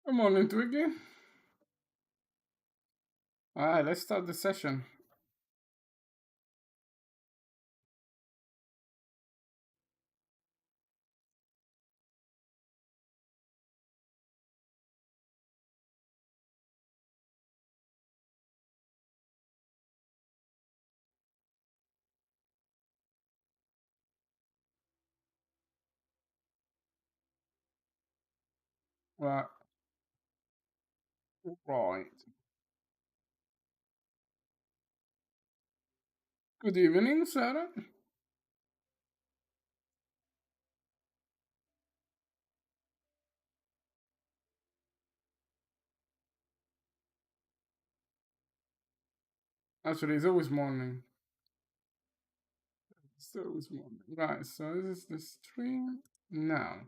Good morning, Twiggy. Alright, let's start the session. Right. Right. Good evening, Sarah. Actually, it's always morning. It's always morning. Right, so this is the stream now.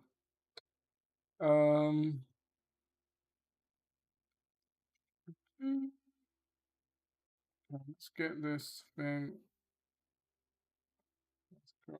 Um, let's get this thing. Let's go.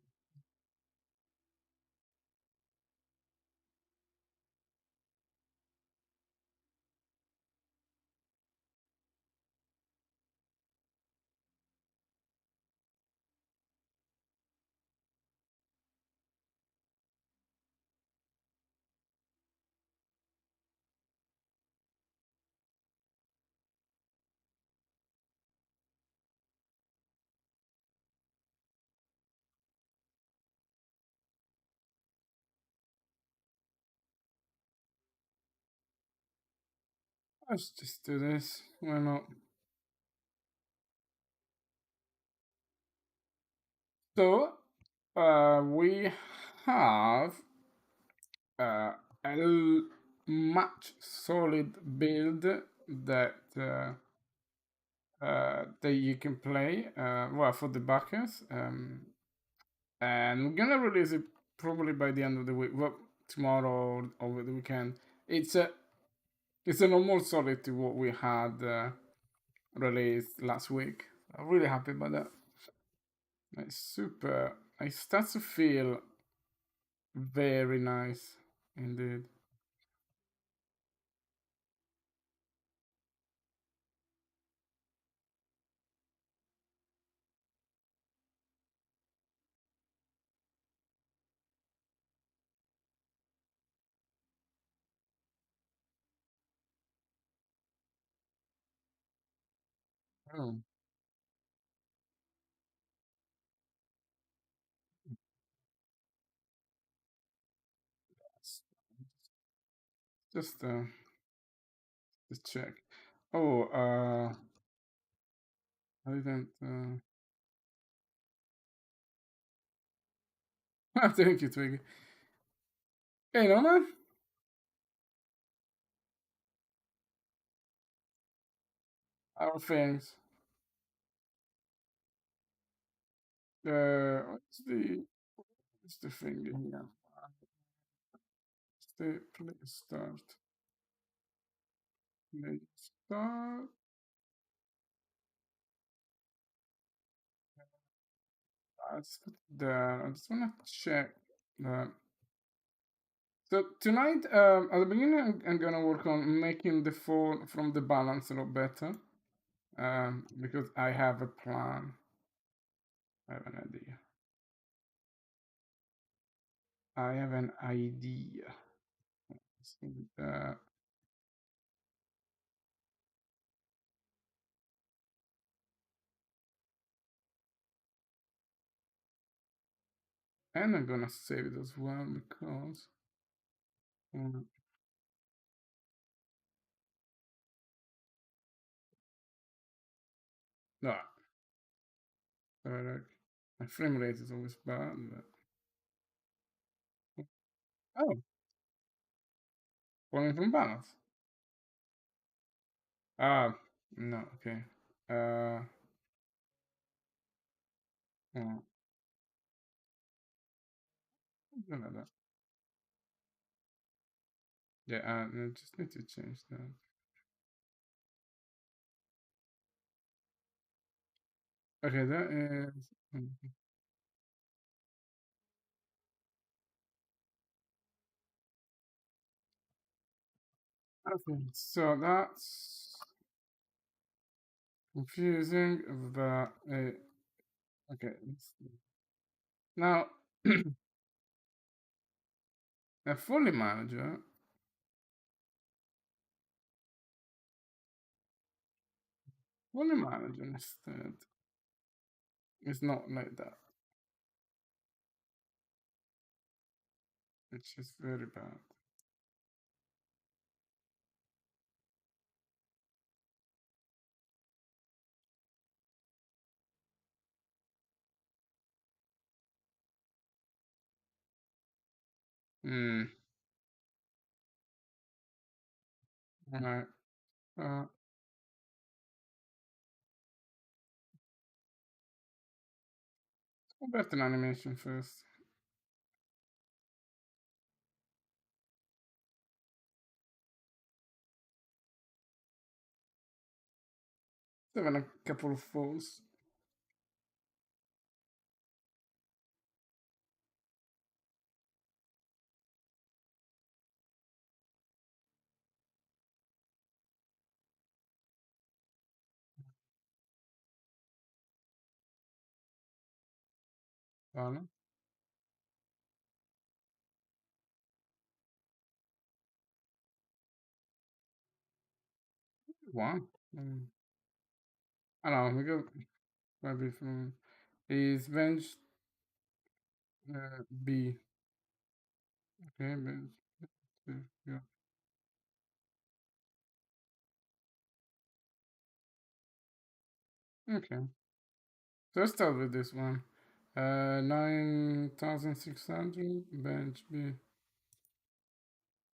Let's just do this. Why not? So, we have uh, much solid build that you can play. Well, for the backers, and we're gonna release it probably by the end of the week. Well, tomorrow or over the weekend. It's a it's a normal solid to what we had released last week. I'm really happy about that. It's super. It starts to feel very nice indeed. Oh, yes. Just to check. Oh, I didn't. Thank you, Twiggy. Hey, Nona, our things. What's the thing here? Stay, play start. Play start. Let's put there. I just wanna check that. So tonight, at the beginning, I'm gonna work on making the fall from the balance a lot better. Because I have a plan. I have an idea. I have an idea. Uh, and I'm gonna save it as well because. Um, no, my frame rate is always bad. Oh, falling from balance. Ah, no, okay. Uh, oh, something like that. Yeah, I just need to change that. Okay, that is. Okay, so that's confusing, but okay. Now, a fully manager instead is not like that, which is very bad. Hmm. Alright. Uh, go back to animation first. 7 a couple of falls. Vale. One. I don't know, we go maybe from is bench B. Okay, bench. Yeah. Okay. So let's start with this one. 9,600 bench B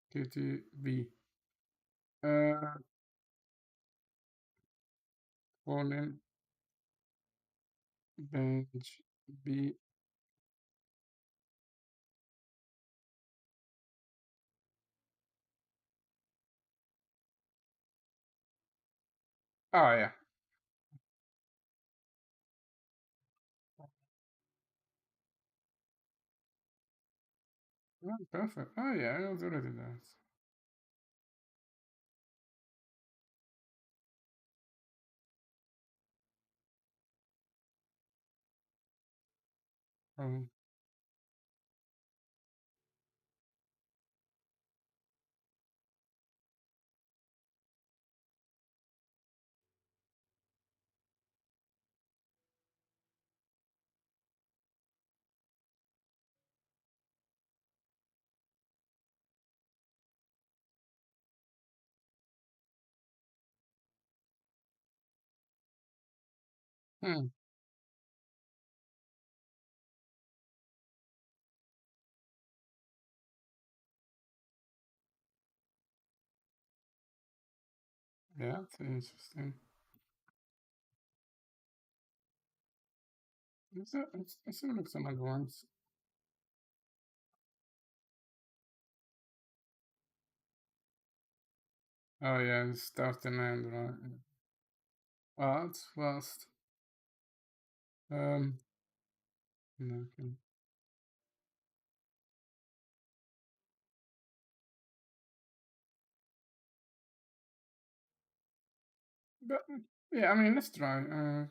TTB. Uh, falling bench B. Oh yeah. Oh, perfect. Oh yeah, I was already that. Um, hmm. Yeah, that's interesting. It's looks some other ones. Oh yeah, it's start and end, right? Oh, that's fast. Um, no, okay. But yeah, I mean, let's try.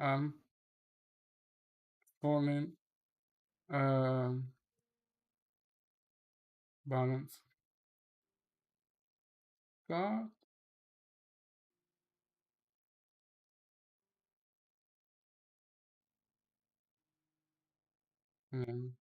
Um, falling, um, balance, start, and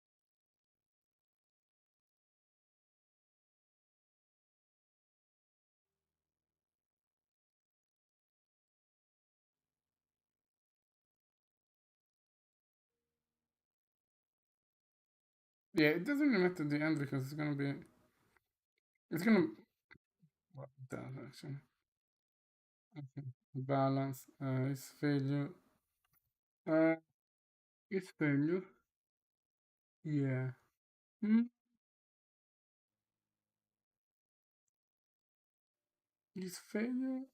yeah, it doesn't really matter the end because it's gonna, well, it does actually. Okay. Balance is failure. Uh, is failure. Yeah. Mm, is failure.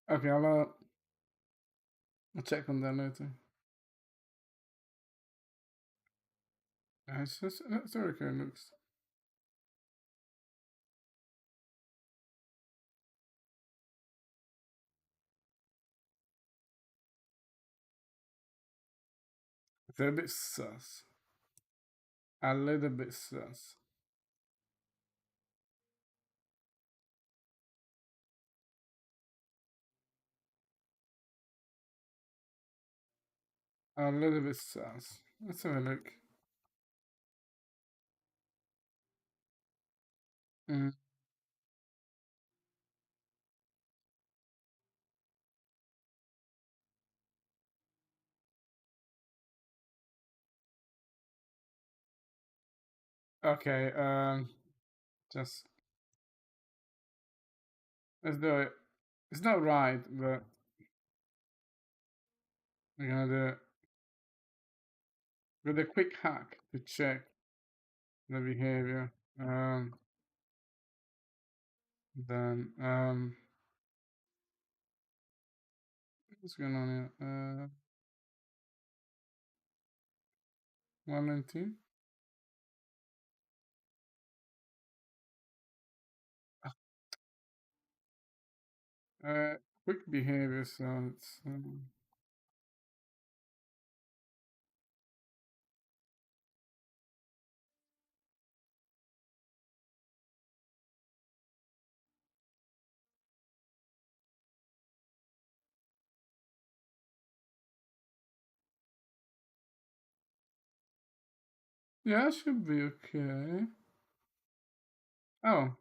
Okay, I'll check on that later. It's just that's okay. Looks. They're a bit sus. A little bit sus. A little bit sus. Let's have a look. Mm, okay. Just let's do it. It's not right, but we're gonna do it with a quick hack to check the behavior. Then what's going on here? 119. Uh, quick behavior. So it's yeah, it should be okay. Oh,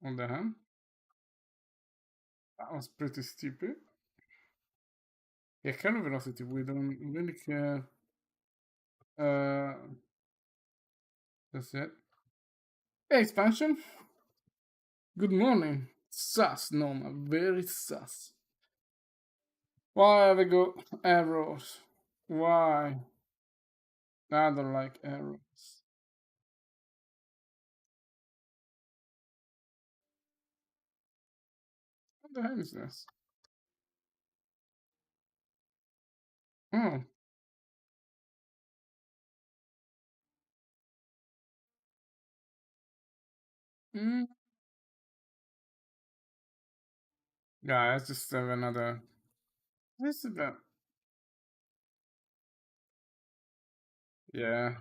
on the hand, that was pretty stupid. Yeah, color velocity. We don't really care. Uh, that's it. Hey, expansion. Good morning. Sus, Norma. Very sus. Why have we got arrows? Why? I don't like arrows. What the hell is this? Oh, mm. Yeah, let's just have another. This is about. Yeah,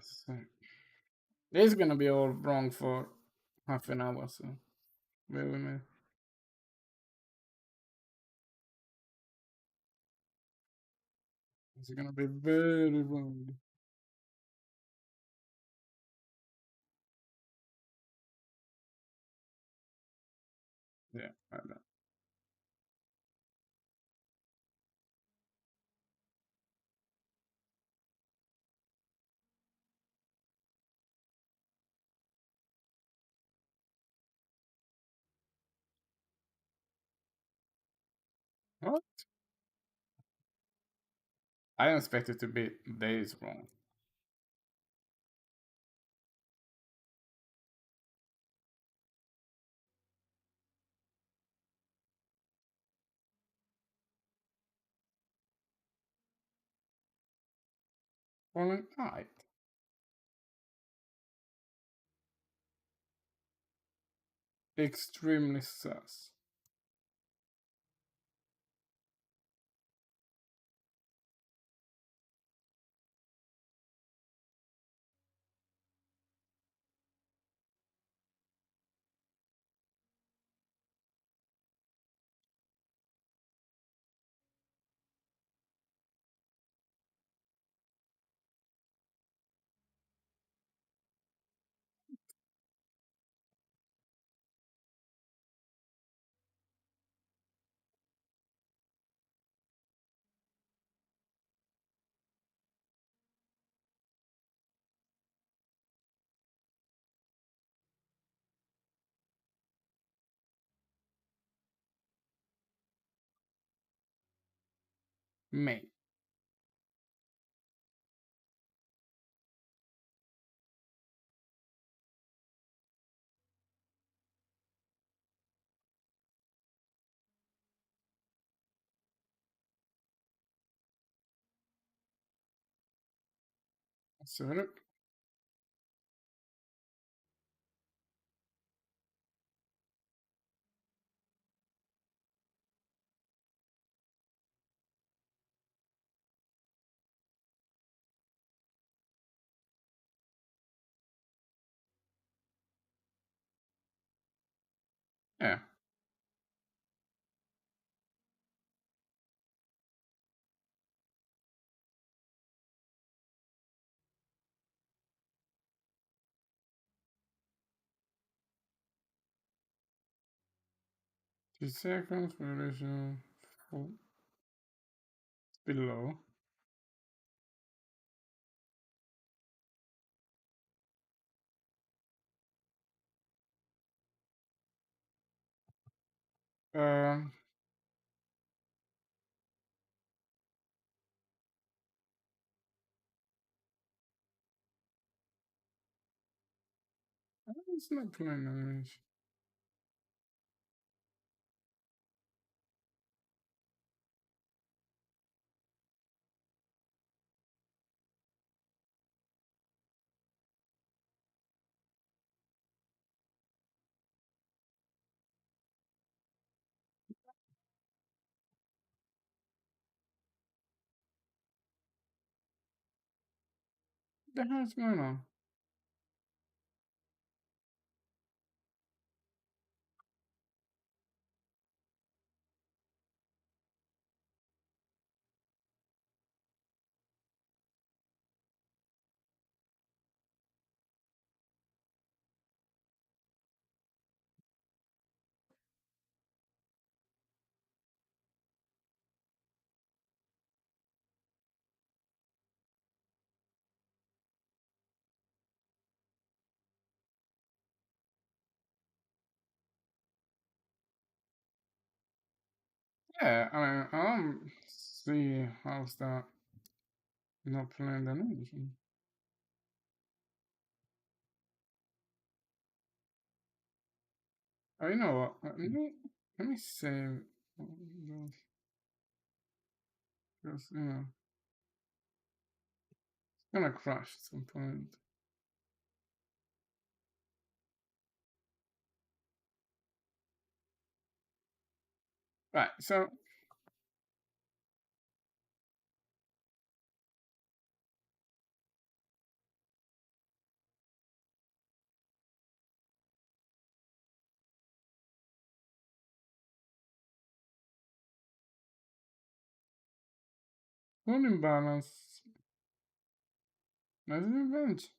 it's gonna be all wrong for half an hour, so bear with me. It's gonna be very wrong. Yeah, I know. What? I didn't expect it to be days wrong. Falling height. Extremely sus. May. Let's have a look. Yeah. Two seconds, variation below. Um, it's not playing animation. The hell's going on? Yeah, I don't see how's that not playing the animation. Oh, you know what? Let me save those because it's gonna crash at some point. Right, so bone imbalance. Nice revenge.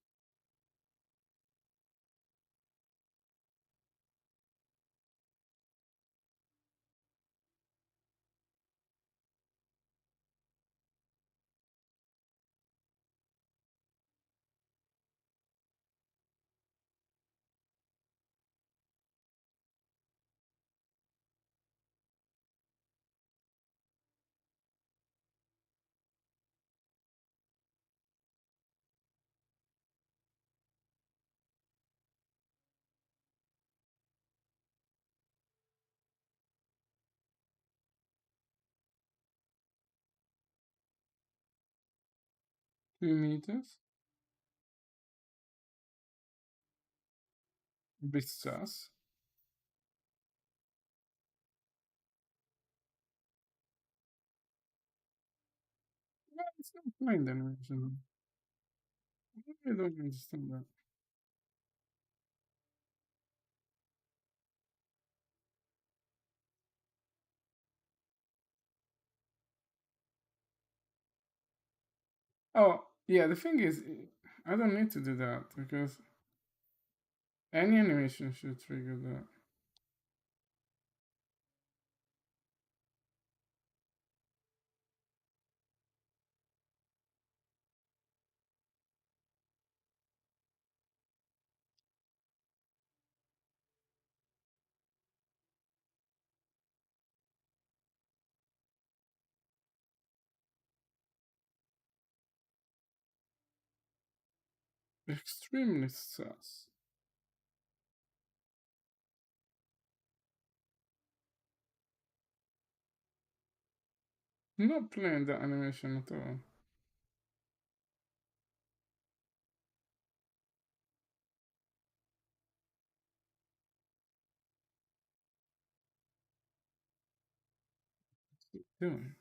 $2 meters. Bit sus. Well, it's not playing the animation. I don't understand that. Oh, yeah, the thing is, I don't need to do that because any animation should trigger that. extremely sus. Not playing the animation at all. Doing.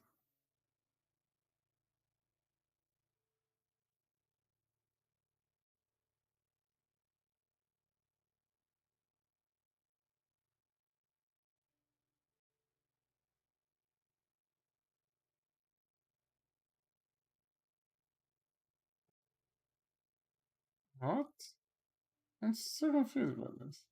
What? I'm so confused about this.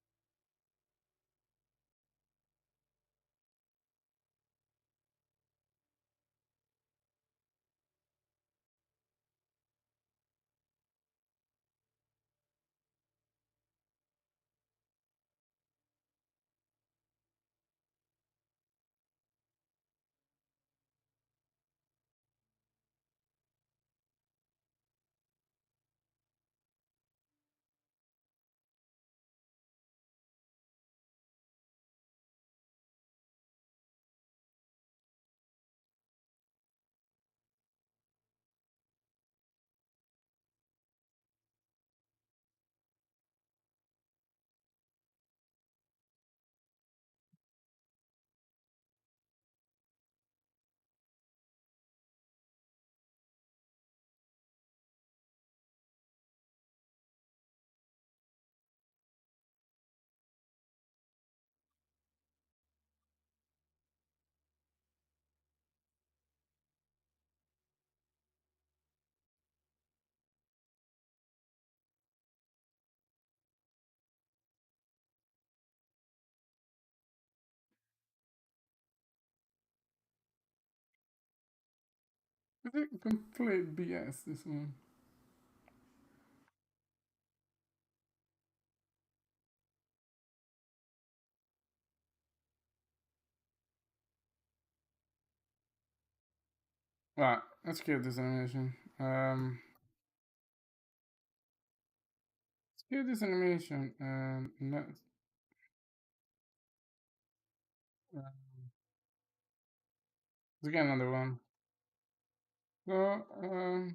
I think complete BS this one. Right, let's skip this animation. Skip this animation and let's get another one. So, uh,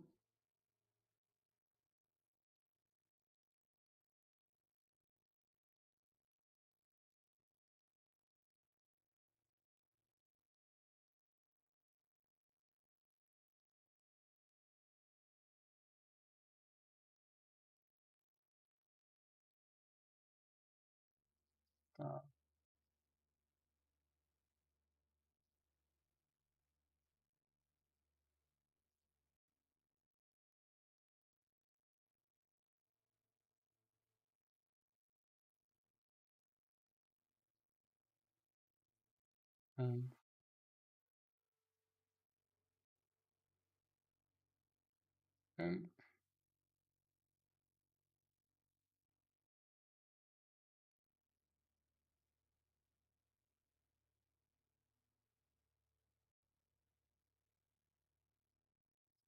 um, and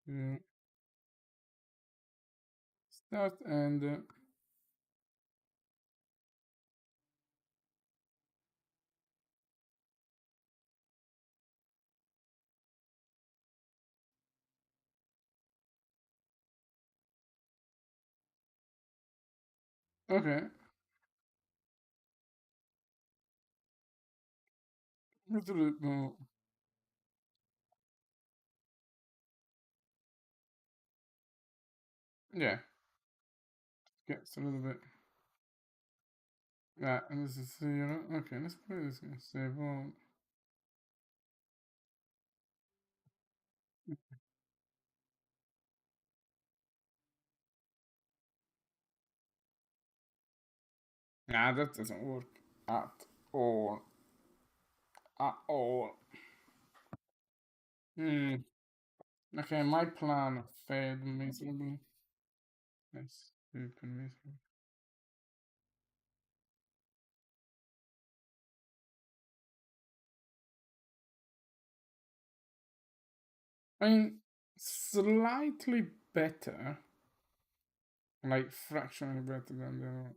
uh, start and okay. Let's do it more. Yeah, gets a little bit. Yeah, and this is 0. Okay, let's play this game. Save all. Nah, that doesn't work at all. At all. Hmm. Okay, my plan failed miserably. That's stupid miserable. I mean, slightly better, like fractionally better than the other.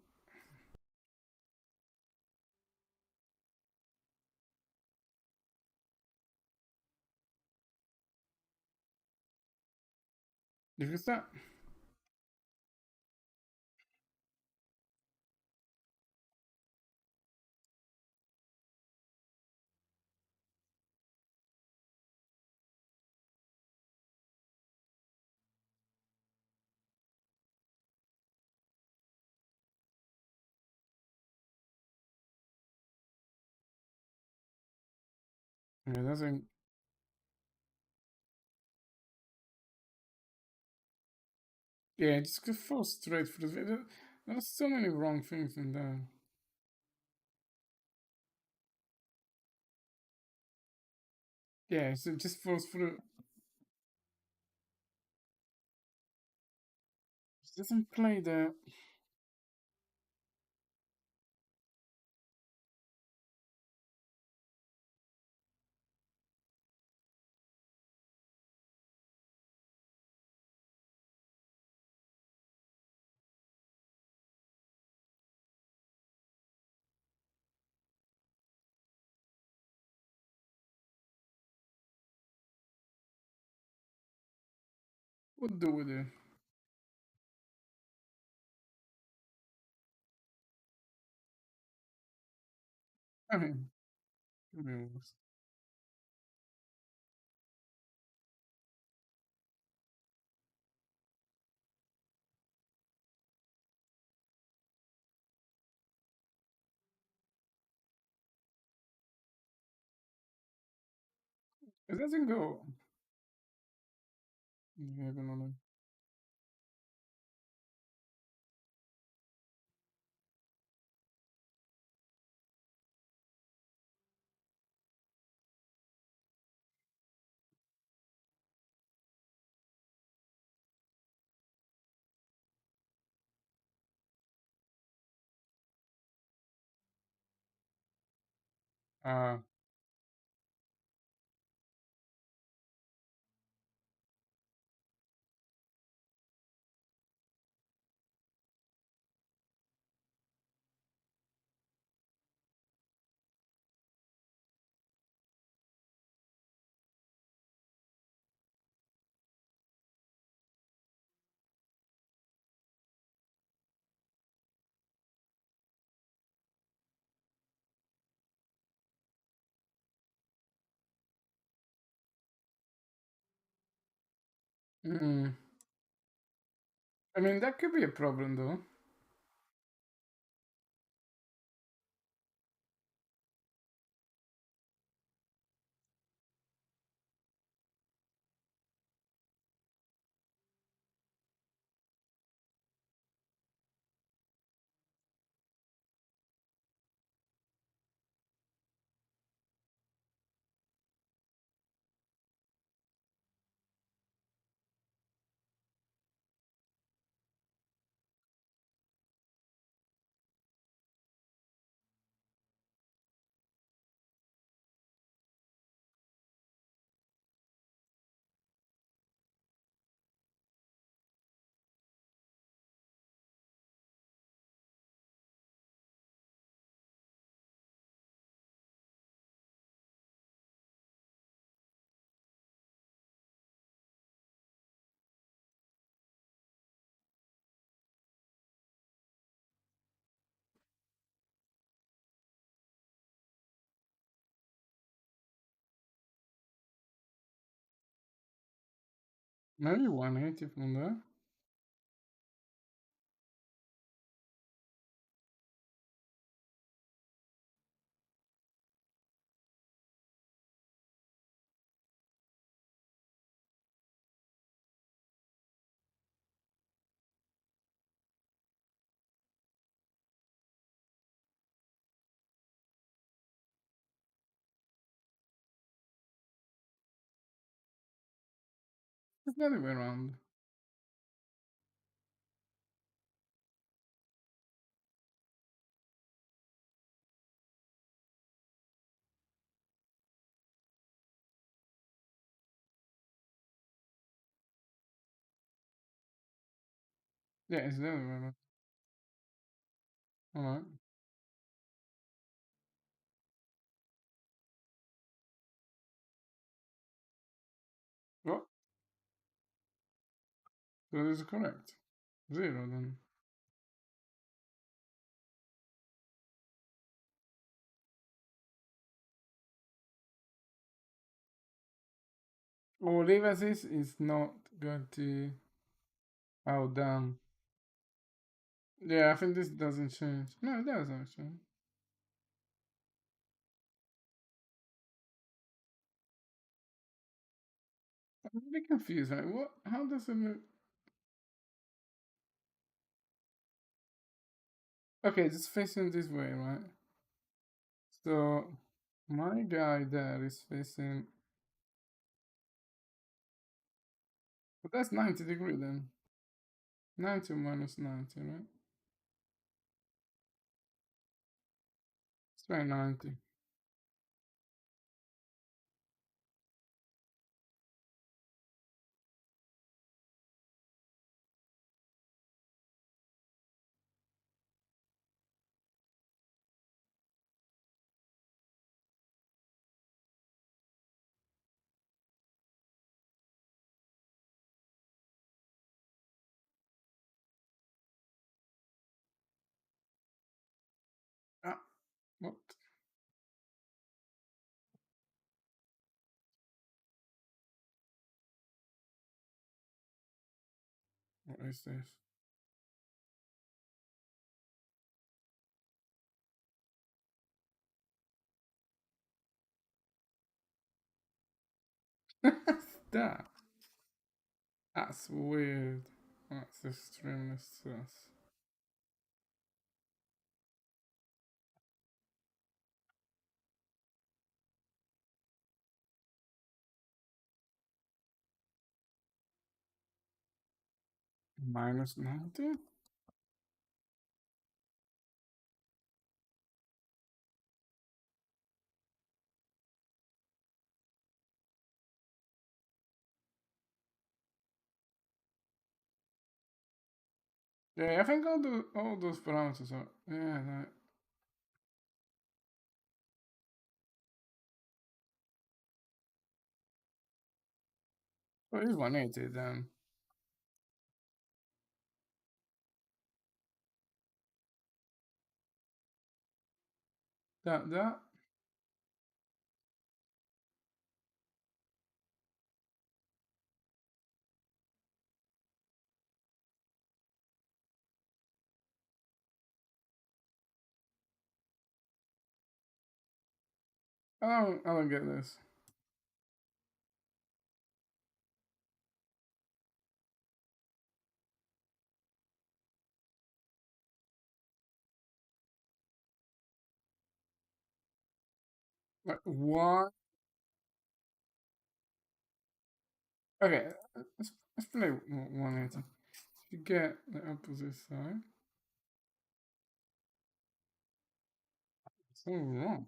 You can start. Yeah, that's a, yeah, just go fall straight for the video. There's so many wrong things in there. Yeah, so it just falls through. It doesn't play the. What do with it? I mean, could be worse. It doesn't go. Diagonally. Uh, mm. I mean, that could be a problem though. Maybe 180 from there. It's the other way around. Yeah, it's the other way, but alright. Well, that is correct. Zero then. Or leave as is not going to. Oh, damn. Yeah, I think this doesn't change. No, it does actually. I'm really confused, right? What? How does it move? Okay, it's facing this way, right? So my guy there is facing. But that's 90 degree then. 90 minus 90, right? Let's try 90. Ah, what? What is this? What's that? That's weird. That's extremely sus. Minus 90? Yeah, I think all those parameters are. Yeah, that, well, it's 180 then. That. I don't get this. Like, what? Okay, let's play 180. If you get the opposite side, it's so wrong.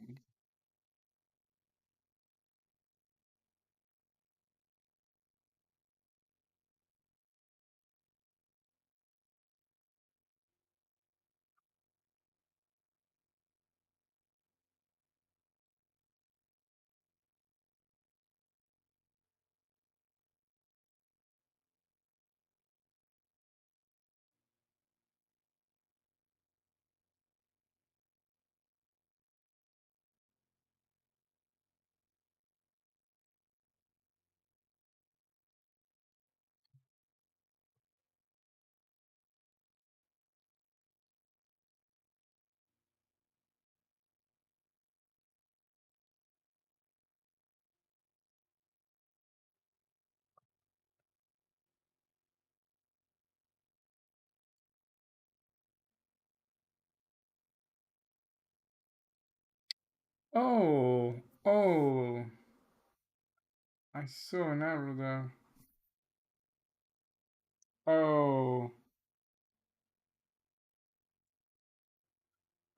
Oh, oh, I saw an arrow there. Oh,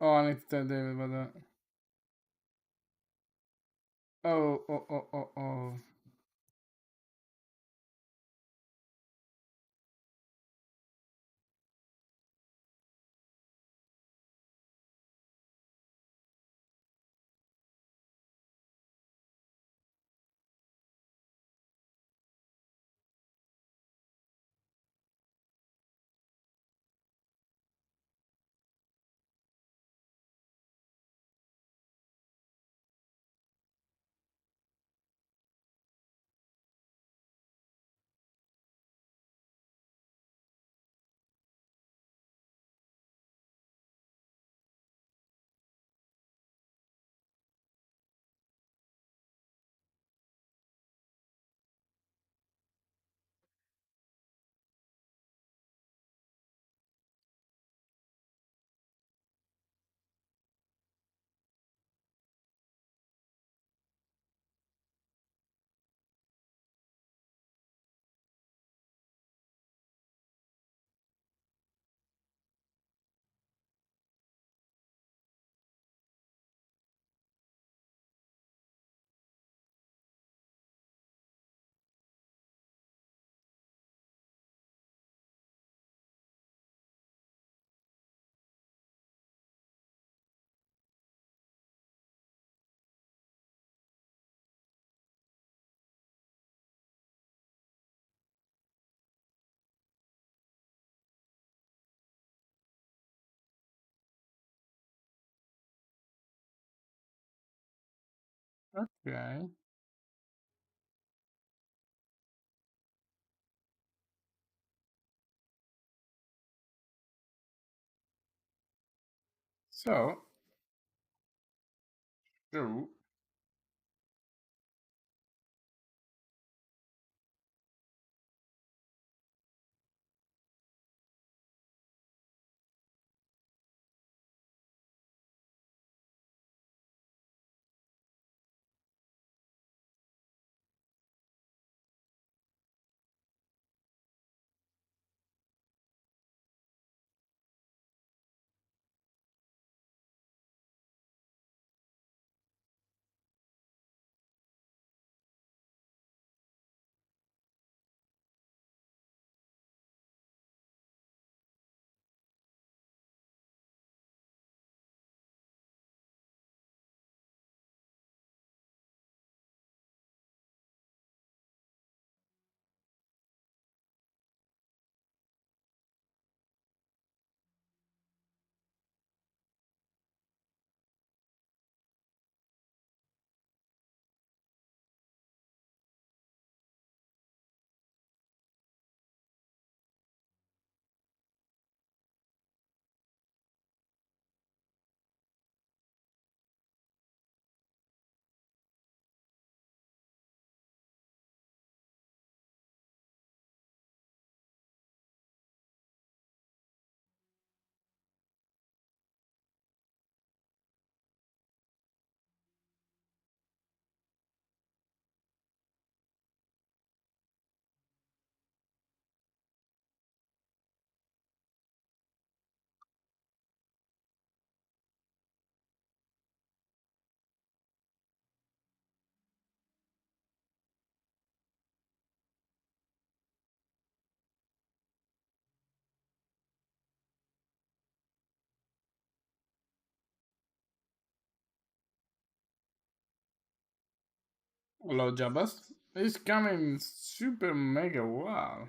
oh, I need to tell David about that. Oh, oh, oh, oh, oh. Okay. So, true. Hello, Jabas. It's coming super mega well.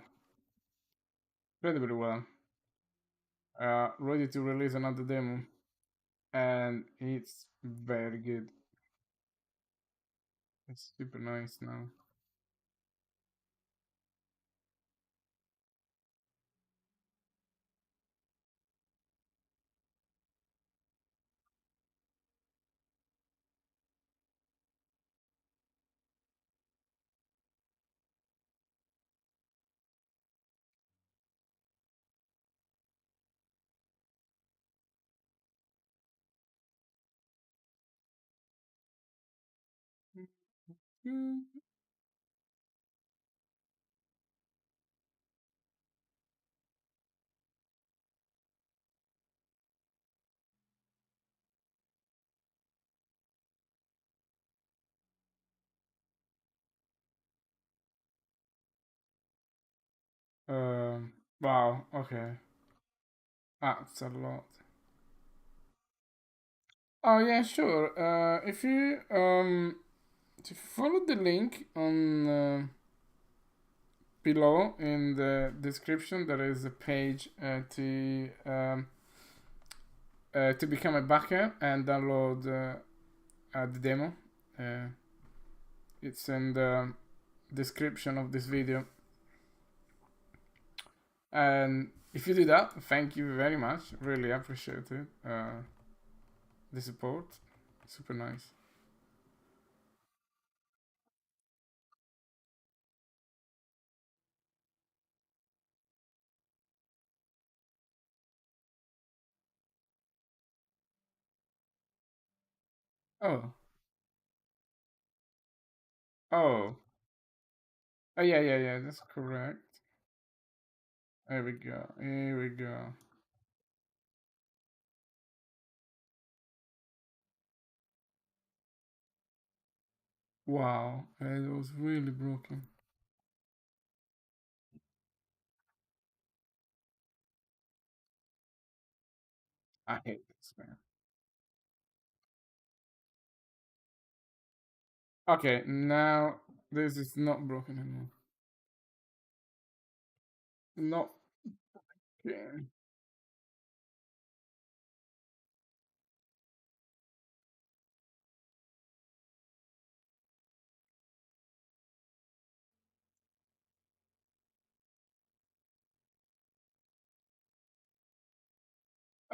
Incredibly well. Ready to release another demo. And it's very good. It's super nice now. Wow, okay. That's a lot. Oh yeah, sure. If you follow the link on below in the description, there is a page to become a backer and download the demo. Uh, it's in the description of this video. And if you do that, thank you very much. Really appreciate it. The support, super nice. Oh, oh, oh yeah, yeah, yeah. That's correct. Here we go. Here we go. Wow, it was really broken. I hate this man. Okay, now this is not broken anymore. Not okay.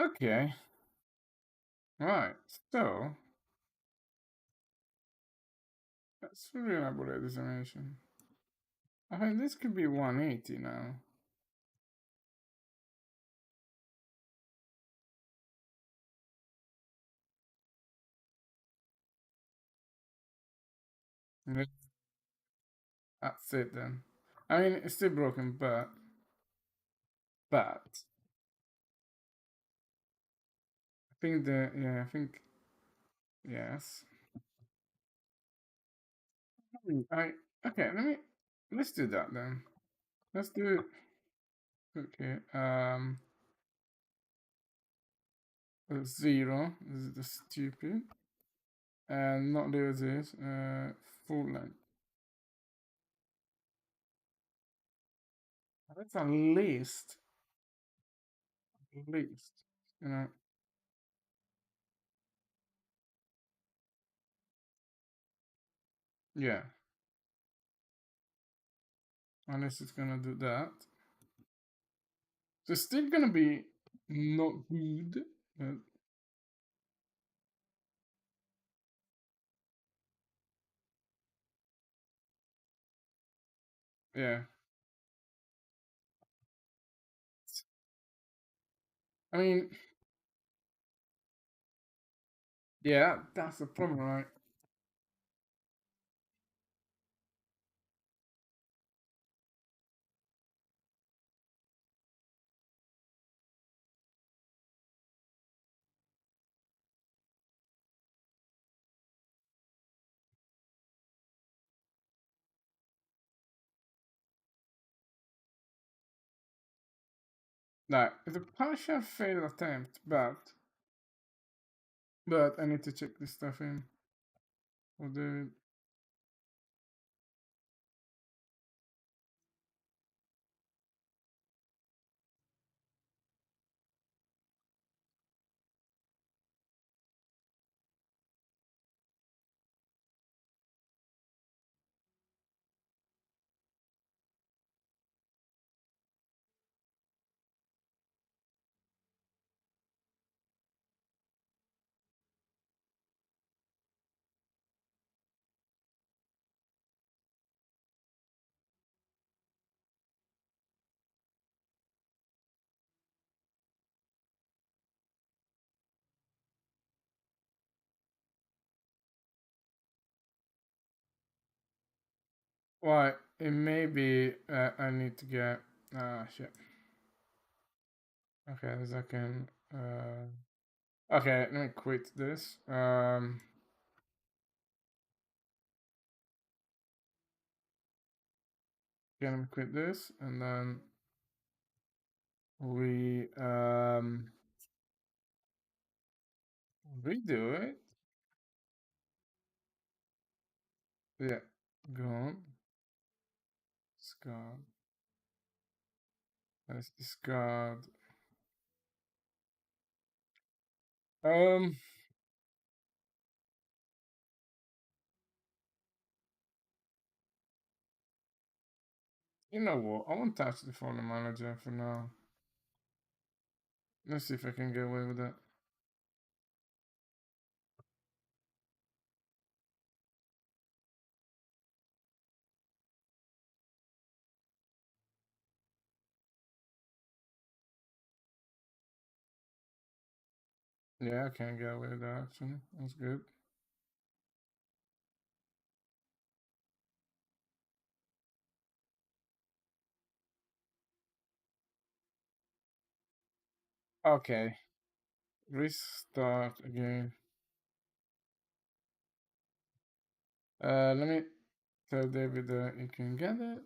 Okay. Right. So let's re-elaborate this animation. I think this could be 180 now. Yeah, that's it then. I mean, it's still broken, but I think I think yes. I okay. Let's do that then. Let's do okay. 0. This is the stupid, and not do this. Full length. That's at least. You know, yeah. Unless it's gonna do that, so it's still gonna be not good. But yeah. I mean, yeah. That's the problem, right? Like it's a partial failed attempt, but I need to check this stuff in for the why it may be I need to get shit. Okay, a second. Okay, let me quit this. Okay, let me quit this, and then we redo it. Yeah, gone. Discard. Let's discard. Um, you know what? I won't touch the folder manager for now. Let's see if I can get away with that. Yeah, I can get away with that actually. That's good. Okay, restart again. Let me tell David that you can get it.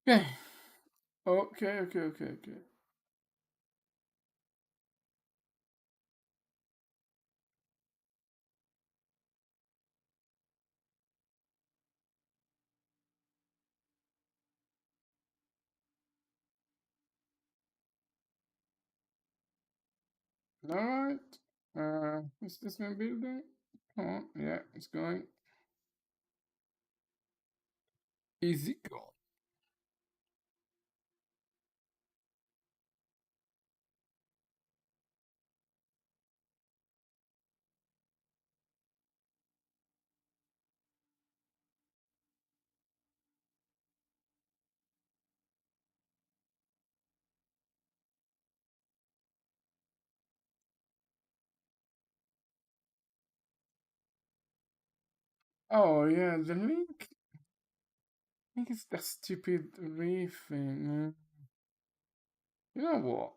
Okay. Okay. All right. Is this my building? Come on. Yeah, it's going. Easy go. Oh yeah, the link. I think it's that stupid reef thing. You know what?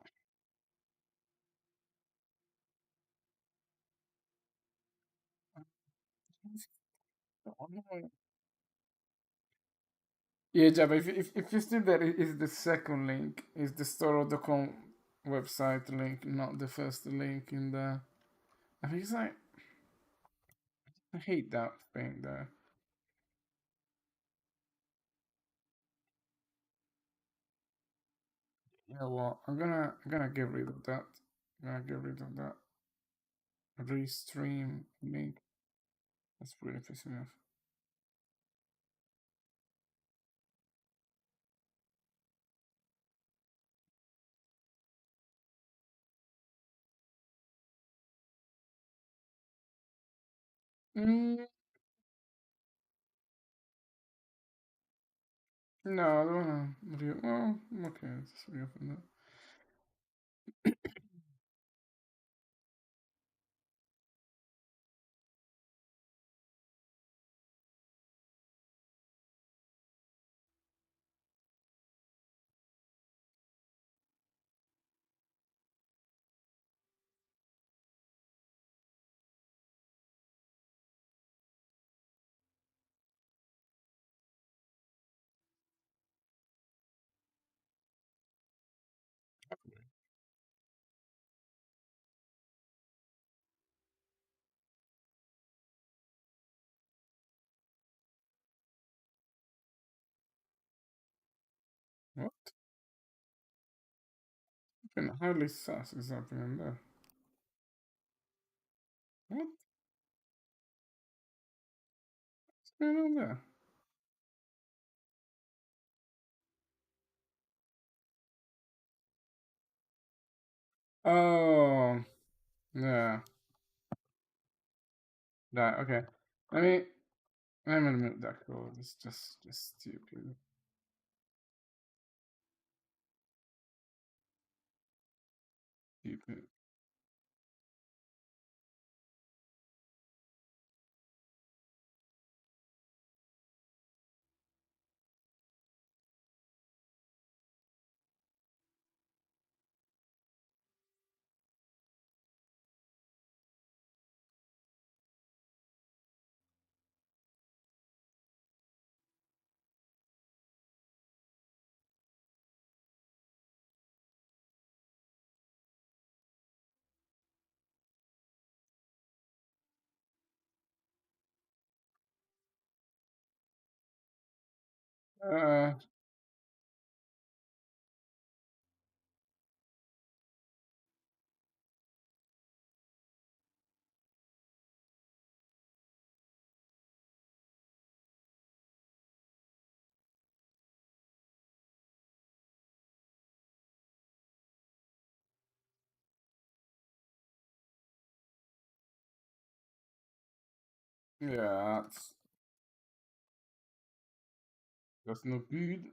Oh, no. Yeah, Jabba, if you see that it is the second link, is the STORROR.com website link, not the first link in the. I think it's like I hate that thing there. You know what? I'm gonna get rid of that. I'm gonna get rid of that restream link. That's really pissing me off. Mm, no, I don't wanna well, okay, let's reopen that. What? Fucking hardly sus is happening there. What's going on there? Oh, yeah. That okay. Let me I'm gonna mute that code. It's just stupid. Stupid. Uh yeah, that's no good.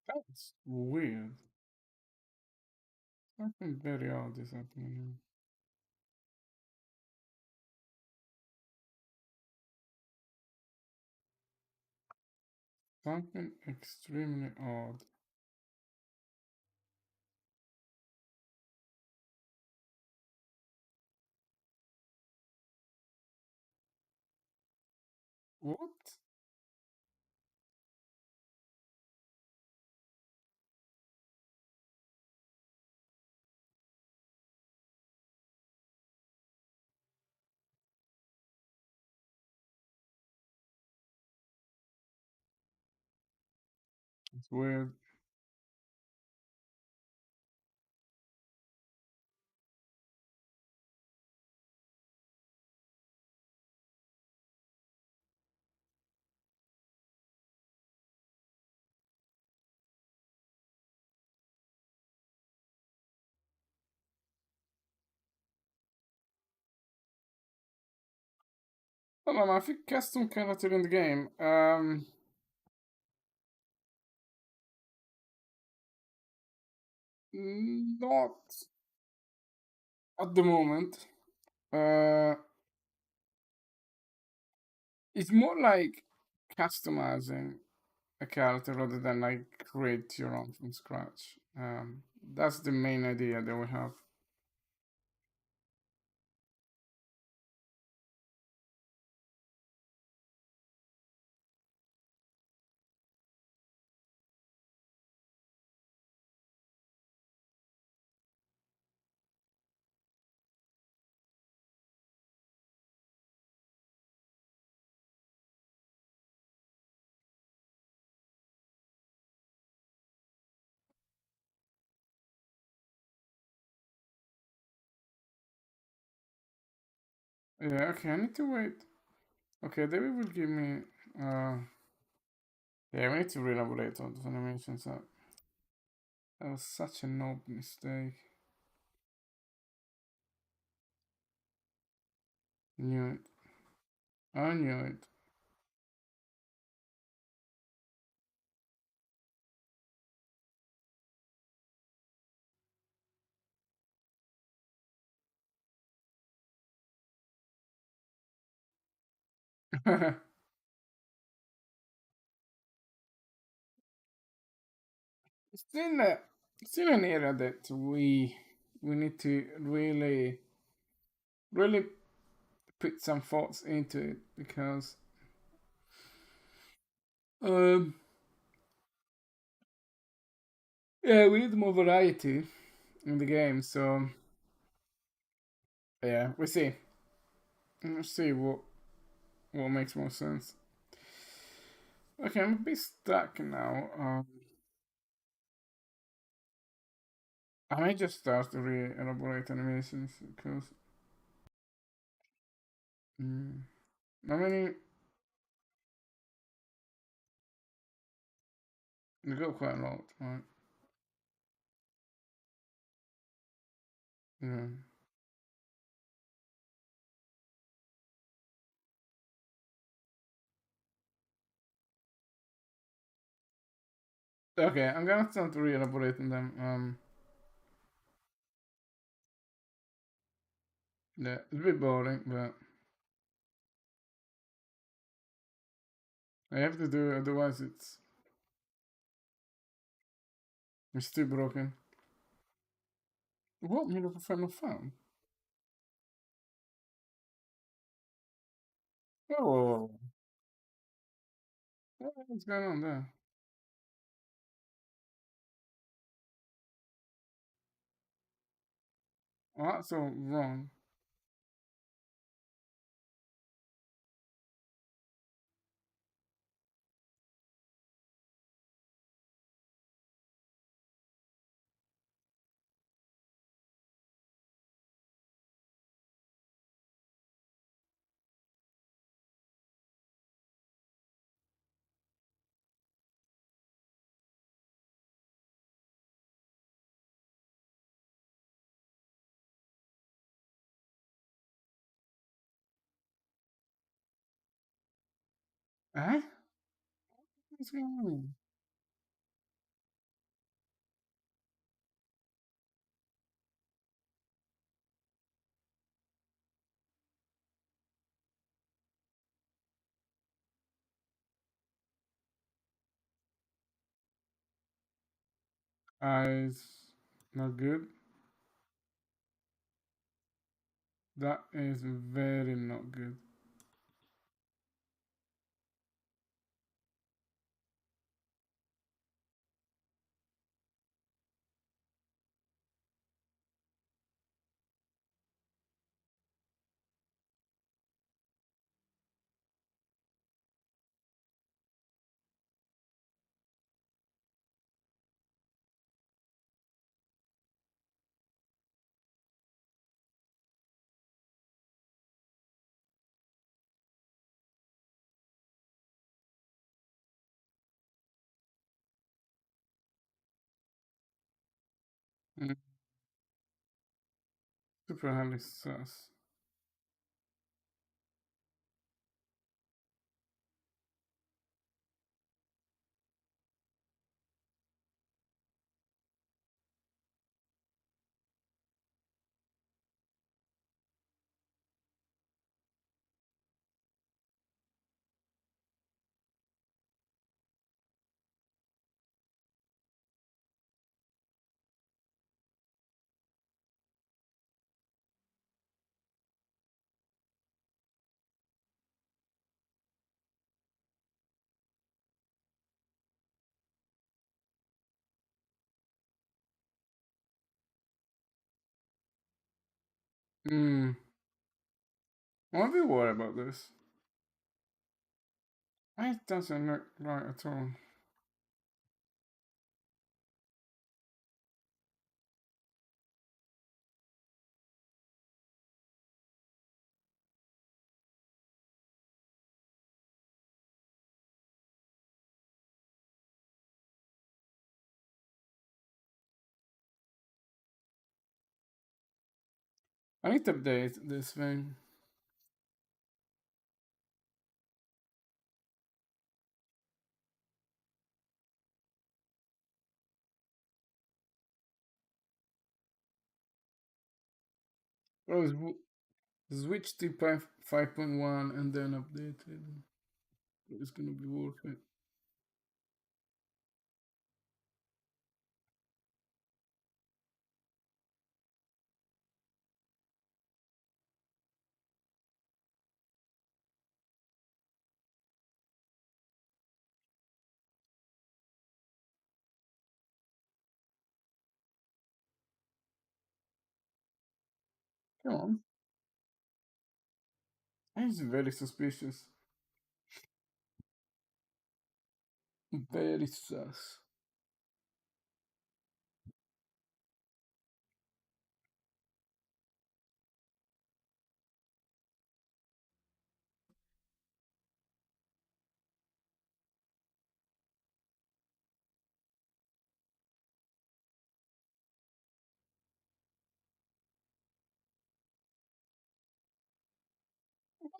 That's weird. Something very odd is happening. Something extremely odd. What? It's weird. Allora, ma fick custom character in the game? Not at the moment. Uh, it's more like customizing a character rather than like create your own from scratch. That's the main idea that we have. Yeah, okay, I need to wait. Okay, David will give me. Uh, yeah, we need to re-elaborate on those animations. That was such a noble mistake. Knew it. I knew it. Still, still an area that we need to really put some thoughts into it because um yeah, we need more variety in the game. So yeah, we see. Let's see what makes more sense. Okay, I'm a bit stuck now. I might just start to re-elaborate animations because mm, I mean we got quite a lot, right? Yeah. Okay, I'm gonna start to re-elaborating them. Yeah, it's a bit boring, but I have to do it, otherwise it's too broken. What made of a final found? Oh, what's going on there? Oh, that's all wrong. Eh? What's going on? Eyes, not good. That is very not good. Mm, super highly sus. Hmm. Why be worried about this? It doesn't look right at all. I need to update this thing. Oh, switch to 5.1 and then update it. It's gonna be worth it. Come on. It's very suspicious. Very sus.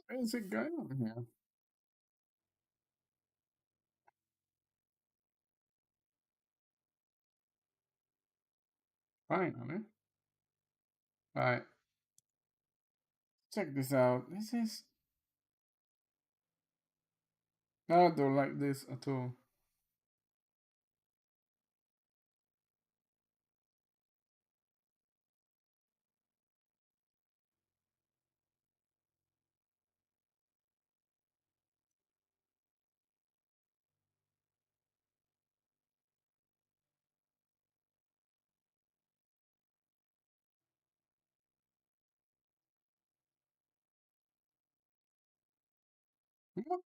What is it going on here? Finally. Alright, check this out. This is. I don't like this at all. What?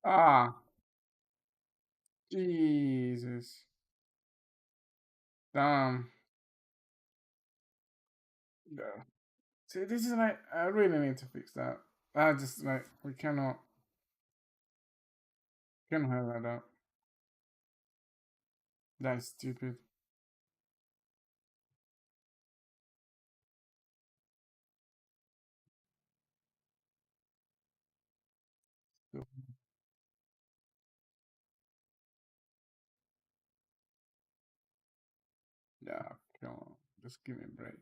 Ah, Jesus. Damn. Yeah. See, this is like, I really need to fix that. I just, like, we cannot have that up. That's stupid. So, yeah, come on. Just give me a break.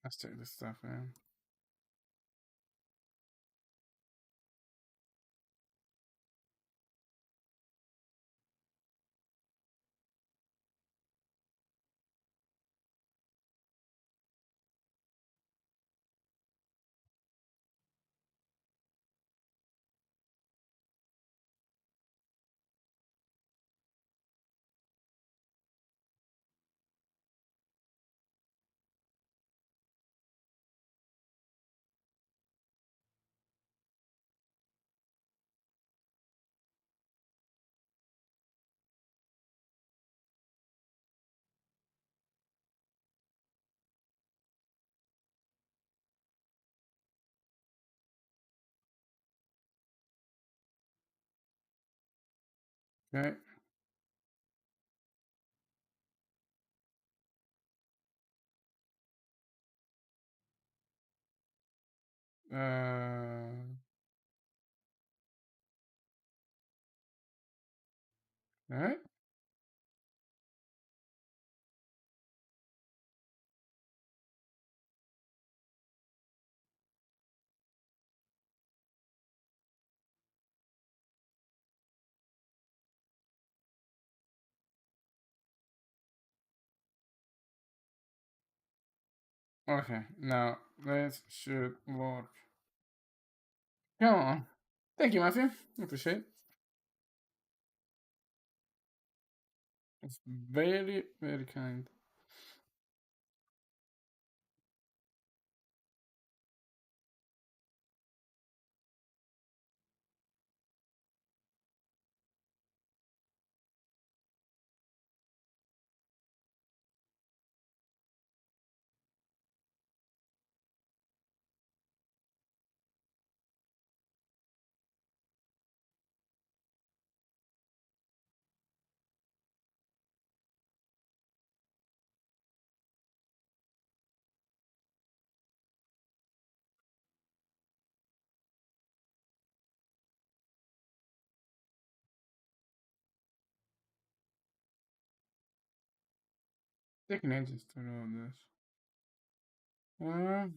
Let's check this stuff, man. Okay. Uh, okay. Okay. Now this should work. Come on. Thank you, Matthew. I appreciate it. It's very, very kind. Taking ages to do this. Uh,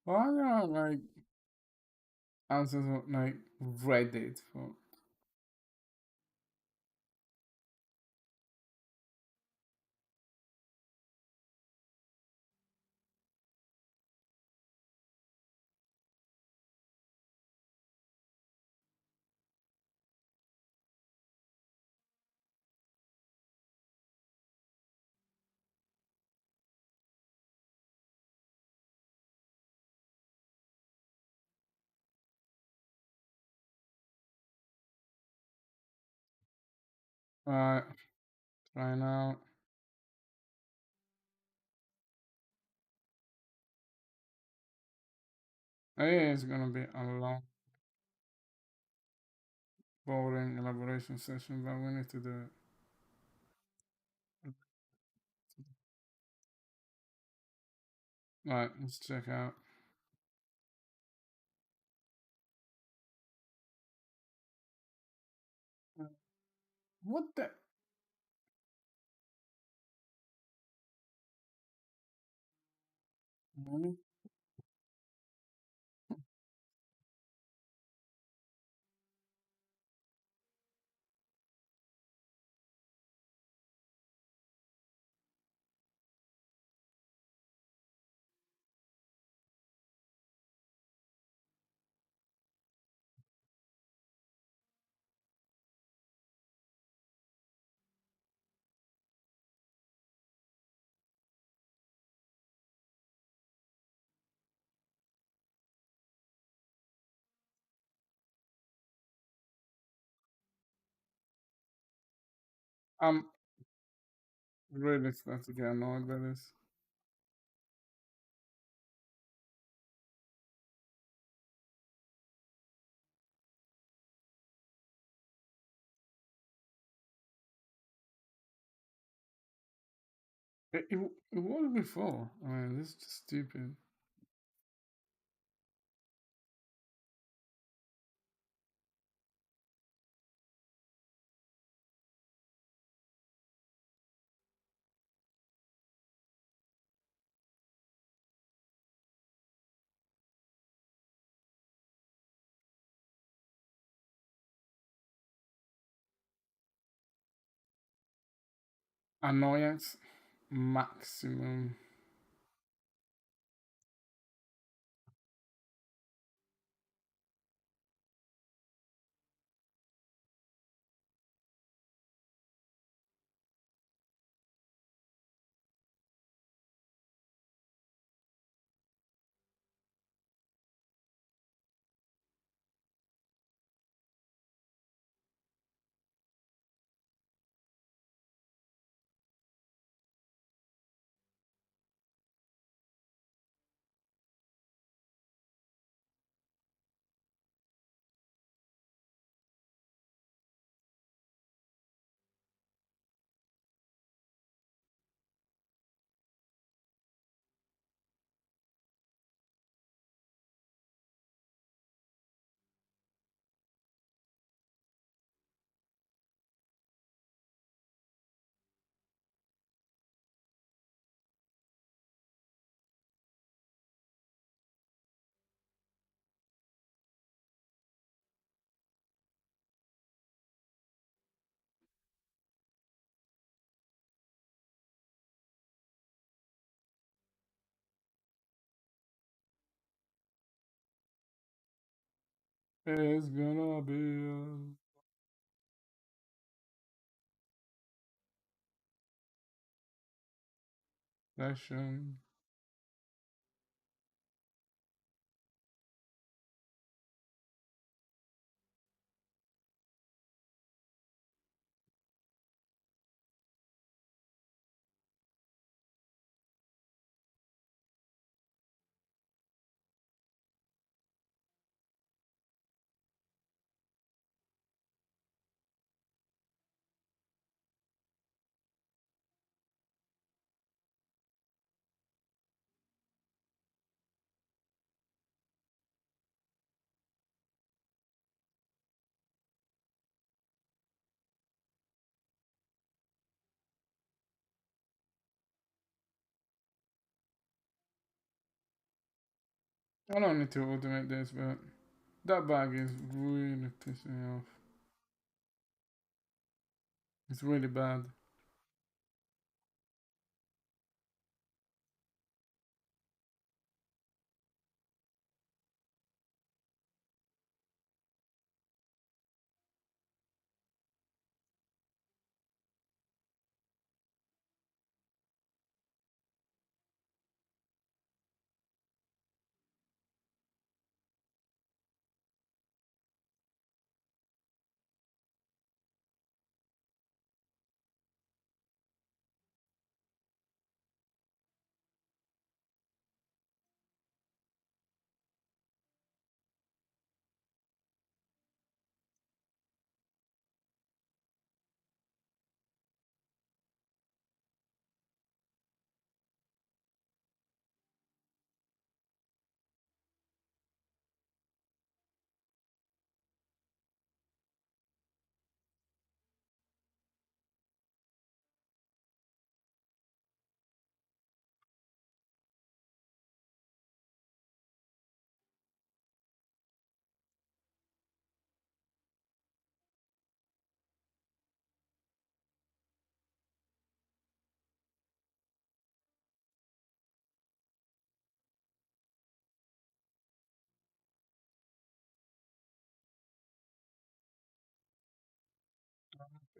why are like answers on, like Reddit for? Alright, try now. It's gonna be a long, boring elaboration session, but we need to do it. Alright, let's check out. What the? Really? I'm really starting to get annoyed by this. It was before. I mean, this is just stupid. Annoyance maximum. It's gonna be a session. I don't need to automate this, but that bug is really pissing me off. It's really bad.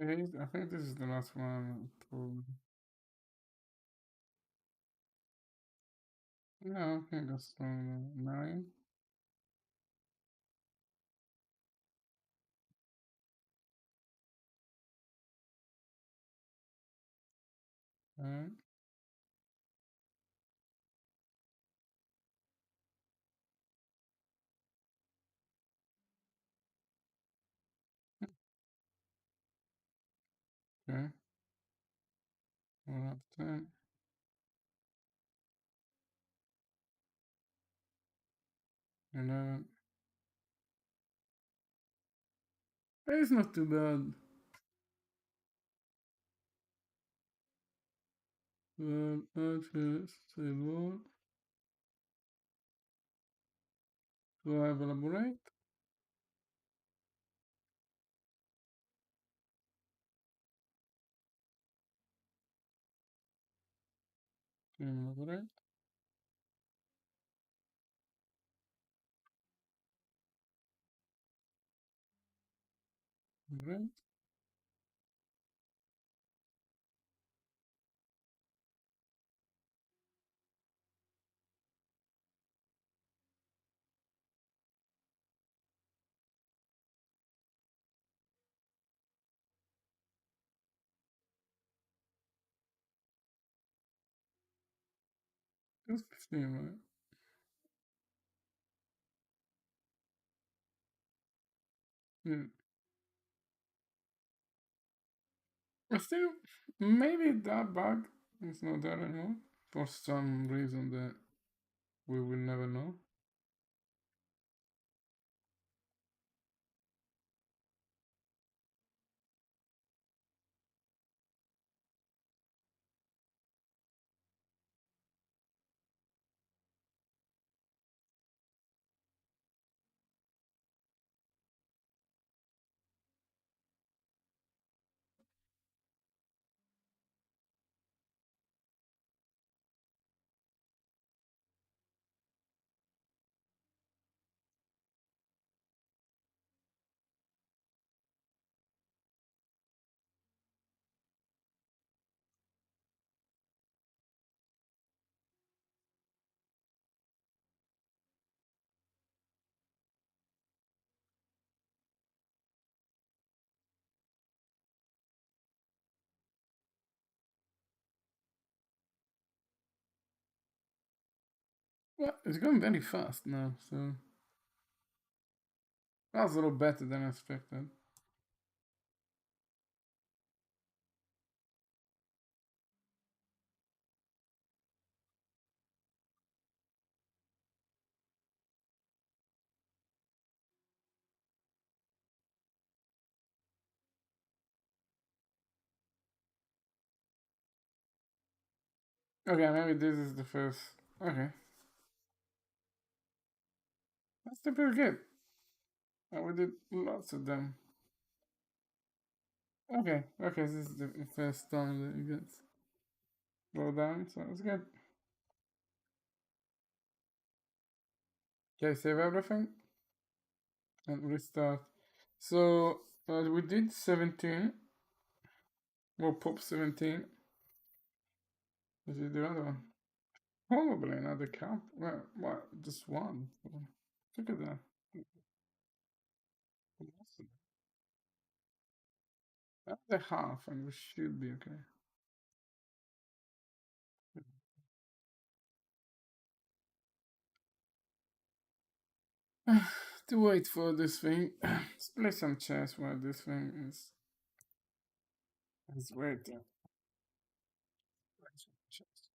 I think this is the last one. Probably. Yeah, I think that's 9. Alright. Okay. 1 out of 10. 11. It's not too bad. 12, okay, silver. Do I elaborate? Elaborate. Elaborate. It's 15, right? Yeah. But still, maybe that bug is not there anymore. For some reason that we will never know. Well, it's going very fast now, so that's a little better than expected. Okay, maybe this is the first. Okay, that's still pretty good. We did lots of them. Okay, this is the first time that you get slow down, so it's good. Okay, save everything and restart. So we did 17. We'll pop 17. This is the other one. Probably another cup. Well, just one. Look at that. Another half, and we should be okay. To wait for this thing. Let's play some chess while this thing is waiting. Play some chess.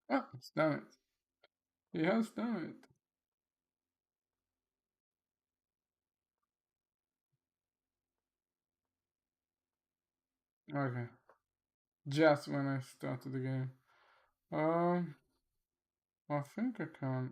Oh, it's done it. He has done it. Okay. Just when I started the game. Um, I think I can.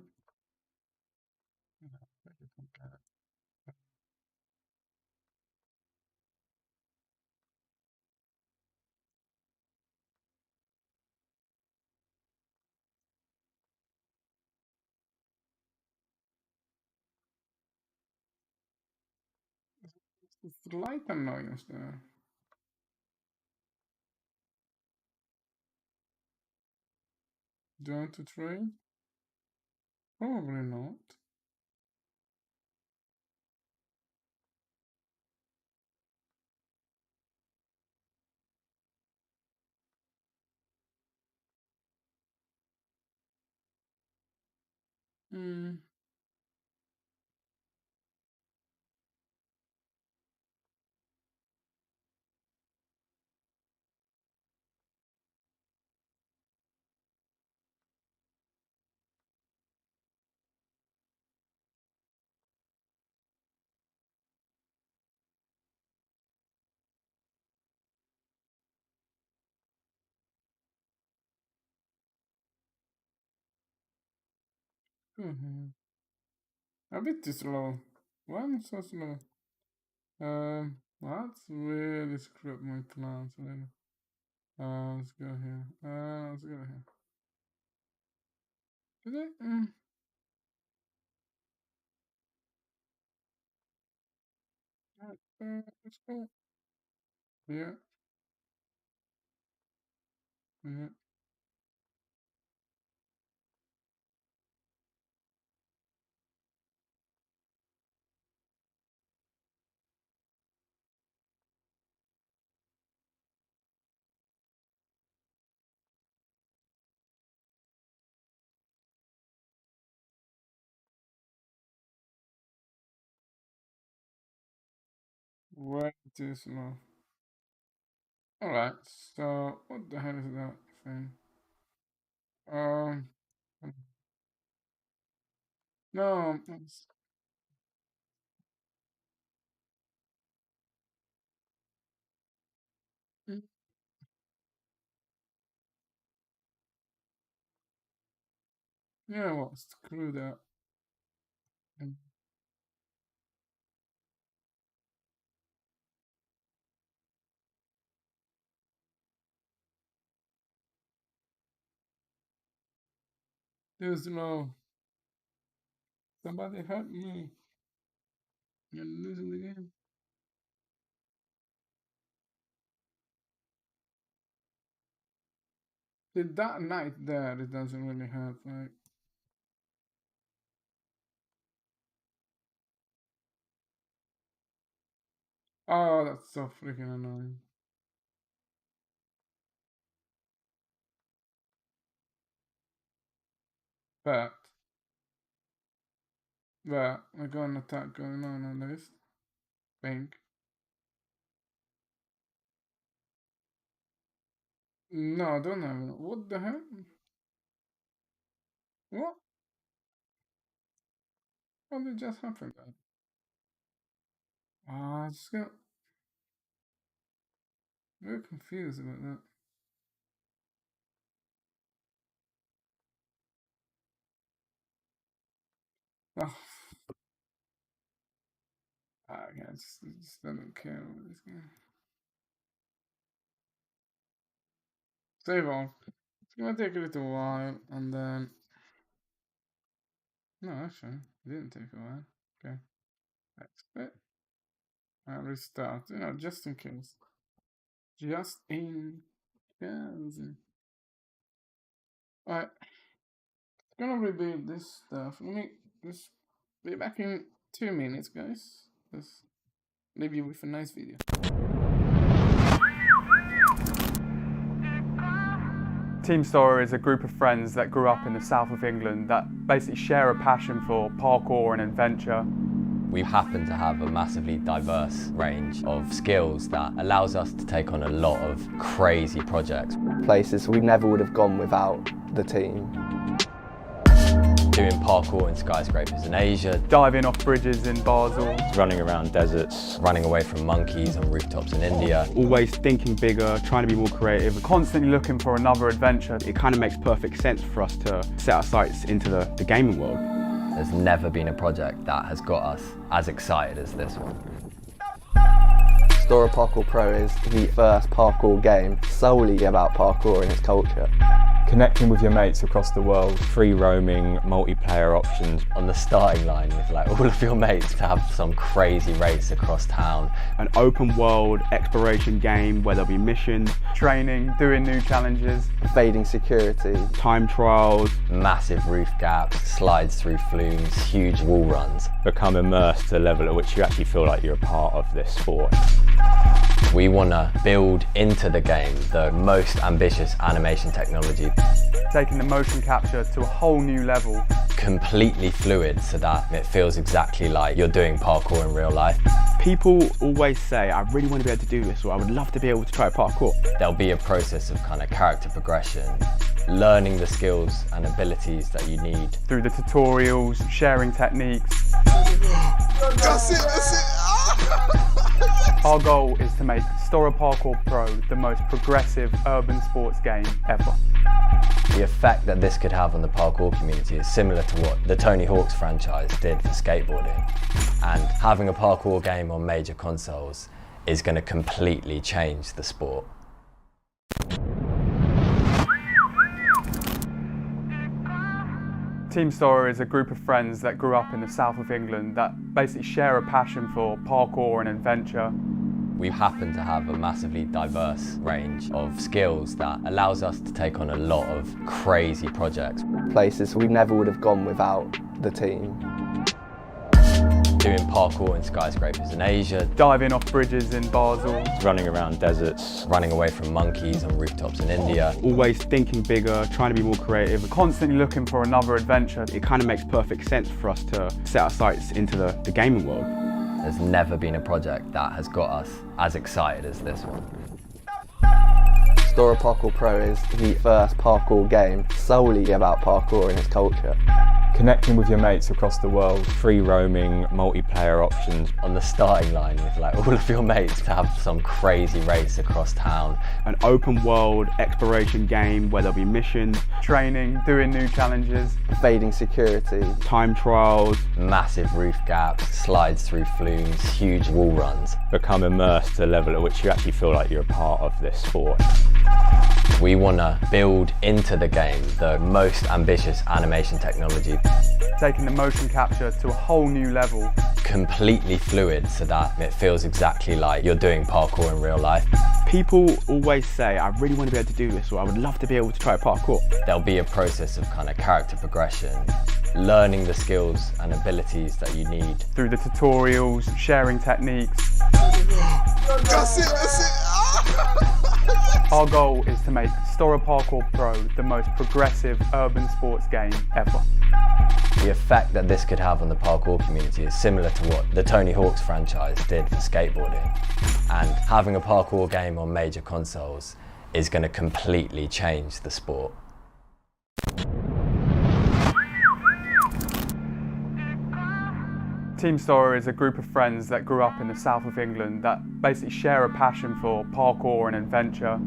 It's slight annoyance there. Do you want to trade? Probably not. Mm. A bit too slow. Why am I so slow? That's really screwed my plans a little. Let's go here. Let's go here. Did I? Let's go. Yeah, yeah. Way too slow. Alright, so what the hell is that thing? Um, no, yeah, well, screw that. Too slow. Somebody help me. You're losing the game. Did that knight there, it doesn't really help, right? Oh, that's so freaking annoying. But, I got an attack going on this. Pink. No, I don't have it. What the hell? What? What did just happen then? I just got very confused about that. Oh, I just don't care about this game. Save on. It's gonna take a little while, and then... No, actually, it didn't take a while. Okay, exit. And restart, just in case. Just in case. Alright, gonna rebuild this stuff. Let me just be back in 2 minutes, guys. Just leave you with a nice video. Team STORROR is a group of friends that grew up in the south of England that basically share a passion for parkour and adventure. We happen to have a massively diverse range of skills that allows us to take on a lot of crazy projects. Places we never would have gone without the team. Doing parkour in skyscrapers in Asia, Diving off bridges in Basel. Running around deserts. running away from monkeys on rooftops in India. Always thinking bigger, trying to be more creative. Constantly looking for another adventure. It kind of makes perfect sense for us to set our sights into the gaming world. There's never been a project that has got us as excited as this one. STORROR Parkour Pro is the first parkour game solely about parkour and its culture. Connecting with your mates across the world, free roaming, multiplayer options. On the starting line with like all of your mates to have some crazy race across town. An open world exploration game where there'll be missions, Training, doing new challenges. Evading security. time trials. Massive roof gaps, slides through flumes, huge wall runs. Become immersed to a level at which you actually feel like you're a part of this sport. We want to build into the game the most ambitious animation technology, taking the motion capture to a whole new level. Completely fluid so that it feels exactly like you're doing parkour in real life. People always say, I really want to be able to do this, or I would love to be able to try parkour. There'll be a process of kind of character progression, learning the skills and abilities that you need. Through the tutorials, sharing techniques. That's it. Our goal is to make STORROR Parkour Pro the most progressive urban sports game ever. The effect that this could have on the parkour community is similar to what the Tony Hawk's franchise did for skateboarding. And having a parkour game on major consoles is going to completely change the sport. Team STORROR is a group of friends that grew up in the south of England that basically share a passion for parkour and adventure. We happen to have a massively diverse range of skills that allows us to take on a lot of crazy projects. Places we never would have gone without the team. Doing parkour in skyscrapers in Asia, Diving off bridges in Basel. Running around deserts. running away from monkeys on rooftops in India. Always thinking bigger, trying to be more creative. Constantly looking for another adventure. It kind of makes perfect sense for us to set our sights into the gaming world. There's never been a project that has got us as excited as this one. STORROR Parkour Pro is the first parkour game solely about parkour and its culture. Connecting with your mates across the world, free roaming, multiplayer options. On the starting line with like all of your mates to have some crazy race across town. An open world exploration game where there'll be missions, Training, doing new challenges. Evading security. time trials. Massive roof gaps, slides through flumes, huge wall runs. Become immersed to a level at which you actually feel like you're a part of this sport. We want to build into the game the most ambitious animation technology, Taking the motion capture to a whole new level. completely fluid so that it feels exactly like you're doing parkour in real life. People always say, I really want to be able to do this, or I would love to be able to try parkour. There'll be a process of kind of character progression, learning the skills and abilities that you need. Through the tutorials, sharing techniques. That's it. Our goal is to make STORROR Parkour Pro the most progressive urban sports game ever. The effect that this could have on the parkour community is similar to what the Tony Hawk's franchise did for skateboarding. And having a parkour game on major consoles is going to completely change the sport. Team STORROR is a group of friends that grew up in the south of England that basically share a passion for parkour and adventure.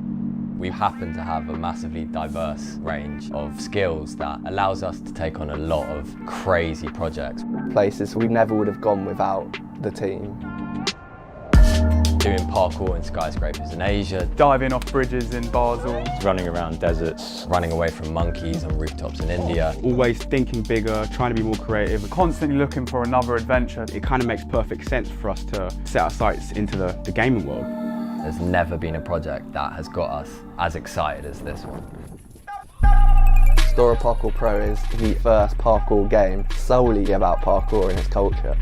We happen to have a massively diverse range of skills that allows us to take on a lot of crazy projects. Places we never would have gone without the team. Doing parkour in skyscrapers in Asia, Diving off bridges in Basel. Running around deserts. running away from monkeys on rooftops in India. Always thinking bigger, trying to be more creative. Constantly looking for another adventure. It kind of makes perfect sense for us to set our sights into the gaming world. There's never been a project that has got us as excited as this one. STORROR Parkour Pro is the first parkour game solely about parkour and its culture.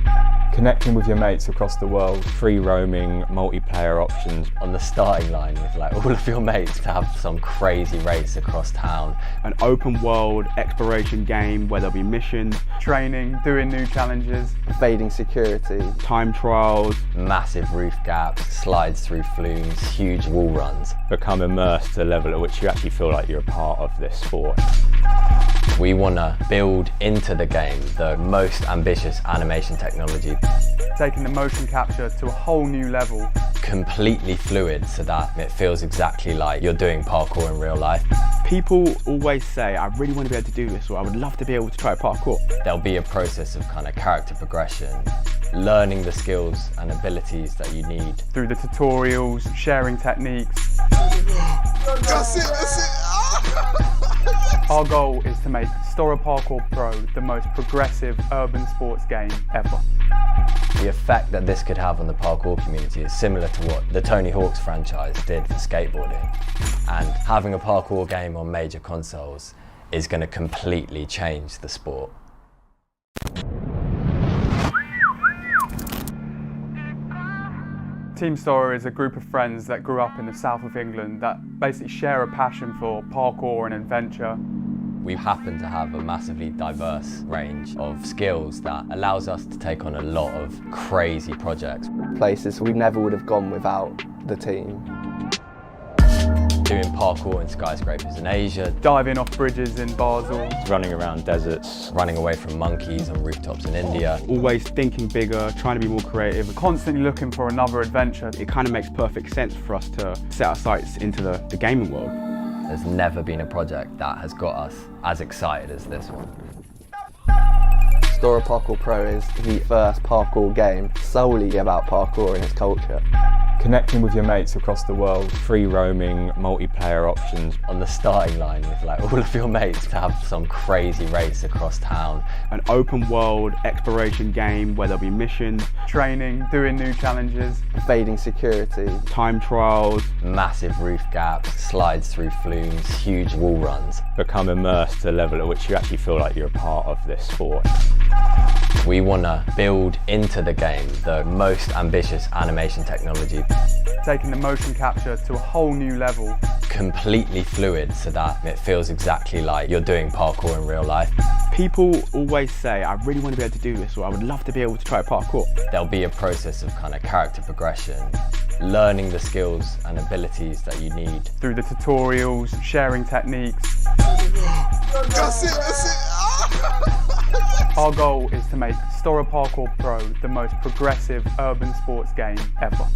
Connecting with your mates across the world, free roaming, multiplayer options. On the starting line with like all of your mates to have some crazy race across town. An open world exploration game where there'll be missions, Training, doing new challenges. Evading security. time trials. Massive roof gaps, slides through flumes, huge wall runs. Become immersed to a level at which you actually feel like you're a part of this sport. We want to build into the game the most ambitious animation technology, Taking the motion capture to a whole new level. completely fluid so that it feels exactly like you're doing parkour in real life. People always say, I really want to be able to do this, or I would love to be able to try parkour. There'll be a process of kind of character progression, learning the skills and abilities that you need. Through the tutorials, sharing techniques. That's it. Our goal is to make STORROR Parkour Pro the most progressive urban sports game ever. The effect that this could have on the parkour community is similar to what the Tony Hawk's franchise did for skateboarding. And having a parkour game on major consoles is going to completely change the sport. Team STORROR is a group of friends that grew up in the south of England that basically share a passion for parkour and adventure. We happen to have a massively diverse range of skills that allows us to take on a lot of crazy projects. Places we never would have gone without the team. Doing parkour in skyscrapers in Asia, Diving off bridges in Basel, Running around deserts. running away from monkeys on rooftops in India. Always thinking bigger, trying to be more creative. constantly looking for another adventure. It kind of makes perfect sense for us to set our sights into the gaming world. There's never been a project that has got us as excited as this one. STORROR Parkour Pro is the first parkour game solely about parkour and its culture. Connecting with your mates across the world, free roaming, multiplayer options. On the starting line with like all of your mates to have some crazy race across town. An open world exploration game where there'll be missions, Training, doing new challenges. Evading security, time trials. Massive roof gaps, slides through flumes, huge wall runs. Become immersed to a level at which you actually feel like you're a part of this sport. We want to build into the game the most ambitious animation technology, Taking the motion capture to a whole new level. completely fluid so that it feels exactly like you're doing parkour in real life. People always say, I really want to be able to do this, or I would love to be able to try parkour. There'll be a process of kind of character progression, learning the skills and abilities that you need. Through the tutorials, sharing techniques. That's it. Our goal is to make STORROR Parkour Pro the most progressive urban sports game ever.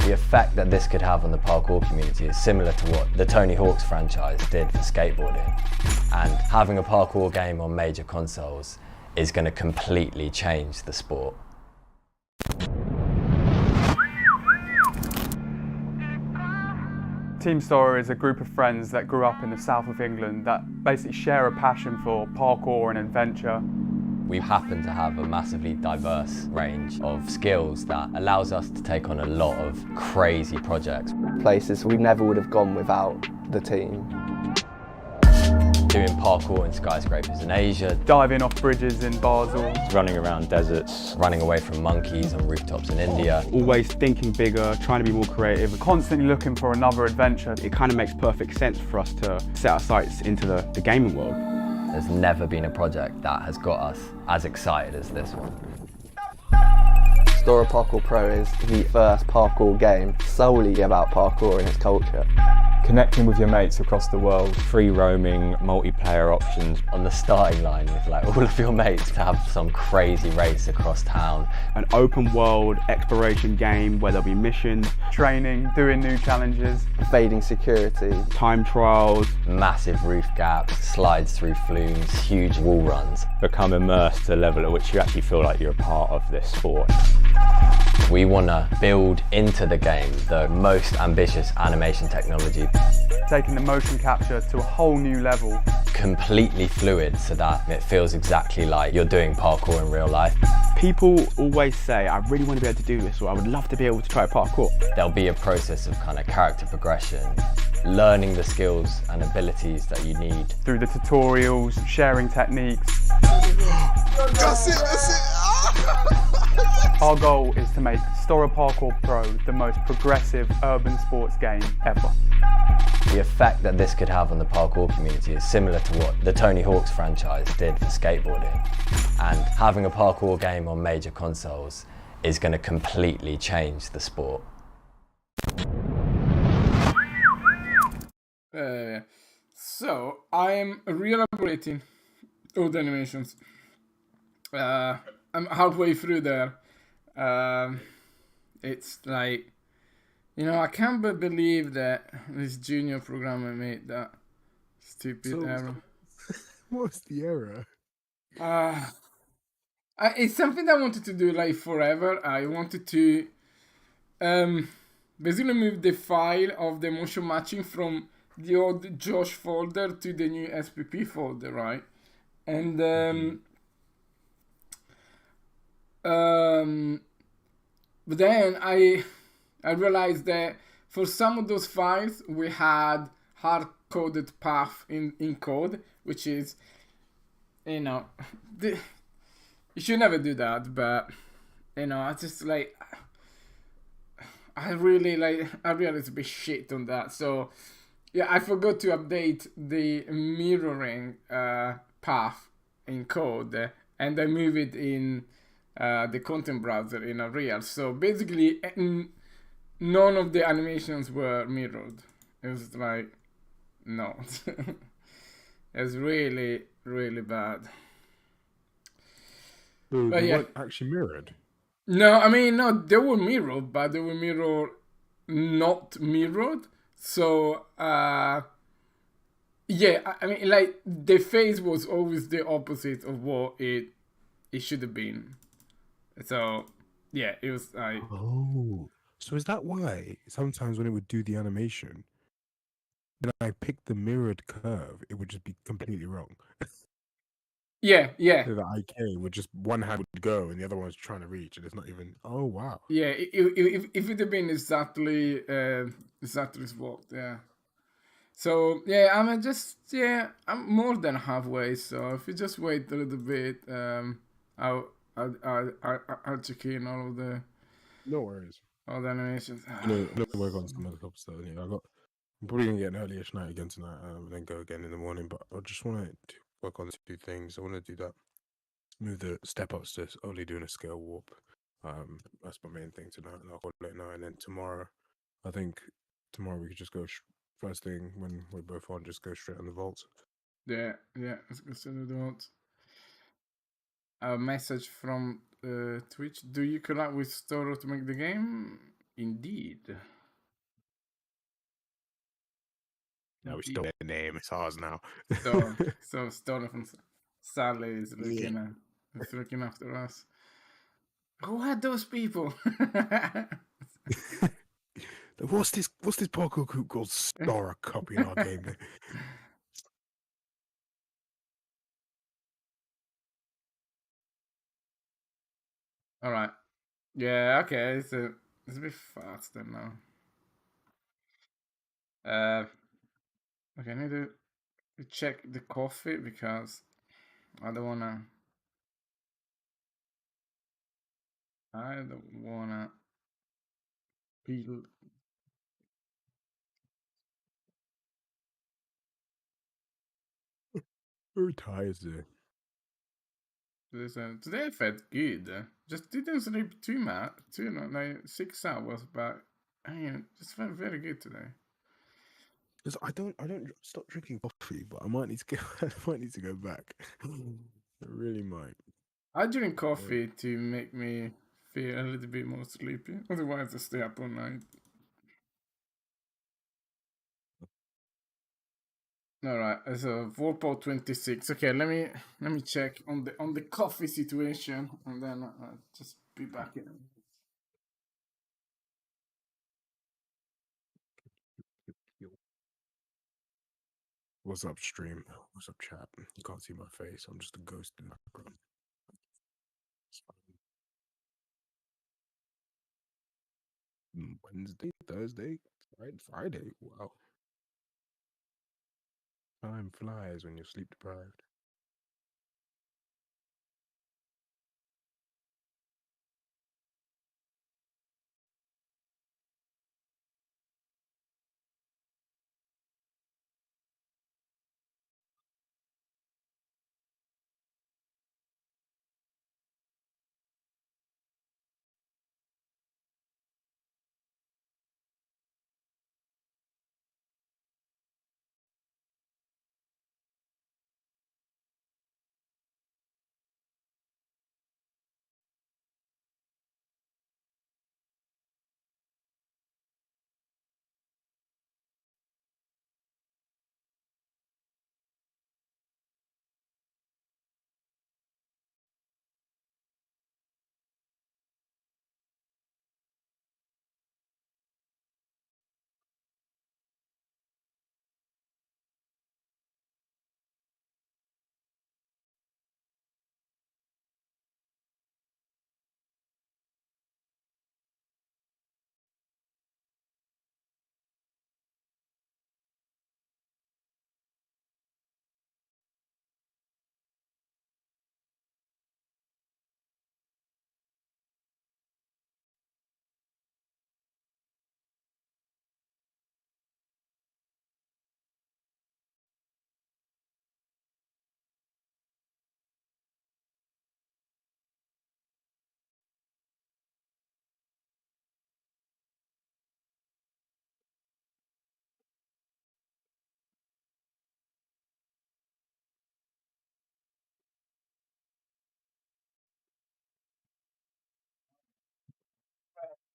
The effect that this could have on the parkour community is similar to what the Tony Hawk's franchise did for skateboarding. And having a parkour game on major consoles is going to completely change the sport. Team STORROR is a group of friends that grew up in the south of England that basically share a passion for parkour and adventure. We happen to have a massively diverse range of skills that allows us to take on a lot of crazy projects. places we never would have gone without the team. Doing parkour in skyscrapers in Asia, Diving off bridges in Basel, Running around deserts. running away from monkeys on rooftops in India. Always thinking bigger, trying to be more creative. constantly looking for another adventure. It kind of makes perfect sense for us to set our sights into the gaming world. There's never been a project that has got us as excited as this one. STORROR Parkour Pro is the first parkour game solely about parkour and its culture. Connecting with your mates across the world, free roaming, multiplayer options. On the starting line with like all of your mates to have some crazy race across town. An open world exploration game where there'll be missions, Training, doing new challenges. Evading security, time trials. Massive roof gaps, slides through flumes, huge wall runs. Become immersed to a level at which you actually feel like you're a part of this sport. We want to build into the game the most ambitious animation technology, Taking the motion capture to a whole new level. completely fluid so that it feels exactly like you're doing parkour in real life. People always say, I really want to be able to do this, or I would love to be able to try parkour. There'll be a process of kind of character progression, learning the skills and abilities that you need. Through the tutorials, sharing techniques. That's it. Our goal is to make STORROR Parkour Pro the most progressive urban sports game ever. The effect that this could have on the parkour community is similar to what the Tony Hawk's franchise did for skateboarding. And having a parkour game on major consoles is going to completely change the sport. So I am re-elaborating all the animations. I'm halfway through there. It's like, I can't believe that this junior programmer made that stupid error. What's the error? It's something that I wanted to do like forever. I wanted to basically move the file of the motion matching from the old Josh folder to the new SPP folder, right? And but then I realized that for some of those files we had hard-coded path in code, which is, you should never do that, but I just like, I realized a bit shit on that. So yeah, I forgot to update the mirroring path in code, and I move it in the content browser in Unreal. So basically, none of the animations were mirrored. It was like, no. It was really, really bad. So But they yeah. weren't actually mirrored. No, I mean, no, they were mirrored, but they were not mirrored. So, yeah, I mean, like, the face was always the opposite of what it should have been. So, yeah, it was like, Oh, so is that why sometimes when it would do the animation, when I picked the mirrored curve, it would just be completely wrong? yeah, yeah, So the IK would just one hand would go and the other one's trying to reach, and it's not even. Oh wow. yeah. If it had been exactly swapped, yeah. So yeah, I'm more than halfway. So if you just wait a little bit, I'll I'll check in No worries. all the animations. I'm gonna work on some other couple stuff. Yeah, I'm probably gonna get an early-ish night again tonight, and then go again in the morning. But I just want to work on two things. I want to do that, move the step ups to only doing a scale warp. That's my main thing tonight, and I'll call it now. And then tomorrow, I think tomorrow we could just go first thing when we're both on, just go straight on the vaults. Yeah, let's consider that. A message from Twitch. Do you collab with STORROR to make the game? Indeed. Now we stole their name. It's ours now. So STORROR from Sally is looking after us. Who are those people? What's this parkour group called STORROR copying our game? All right. Yeah. Okay. It's a bit faster now. Okay. I need to check the coffee because I don't wanna. I don't wanna peel. Very tired today. Today I felt good. Just didn't sleep too much. Like 6 hours, but I mean, just felt very good today. Because I don't stop drinking coffee, but I might need to go. I might need to go back. I really might. I drink coffee to make me feel a little bit more sleepy. Otherwise, I stay up all night. All right, so 4.26. Okay, let me check on the coffee situation, and then I'll just be back in. What's up, stream? What's up, chat? You can't see my face. I'm just a ghost in the background. Wednesday, Thursday, Friday. Wow. Time flies when you're sleep deprived.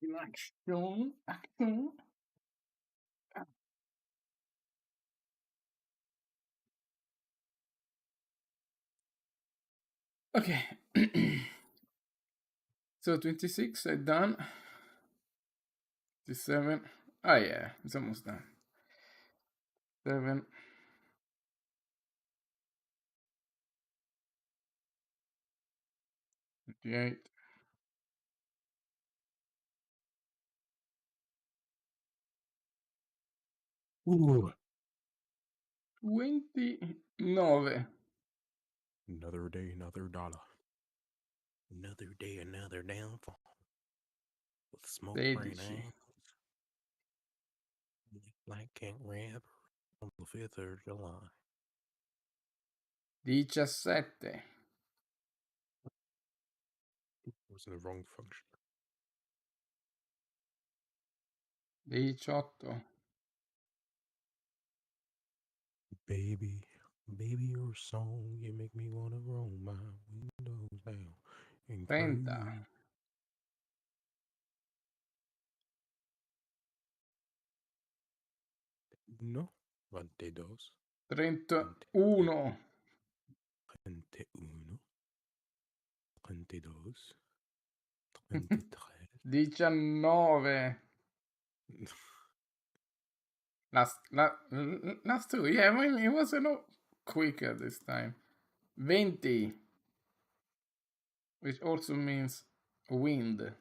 Action, action. Okay. So 26, I done. 27. Oh yeah, it's almost done. 7. 28. 29. Another day, another dollar. Another day, another downfall. With smoke rain 16. out. Like can't rap on the 5th of July. 17. Was in the wrong function. 18. Baby, baby, your song, you make me wanna roll my windows down and 30. cruise. No, 22, 31. 21, 22, 23. 19. Last two. Yeah, I mean, it was a lot quicker this time. 20. Which also means wind.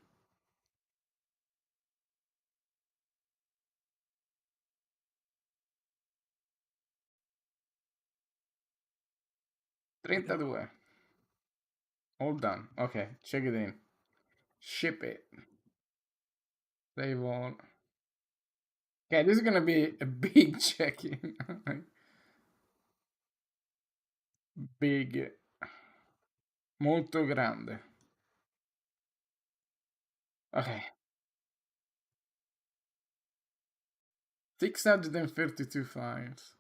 32. All done. Okay, check it in. Ship it. Save all. Okay, this is gonna be a big check-in. Big. Molto grande. Okay. 632 files.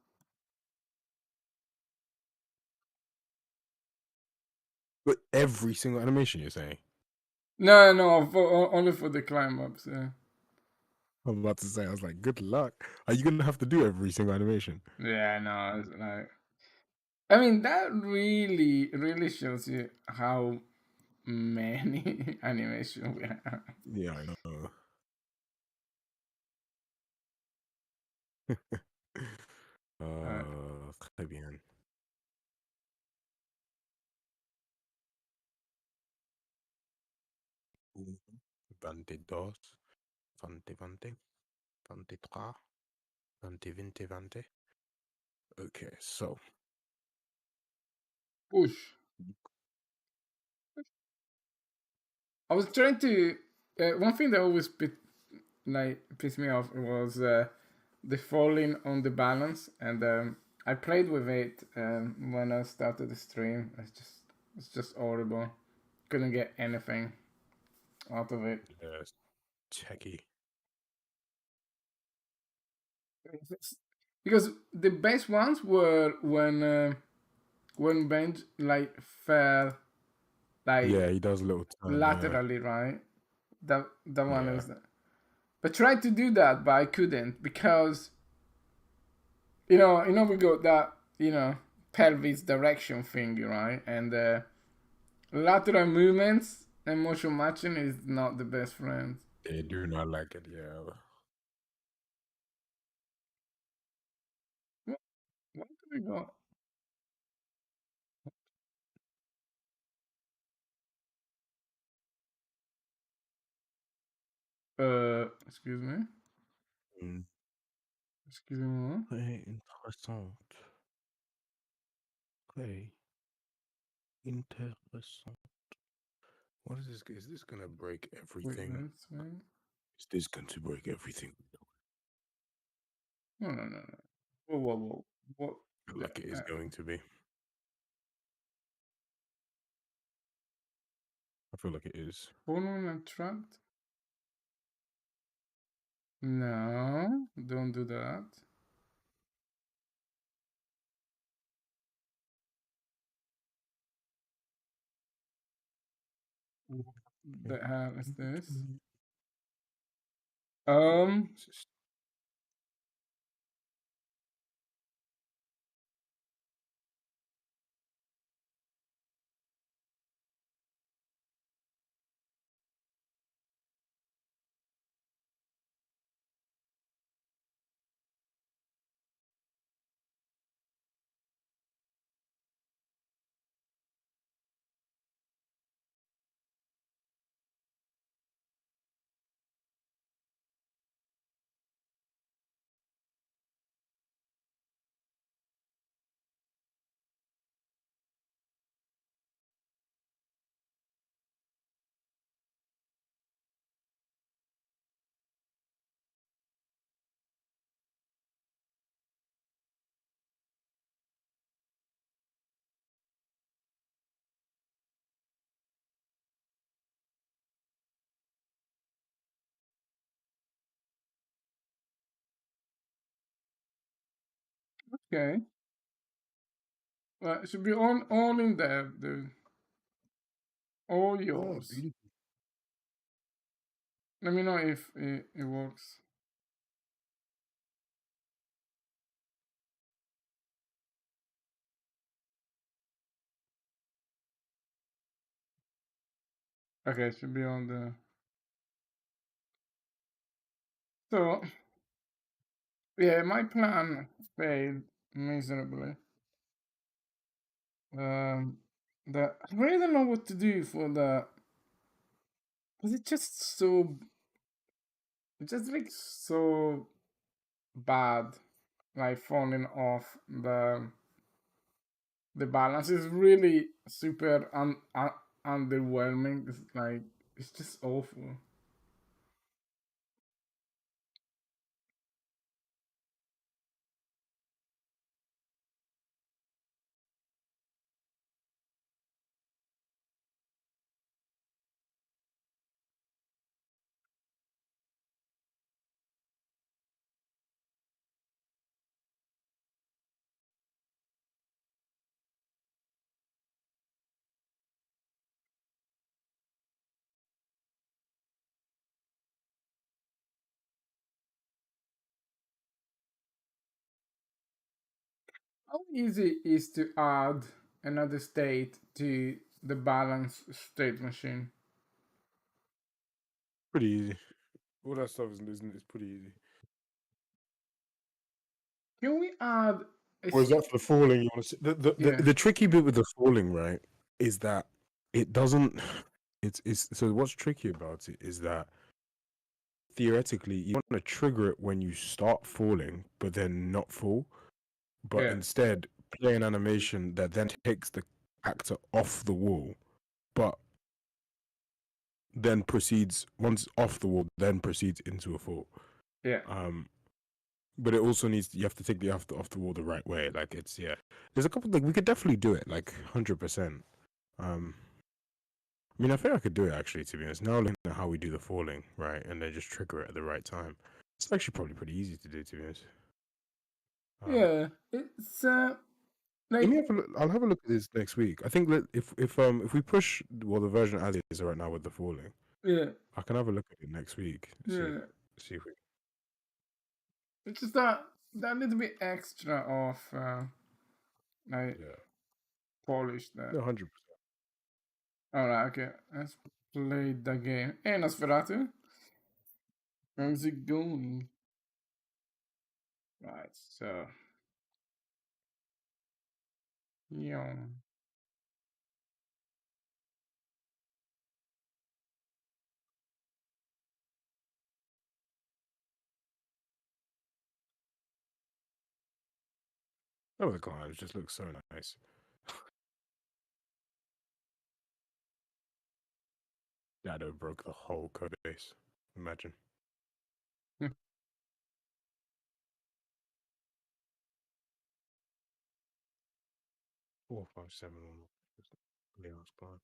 But every single animation you're saying? No, only for the climb ups. Yeah. I'm about to say, I was like, good luck. Are you gonna have to do every single animation? Yeah, no, it's like. I mean, that really shows you how many animation we have. Yeah, I know. Très bien. Uno, 22, 20, 20, 23, 20, 20, 20. Okay, so Push. I was trying to. One thing that always pissed me off was the falling on the balance, and I played with it when I started the stream. It's just horrible. Couldn't get anything out of it. techie. Because the best ones were when Benj like fell like Yeah, he does a little turn. laterally, right? That one Yeah. is that. But tried to do that, but I couldn't because you know we got that pelvis direction thing, right? And lateral movements and motion matching is not the best friend. They do not like it, yeah. What do we got? Excuse me. Mm. Excuse me. Très intéressant. Très intéressant. What is this? Is this gonna break Wait, everything? let's wait. Is this going to break everything? No. Whoa. What? Like it is going to be. I feel like it is. Phone on attract? No, don't do that. What the hell is this? Is it Okay. Well, it should be all in there, dude. All Oh, yours. beautiful. Let me know if it works. Okay, it should be on the. So, yeah, my plan failed miserably. The I really don't know what to do for the. Cause it's just so. It just looks so bad, like falling off the balance is really super underwhelming. It's like it's just awful. How easy is to add another state to the balance state machine? Pretty easy. All that stuff is pretty easy. Can we add a Or is that for the falling? You want to see? yeah, The tricky bit with the falling, right, is that it doesn't. It's so what's tricky about it is that theoretically you want to trigger it when you start falling, but then not fall, but yeah, instead play an animation that then takes the actor off the wall, but then proceeds once off the wall, then proceeds into a fall. yeah. But it also needs you have to take the off the wall the right way. Like it's yeah. There's a couple like we could definitely do it like 100%. I mean I think I could do it actually to be honest. Now looking at how we do the falling, right, and then just trigger it at the right time. It's actually probably pretty easy to do to be honest. Yeah, it's Let like me have a look. I'll have a look at this next week. I think that if we push well the version as it is right now with the falling, yeah, I can have a look at it next week. yeah. See if we. It's just that little bit extra of like Yeah. polish there. No, 100%. Alright, okay. Let's play the game. Hey Nosferatu. How's it going? Right, so yeah. Oh, the climbs just look so nice. Dado broke the whole code base. Imagine. 457 on Leon's climb.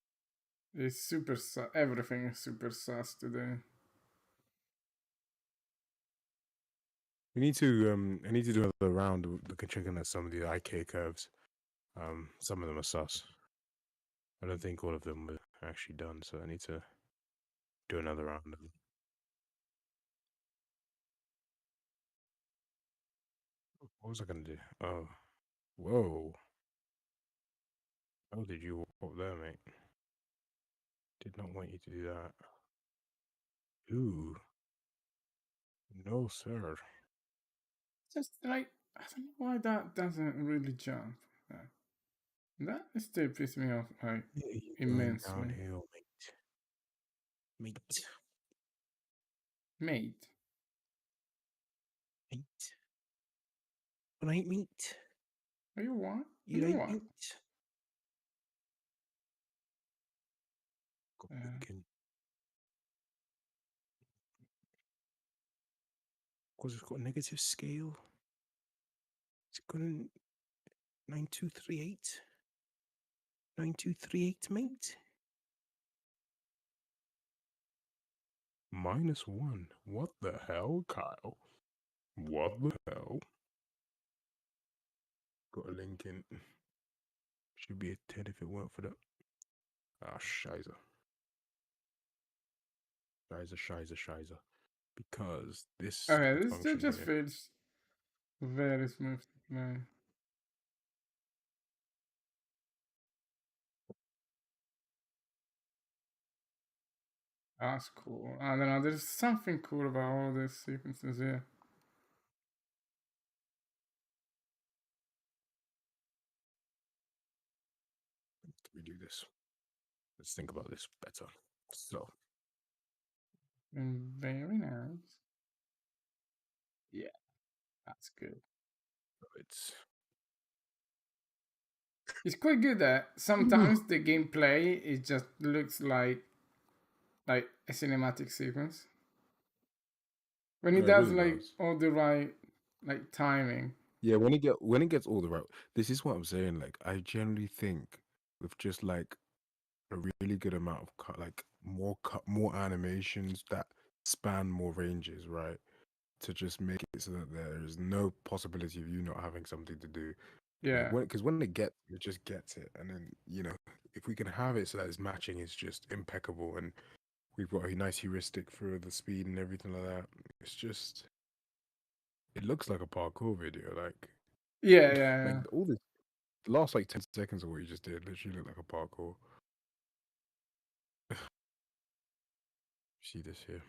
It's super everything is super sus today. We need to I need to do another round checking at some of the IK curves. Some of them are sus. I don't think all of them were actually done, so I need to do another round of them. What was I gonna do? Oh, whoa! How did you walk up there, mate? Did not want you to do that. Ooh, no, sir. Just like, I don't know why that doesn't really jump. That still pisses me off like Yeah, you're going immensely. downhill, mate. Mate. Mate. Mate. Good night, mate. Are you what? Are You you right, what? mate? Got blinking. Because it's got a negative scale. It's got a 9238. 9238, mate. -1. What the hell, Kyle? What the hell? Got a link in. Should be a 10 if it weren't for that. Ah, shizer. Shizer. Because this Okay, stupid this still function just here. feels very smooth to play. That's cool. I don't know, there's something cool about all these sequences here. Can we do this? Let's think about this better. So, Very nice. Yeah, that's good. it's It's quite good that sometimes the gameplay it just looks like a cinematic sequence. When it no, it does really like does. all the right like timing. Yeah, when it gets all the right. This is what I'm saying. Like, I generally think with just like a really good amount of like more animations that span more ranges, right? To just make it so that there is no possibility of you not having something to do. Like Yeah. because when it just gets it, and then if we can have it so that its matching is just impeccable, and we've got a nice heuristic for the speed and everything like that. It's just it looks like a parkour video, Yeah. like all the last like 10 seconds of what you just did literally look like a parkour. See this here.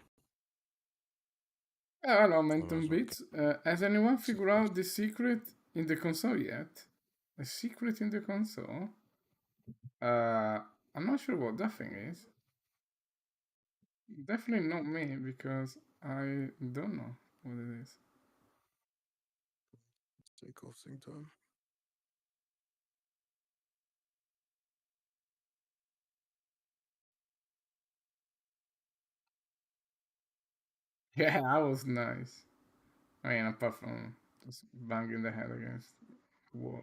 Hello, I might Momentum as well Beats. Has anyone see figured out the secret in the console yet? A secret in the console? I'm not sure what that thing is. Definitely not me because I don't know what it is. take off sync time. Yeah, that was nice. I mean, apart from just banging the head against the wall.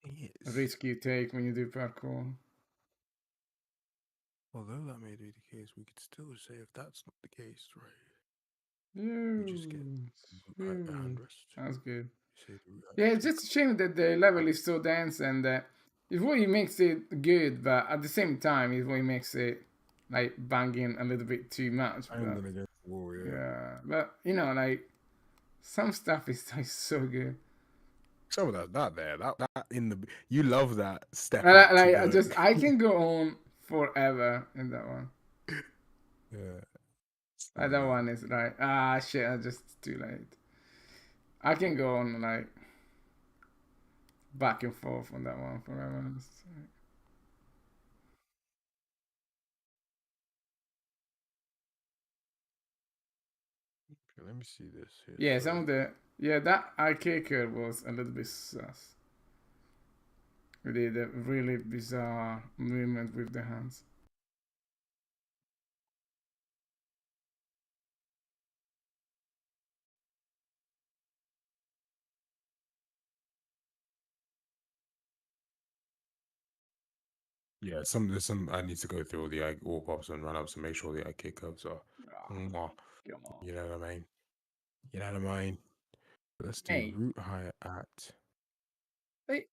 A Yes. risk you take when you do parkour. Although that may be the case, we could still say if that's not the case, right? We just get hand rest. That's good. Say the root Yeah, it's check. just a shame that the level is so dense and it's what makes it good, but at the same time, it's what makes it like banging a little bit too much. I'm But gonna go for yeah. yeah, but like some stuff is like so good. Some of that in the you love that step Like, up to I can go on forever in that one. yeah. Like that one is like shit, I just too late. I can go on like back and forth on that one forever. Okay, let me see this here. Yeah, So some of the that arcade curve was a little bit sus. We did a really bizarre movement with the hands. yeah, there's some I need to go through all the walk ups and run ups and make sure the kick ups are mwah. Come on. You know what I mean? You know what I mean? Let's do Hey. root higher at Wait.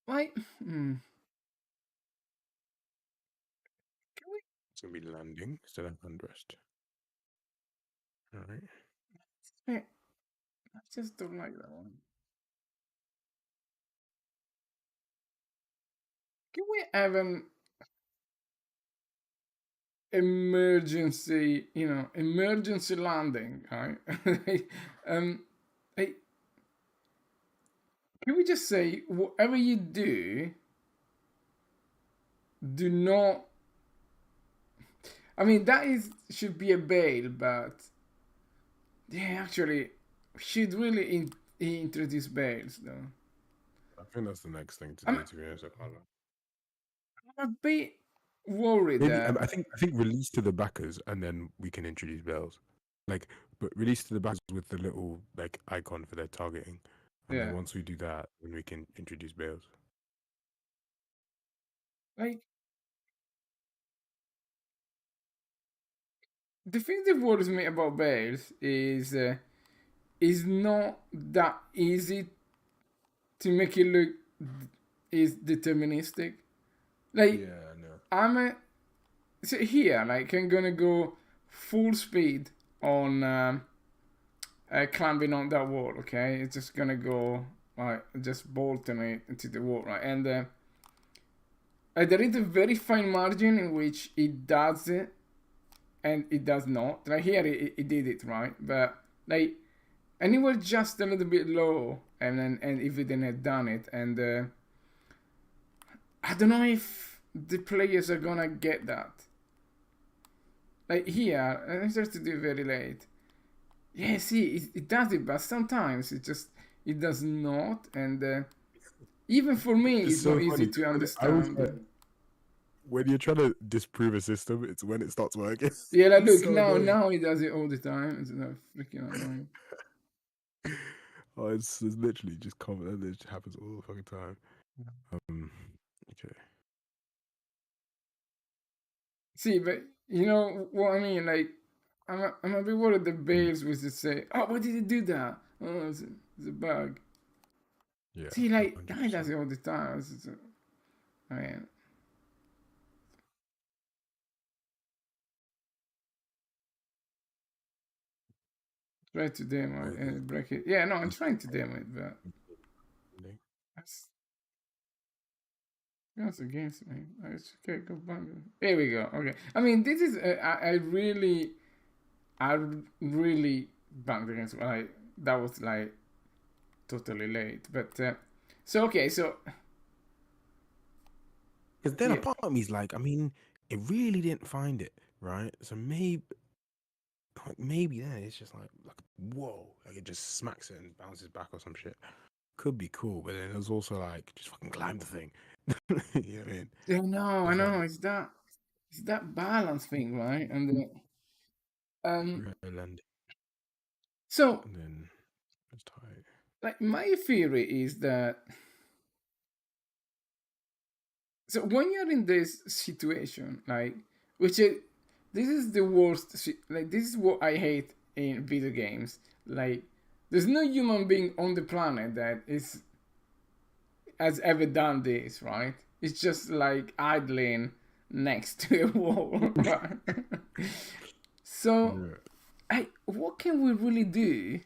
Can we? it's gonna be landing instead of hand rest. Alright. Wait, I just don't like that one. Can we have an emergency, emergency landing, right? um, hey, can we just say whatever you do not. I mean, that should be a bail, but yeah, actually, we should really introduce bails, though. I think that's the next thing to I'm, do. To be honest, I can't lie. I'm a bit worried Maybe that. I think release to the backers and then we can introduce bells. Like, but release to the backers with the little like icon for their targeting, and Yeah, then once we do that, then we can introduce bells. like the thing that worries me about bails is not that easy to make it look is deterministic. Like Yeah, no. I'm a so here, like I'm gonna go full speed on climbing on that wall. Okay, it's just gonna go just bolting it into the wall, right? And there is a very fine margin in which it does it and it does not. Like here, it did it right, but like, and it was just a little bit low, and then and if it didn't have done it, and I don't know if the players are gonna get that. Like here, I start to do very late. Yeah, see, it does it, but sometimes it does not, and even for me, It's it's not so easy funny. to I always understand. when you're trying to disprove a system, it's when it starts working. Yeah, like It's look, so annoying. now it does it all the time. It's freaking annoying. Oh, it's literally just common. It just happens all the fucking time. Okay. See, but you know what I mean? Like, I'm a bit worried the Bales was just say, "Oh, why did you do that? Oh, it's a bug." Yeah. See, like, guy 100%. does it all the time. I mean, try to demo it and break it. Yeah, no, I'm trying to demo it, but that's against me. I just can't go back. Here we go. Okay. I mean, this is I really banged against. Like that was like totally late, but so okay, so. Because then Yeah. a part of me's like, I mean, it really didn't find it, right? So maybe then it's just like whoa, like it just smacks it and bounces back or some shit. Could be cool, but then it was also like just fucking climb the thing. You know what I mean? Yeah, no, I It's know. like It's that balance thing, right? And land, so and then it's tight. like my theory is that so when you're in this situation, like which is this is the worst. Like this is what I hate in video games. Like there's no human being on the planet that has ever done this, right? It's just like idling next to a wall, right? So, what can we really do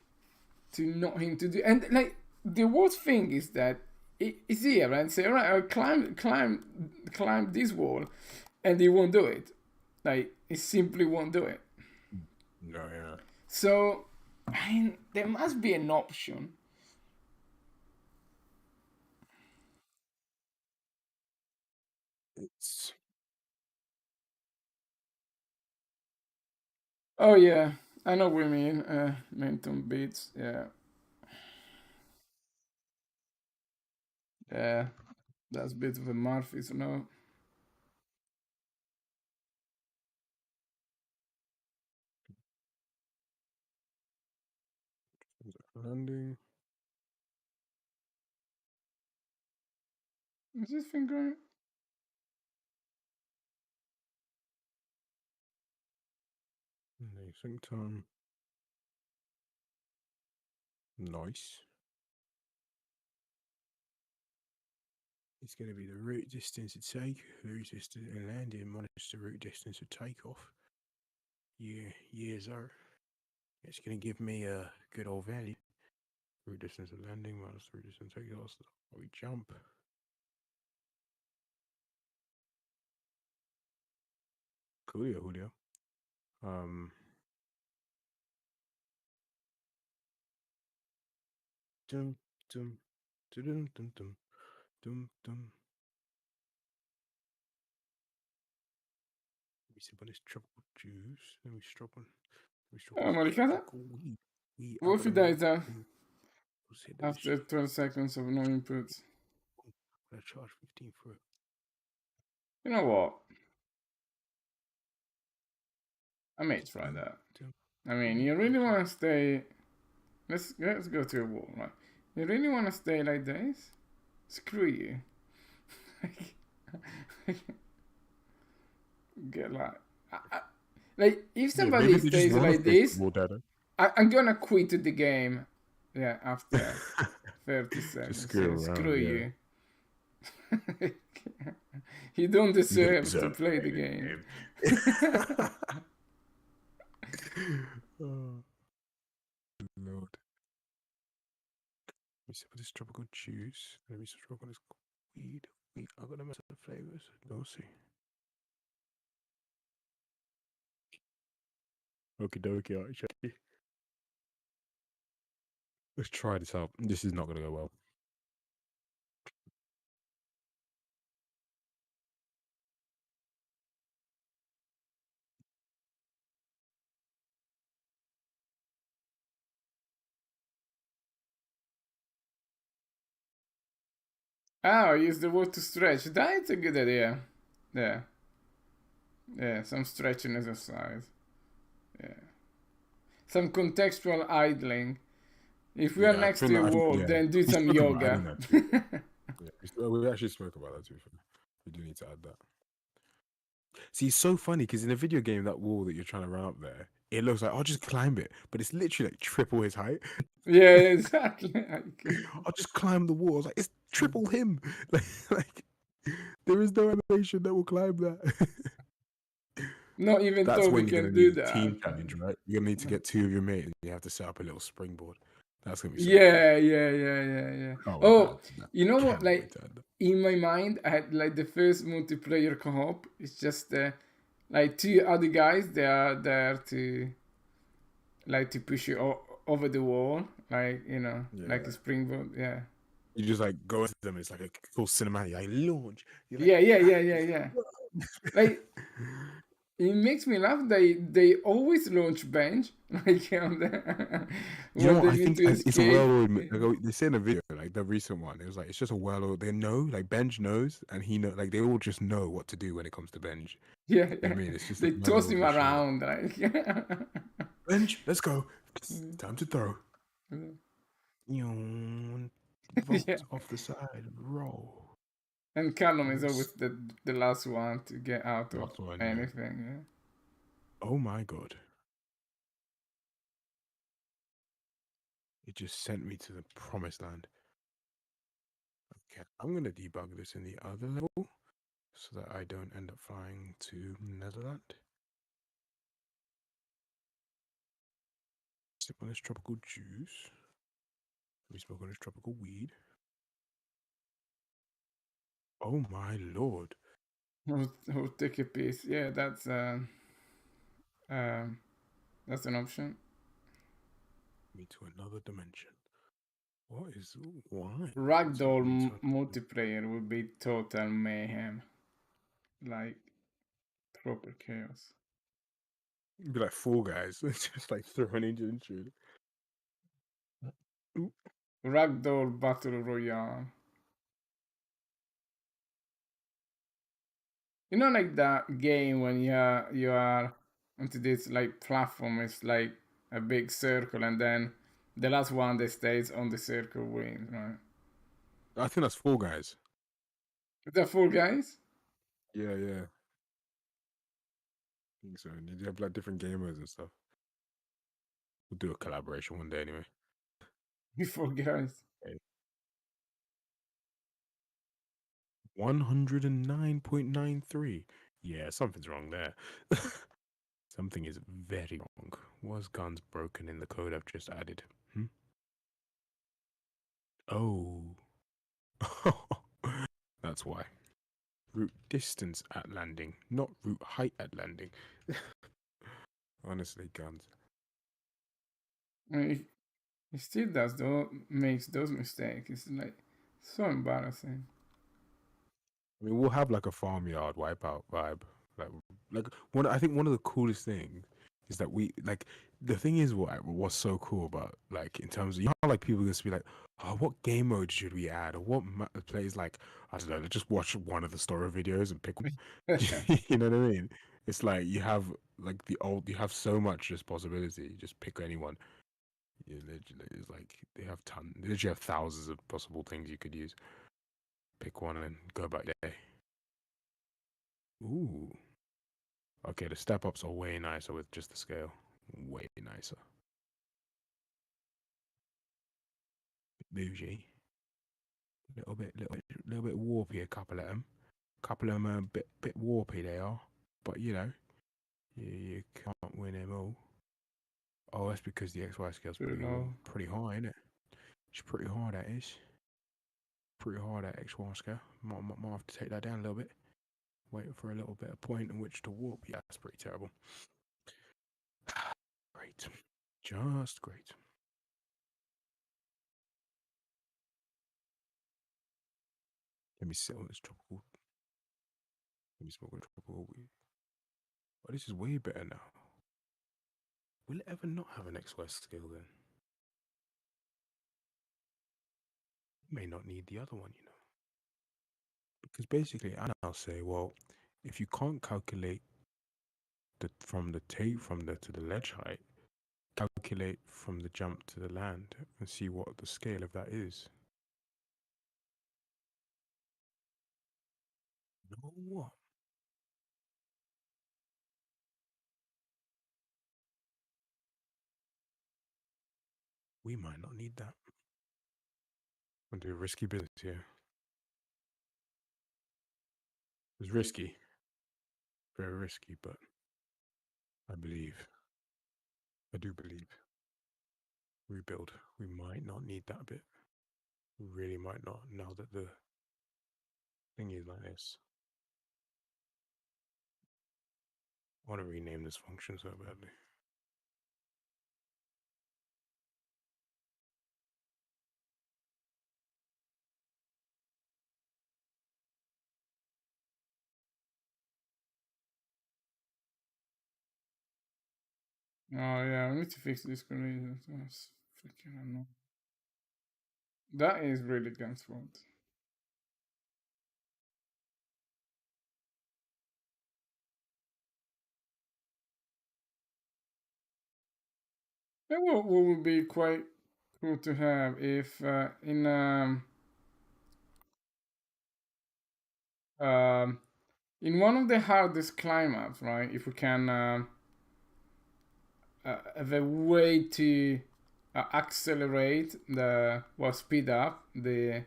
to not him to do? And like the worst thing is that it's here and say, all right, I'll climb this wall, and he won't do it. Like he simply won't do it. No, yeah. So, I mean, there must be an option. It's Oh yeah, I know what you mean. Menton beats. Yeah, yeah, that's a bit of a Murphy, so no. landing. Is this thing going? And the sync time. Nice. It's going to be the route distance to take, route distance and landing minus the route distance of takeoff. Years are. It's going to give me a good old value. Route distance of landing minus route distance of takeoff. We jump. Julio. Um. Dum dum dum dum dum dum dum. Let me sip on this tropical juice. Let me strop on. Let me strop on this Maricata, tropical weed. I Wolfie got a dies out Let's hit this. after 12 seconds of no inputs. I charge 15 for it. You know what? I may try that. I mean, you really want to stay... Let's go to a wall, right? You really want to stay like this? Screw you. Get like if somebody maybe they just stays wanna like stay this, wall data. I'm gonna quit the game. Yeah, after 30 seconds. screw So around, screw yeah. you. You don't deserve to deserve play the game. Oh, Lord. Let me sip of this tropical juice. Let me smoke on this weed. I got a mess of the flavors. Don't see. Okie dokie, Archie. Let's try this out. This is not going to go well. Oh, use the word to stretch. That's a good idea. Yeah. Yeah, some stretching exercise. Yeah. Some contextual idling. If we are Yeah, I next think to a that- I think- wall, yeah. then do We some spoke about yoga. adding that too. Yeah, we actually spoke about that too. We do need to add that. See, it's so funny because in a video game, that wall that you're trying to run up there, it looks like I'll just climb it, but it's literally like triple his height. Yeah, exactly. I'll just climb the wall. I was like, it's triple him. Like there is no animation that will climb that. Not even That's though we when you're can gonna do need a that. team challenge, right? You're gonna need to get two of your mates. And you have to set up a little springboard. That's gonna be so Yeah. fun. Oh, that you know what? cannot Like wait to add that. in my mind, I had like the first multiplayer co-op. It's just like two other guys. They are there to push you over the wall, like like a Yeah. springboard. Yeah. You just like go into them. It's like a cool cinematic. Like launch. You're like, Yeah. Like it makes me laugh. They always launch bench like You when know, they I need think to it's a escape. well-oiled. They say in a video, like the recent one, it was like it's just a well-oiled. They know, like Benj knows, and he know, like they all just know what to do when it comes to Benj. Yeah. I mean, it's just They a toss him well-oiled machine. around like. Benj, let's go. Time to throw. Vault Yeah. off the side, roll. And Callum is always the last one to get out of Last one, yeah. anything. Yeah. Oh my god! It just sent me to the promised land. Okay, I'm gonna debug this in the other level so that I don't end up flying to Netherland. Sip on this tropical juice. Let me smoke on this tropical weed. Oh my lord! Who'll take a piece? Yeah, that's an option. Me to another dimension. What is why? Ragdoll multiplayer would be total mayhem, like proper chaos. It'd be like Fall Guys, just like throwing into it. Ragdoll Battle Royale. You know, like that game when you are onto this like platform. It's like a big circle, and then the last one that stays on the circle wins, right? I think that's Fall Guys. Is that Fall Guys? Yeah. I think so. You have like different gamers and stuff. We'll do a collaboration one day anyway. Fall Guys. 109.93. Yeah, something's wrong there. Something is very wrong. Was guns broken in the code I've just added? Oh. That's why. route distance at landing, not route height at landing. Honestly, guns. I mean, he still makes those mistakes. It's like so embarrassing. I mean, we'll have like a farmyard wipeout vibe. Like I think one of the coolest things is that we like the thing is what's so cool about like in terms of how like people just be like, oh, what game mode should we add or what plays like I don't know. Let's just watch one of the STORROR videos and pick one. You know what I mean? It's like you have like you have so much just possibility. You just pick anyone. You literally, it's like they literally have thousands of possible things you could use. Pick one and go about your day. Ooh. Okay, the step ups are way nicer with just the scale. Way nicer. Bougie. Little bit warpy. A couple of them. Are a bit warpy. They are, but you know, you can't win them all. Oh, that's because the XY scale's pretty high, isn't it? It's pretty high. That is pretty high. That XY scale. Might have to take that down a little bit. Wait for a little bit of point in which to warp. Yeah, that's pretty terrible. Great. Just great. Let me sit on this tropical. Let me smoke on tropical weed. Oh, this is way better now. Will it ever not have an XY scale then? May not need the other one, you know. Because basically, I now say, well, if you can't calculate from the to the ledge height, calculate from the jump to the land and see what the scale of that is. You know what? We might not need that. I'm doing risky business here. It's risky. Very risky, but I do believe. Rebuild. We might not need that bit. We really might not, now that the thing is like this. I want to rename this function so badly. Oh yeah, we need to fix this collision. That's freaking annoying. That is really Gun's fault. And what would be quite cool to have if in one of the hardest climb ups, right? If we can have a way to accelerate speed up the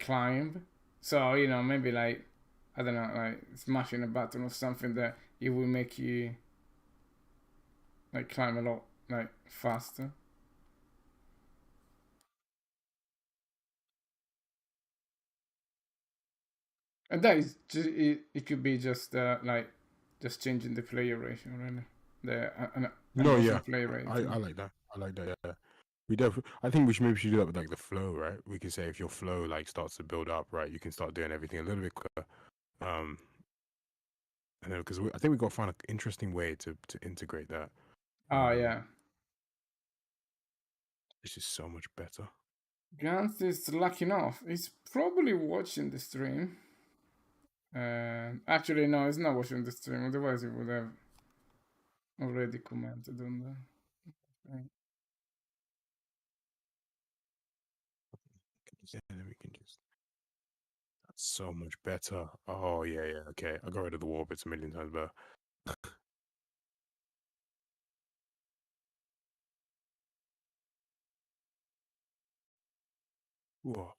climb. So you know, maybe like I don't know, like smashing a button or something that it will make you like climb a lot like faster. And that is just, it could be just like just changing the player ratio, really. The No, yeah, play rate. I like that. I like that. Yeah, we definitely. I think we should do that with like the flow, right? We can say if your flow like starts to build up, right, you can start doing everything a little bit quicker. And then because I think we got to find an interesting way to integrate that. Oh yeah. This is so much better. Gans is lucky enough. He's probably watching the stream. Actually, no, he's not watching the stream. Otherwise, he would have already commented on that. Yeah, then we can just. That's so much better. Oh yeah, yeah. Okay, I got rid of the warp. It's a million times better. Whoa.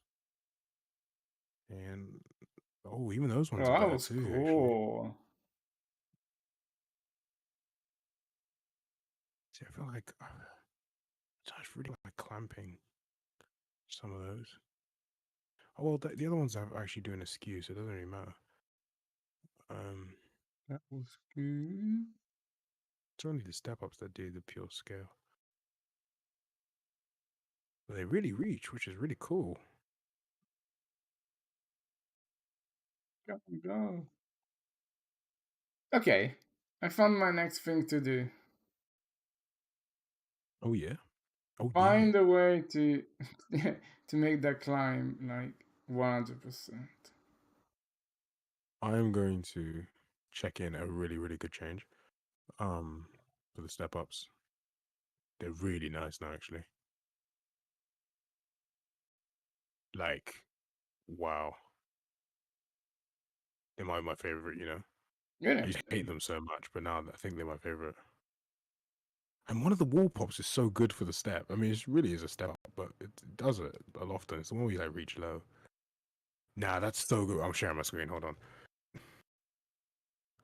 And oh, even those ones Oh, are that better was too. cool. Actually. See, I feel like I just really like clamping some of those. Oh well, the other ones are actually doing a skew, so it doesn't really matter. That was good. It's only the step ups that do the pure scale. But they really reach, which is really cool. Go. Okay, I found my next thing to do. Oh yeah. Oh Find yeah. a way to to make that climb like 100%. I am going to check in a really, really good change. For the step ups. They're really nice now, actually. Like, wow. They might be my favorite, you know. I used to hate them so much, but now I think they're my favorite. And one of the wall pops is so good for the step. I mean, it really is a step up, but it does it a lot often. It's the one where you like reach low. Nah, that's so good. I'm sharing my screen. Hold on.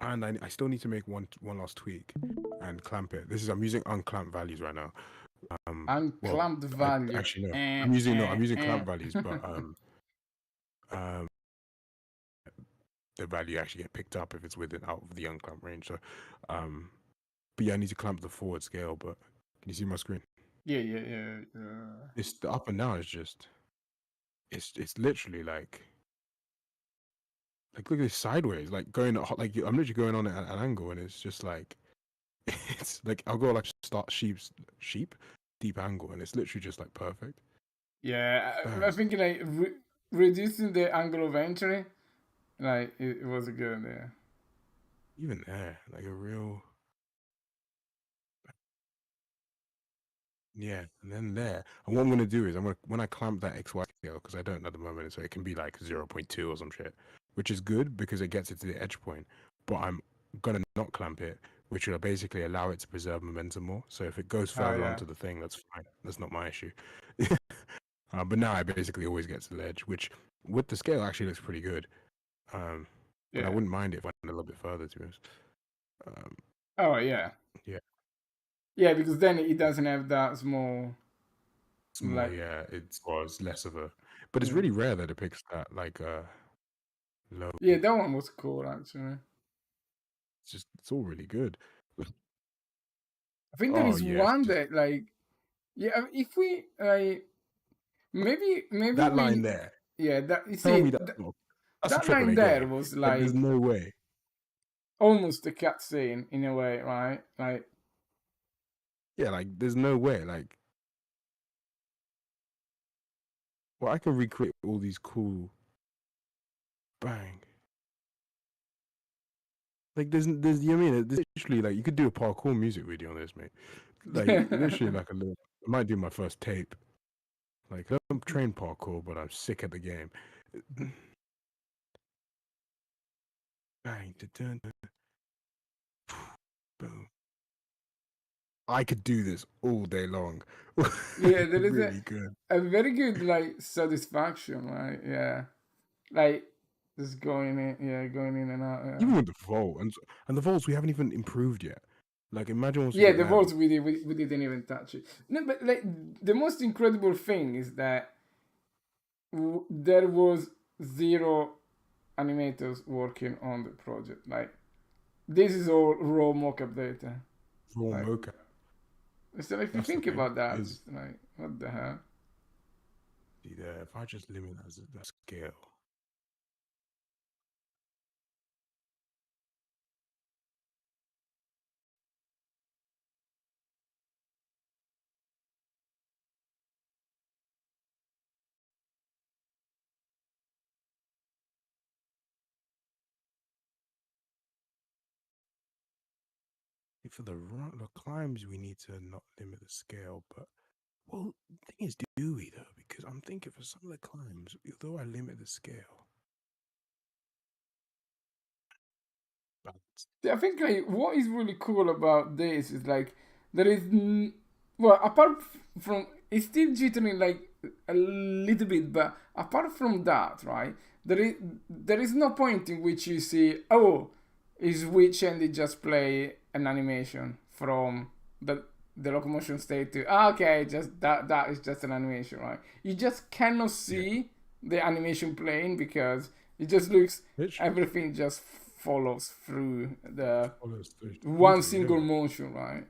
And I still need to make one last tweak and clamp it. I'm using unclamped values right now. Unclamped value. Actually no. I'm using clamp values, but the value actually get picked up if it's within out of the unclamp range. So but yeah, I need to clamp the forward scale, but can you see my screen? Yeah. It's the up and down is just it's literally like look at this sideways, like going like I'm literally going on it at an angle, and it's just like it's like I'll go like start sheep deep angle, and it's literally just like perfect. Yeah, Bang. I think like reducing the angle of entry, like it was good. Yeah. Even there, like a real. Yeah, and then there. And what I'm gonna do is when I clamp that XY scale, because I don't at the moment, so it can be like 0.2 or some shit, which is good because it gets it to the edge point. But I'm gonna not clamp it, which will basically allow it to preserve momentum more. So if it goes further onto the thing, that's fine. That's not my issue. But now I basically always get to the edge, which with the scale actually looks pretty good. But I wouldn't mind it if I went a little bit further, to be honest. Oh yeah. Yeah. Yeah, because then it doesn't have that small. It's more, like, yeah. It's less of a, but it's really rare that it picks that like low. Yeah, that one was cool actually. It's all really good. I think there is one that like, yeah, if we like, maybe that line there. Yeah, that you Tell see me that's that a line AAA there game. was Like, there's no way. almost a cutscene in a way, right? Like, yeah, like there's no way. Like, well, I can recreate all these cool. Bang. Like there's you know what I mean? There's literally like you could do a parkour music video on this, mate. Like literally like a little. I might do my first tape. Like I'm trained parkour, but I'm sick at the game. Bang, boom. I could do this all day long. yeah, there is really good. a very good like satisfaction, right? Yeah, like just going in and out. Yeah. Even with the vault and the vaults we haven't even improved yet. Like imagine once the vaults we didn't even touch it. No, but like the most incredible thing is that there was 0 animators working on the project. Like this is all raw mockup data. Raw mocap. So if you think about that, it's like what the hell? See there, if I just limit that scale. For the climbs, we need to not limit the scale, but well, the thing is, do we though? Because I'm thinking for some of the climbs, although I limit the scale, I think like what is really cool about this is like there is well apart from it's still jittering like a little bit, but apart from that, right? There is no point in which you see is switch and it just play an animation from the locomotion state to okay, just that is just an animation, right? You just cannot see the animation playing because it just looks everything just follows through the Follows through one smoothly, single yeah. motion, right?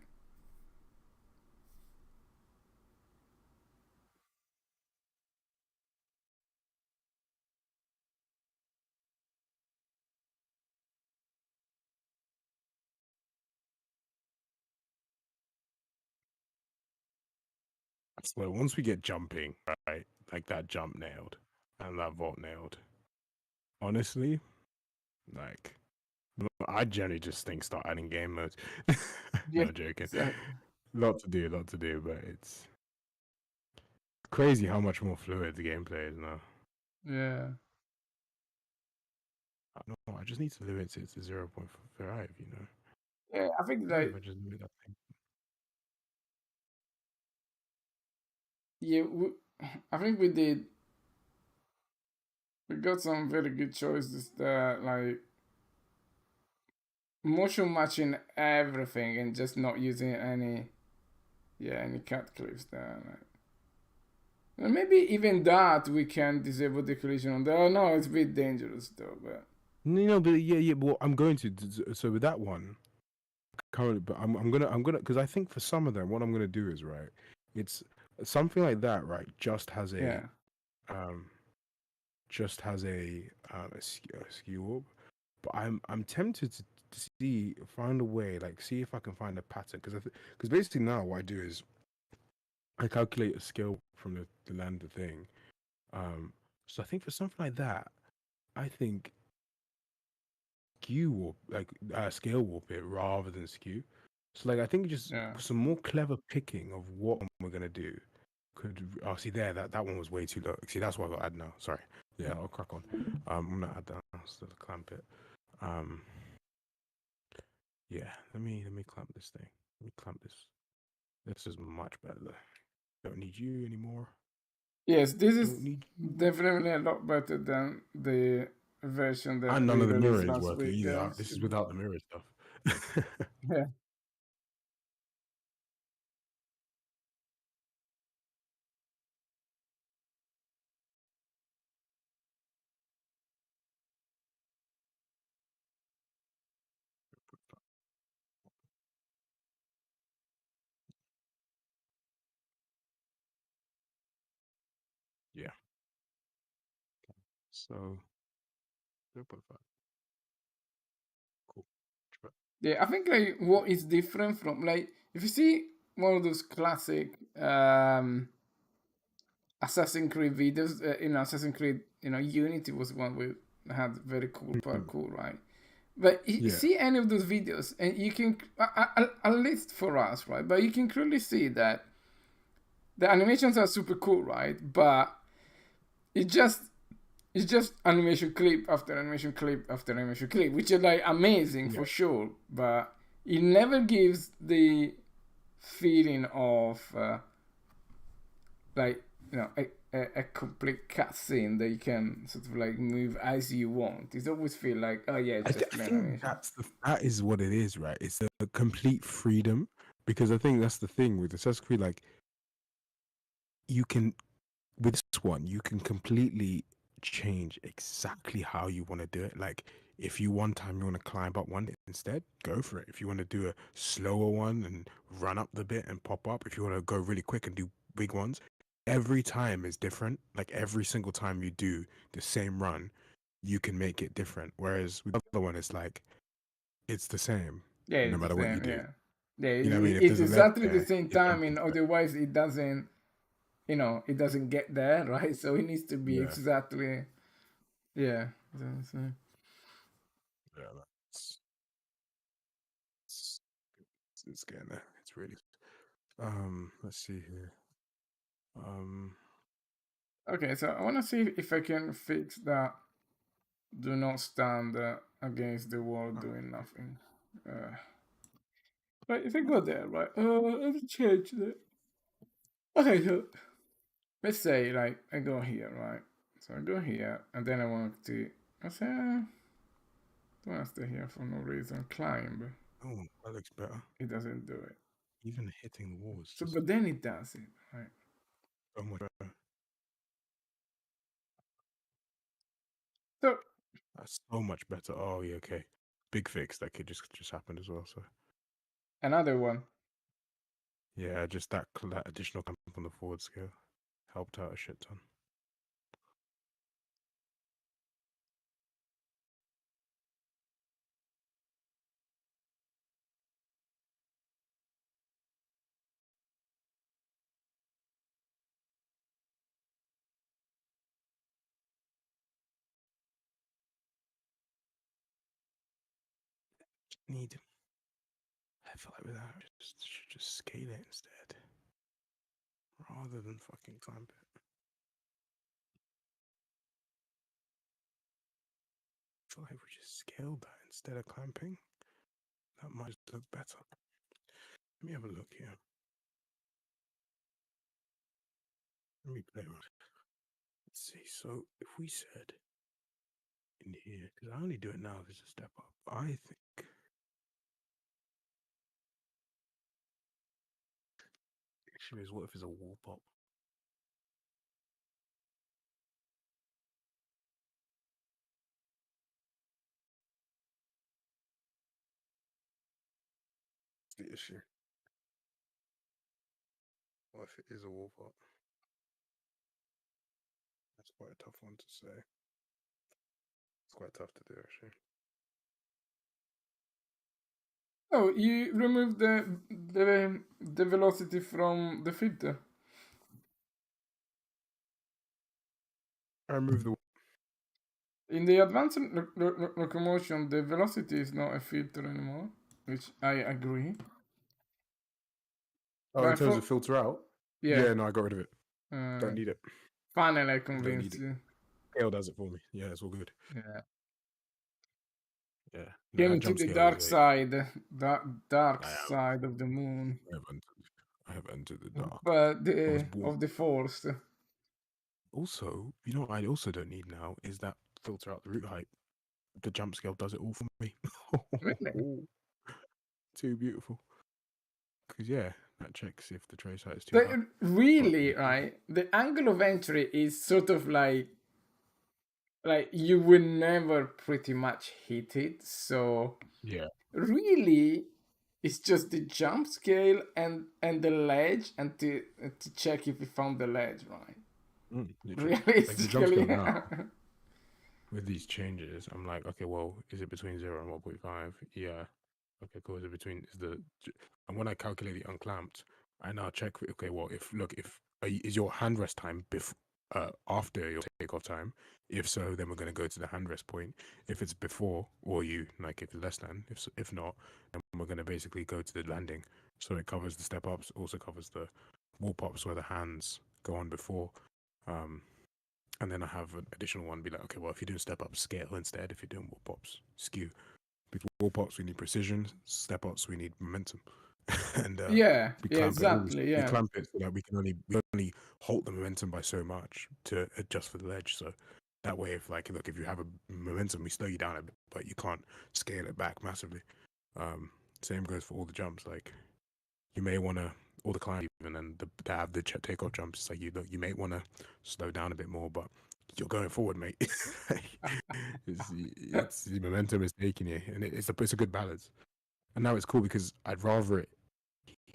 I swear, once we get jumping, right, like that jump nailed and that vault nailed, honestly, like, I generally just think start adding game modes. Yeah, No joking. exactly. Lot to do, but it's crazy how much more fluid the gameplay is now. Yeah. I don't know, I just need to limit it to 0.5, you know. Yeah, I think Maybe like if I just limit that thing. yeah, I think we got some very good choices there, like motion matching everything and just not using any cut clips there. Like. And maybe even that we can disable the collision on there. Oh, no, it's a bit dangerous though, but No, but yeah. But I'm going to. So with that one, currently, but I'm gonna because I think for some of them, what I'm gonna do is right. It's something like that, right? yeah. Um, just has a skew orb. But I'm tempted to find a way, like see if I can find a pattern because basically now what I do is I calculate a scale from the land of the thing. So I think for something like that, I think skew warp like scale warp it rather than skew. So like I think just Yeah. some more clever picking of what we're gonna do could. Oh, see there that one was way too low. See that's why I got to add now. Sorry. Yeah, I'll crack on. I'm gonna add that now so to clamp it. Yeah. Let me clamp this thing. Let me clamp this. This is much better. Don't need you anymore. Yes, this is Don't need you. definitely a lot better than the version that And none we of the mirror released is last working week, either. guys. This is without the mirror stuff. Yeah. Yeah. So 0.5. Cool. Yeah, I think like what is different from like if you see one of those classic Assassin's Creed videos, Assassin's Creed, Unity was one with had very cool parkour, right? But you Yeah. see any of those videos, and you can at least for us, right? But you can clearly see that the animations are super cool, right? But it just it's just animation clip after animation clip after animation clip, which are like amazing Yeah. for sure, but it never gives the feeling of like a complete cutscene that you can sort of like move as you want. It always feel like, oh yeah, it's just I plain think animation. that is what it is, right? It's the complete freedom because I think that's the thing with Assassin's Creed. Like you can with this one, you can completely change exactly how you want to do it. Like if you one time you want to climb up one instead, go for it. If you want to do a slower one and run up the bit and pop up, if you want to go really quick and do big ones, every time is different. Like every single time you do the same run, you can make it different. Whereas with the other one, it's like it's the same Yeah, no it's the matter what you same. do. Yeah, yeah, You know what I mean? If it's there's a ledge exactly the there, same it's jumping timing. to it. Otherwise, it doesn't. It doesn't get there, right? So it needs to be Yeah, exactly. Yeah. So, yeah, that's it's, it's getting there. It's really. Let's see here. Um, okay, so I want to see if I can fix that. Do not stand against the wall doing nothing. Right, if I go there, right, let me change that. Okay, so let's say like I go here, right? So I go here, and then I want to. I say, don't want to stay here for no reason. Climb. oh, that looks better. It doesn't do it. Even hitting the walls So, just but then it does it, right? so much better. So That's so much better. Oh, yeah, okay. big fix that could just happened as well. So Another one. yeah, just that additional clamp on the forward scale helped out a shit ton. Need. I feel like with that, should just scale it instead, rather than fucking clamp it. I feel like if we just scaled that instead of clamping, that might look better. Let me have a look here. Let me play with it. Let's see. So if we said in here, because I only do it now if it's a step up, I think. Actually, what if it's a wall pop? The issue. What if it is a wall pop? That's quite a tough one to say. It's quite tough to do, actually. Oh, you removed the velocity from the filter. I removed the. In the advanced locomotion, the velocity is not a filter anymore, which I agree. Oh, But in terms of filter out? yeah. Yeah, no, I got rid of it. Don't need it. Finally, I Don't convinced need you. Scale does it for me. Yeah, it's all good. Yeah. Yeah. No, Came that to jump the scale dark is side, dark I have. side of the moon. I have entered the dark. But I was born. of the force. Also, you know what I also don't need now is that filter out the root height. The jump scale does it all for me. Really? Too beautiful. Because yeah, that checks if the trace height is too But high. really, right? The angle of entry is sort of like you will never pretty much hit it. So Yeah. really, it's just the jump scale and the ledge, and to check if we found the ledge, right? Literally. Like the jump Realistically. scale now, with these changes, I'm like, okay, well, is it between 0 and 1.5? Yeah. Okay, cool. Is it between and when I calculate it unclamped, I now check. Okay, well, if is your handrest time after your takeoff time? If so, then we're going to go to the handrest point. If it's before, or if it's less than, if not, then we're going to basically go to the landing. So it covers the step ups, also covers the wall pops where the hands go on before. And then I have an additional one, be like, okay, well, if you're doing step up, scale instead. If you're doing wall pops, skew. With wall pops, we need precision. Step ups, we need momentum. And yeah, we yeah, clamp exactly, it. yeah. We clamp it so that we can only halt the momentum by so much to adjust for the ledge. So that way, if you have a momentum, we slow you down a bit, but you can't scale it back massively. Same goes for all the jumps. Like you may want to all the climb even and to have the takeoff jumps. It's like you may want to slow down a bit more, but you're going forward, mate. it's the momentum is taking you, and it's a good balance. And now it's cool because I'd rather it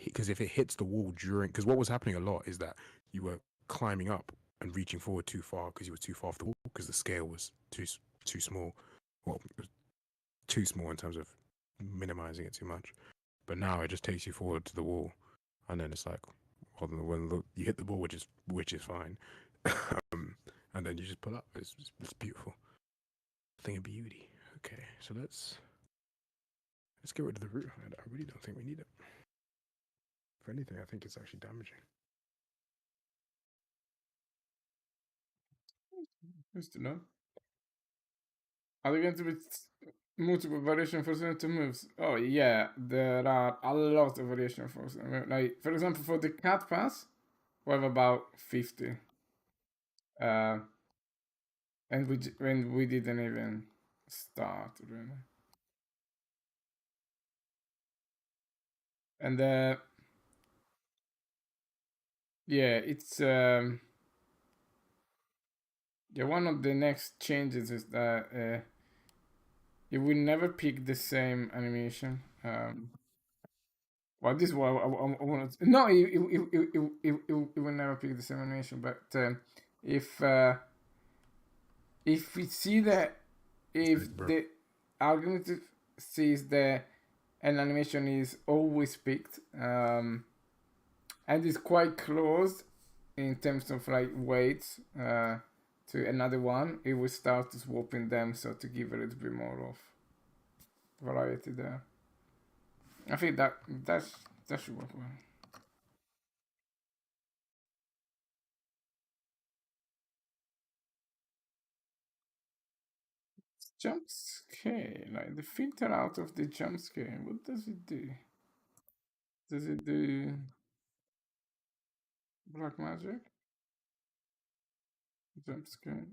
because if it hits the wall during because what was happening a lot is that you were climbing up and reaching forward too far because you were too far off the wall because the scale was too small. Well, it was too small in terms of minimizing it too much. But now it just takes you forward to the wall, and then it's like, well, when you hit the ball, which is fine, and then you just pull up. It's beautiful. Thing of beauty. Okay, so let's get rid of the root height. I really don't think we need it. If anything, I think it's actually damaging. Just to know. Are there going to be multiple variation for signature moves? Oh yeah, there are a lot of variation for like for example for the cat pass, we have about 50. And when we didn't even start really. And yeah, it's yeah, one of the next changes is that it will never pick the same animation. Well, this is what I want to. No, it will never pick the same animation. But if if we see that if Bro. the algorithm sees that an animation is always picked and is quite close in terms of like weights to another one, it will start swapping them, so to give a little bit more of variety there. I think that should work well. Jump scare, like the filter out of the jump scare. What does it do? Does it do black magic? Jump scare.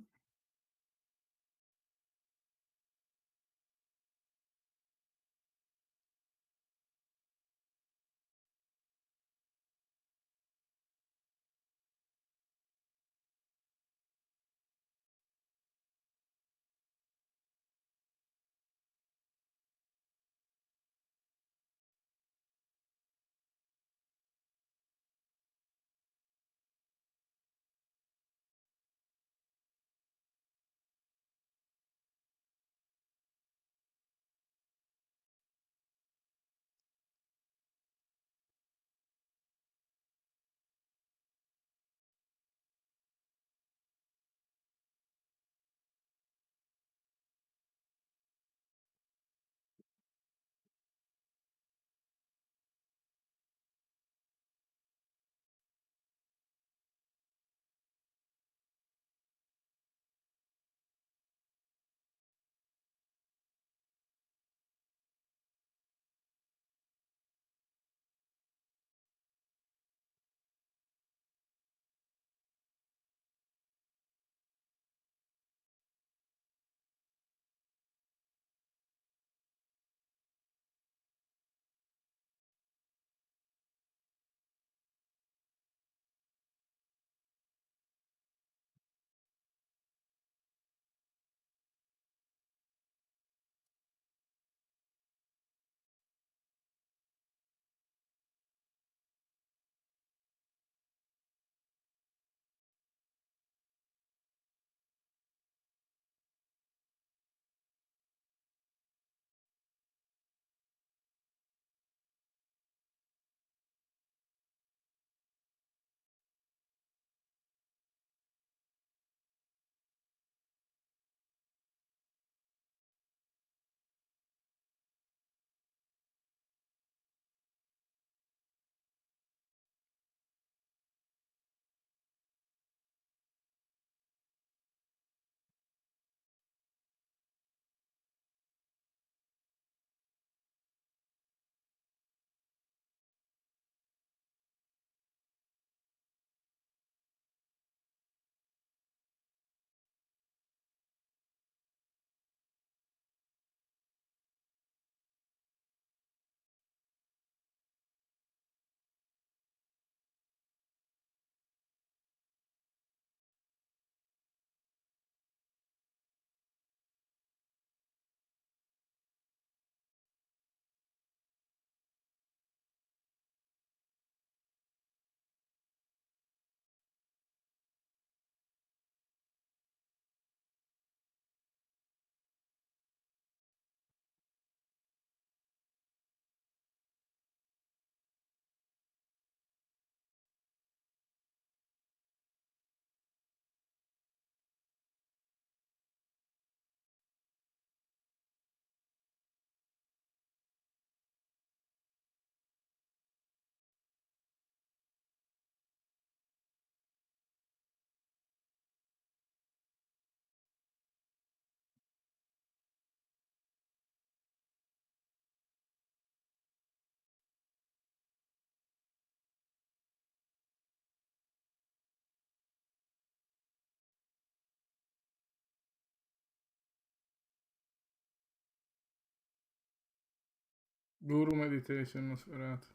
Guru meditation, Nosferatu.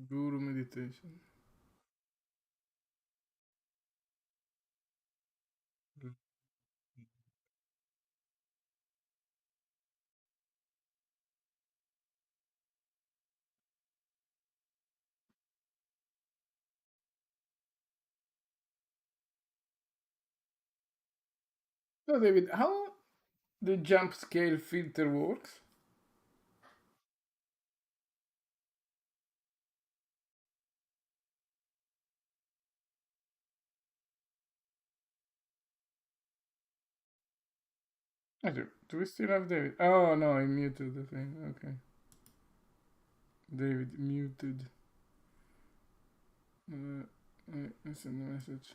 Guru meditation. So, David, how the jump scale filter works? I do we still have David? Oh no, I muted the thing. Okay. David muted. I send the message.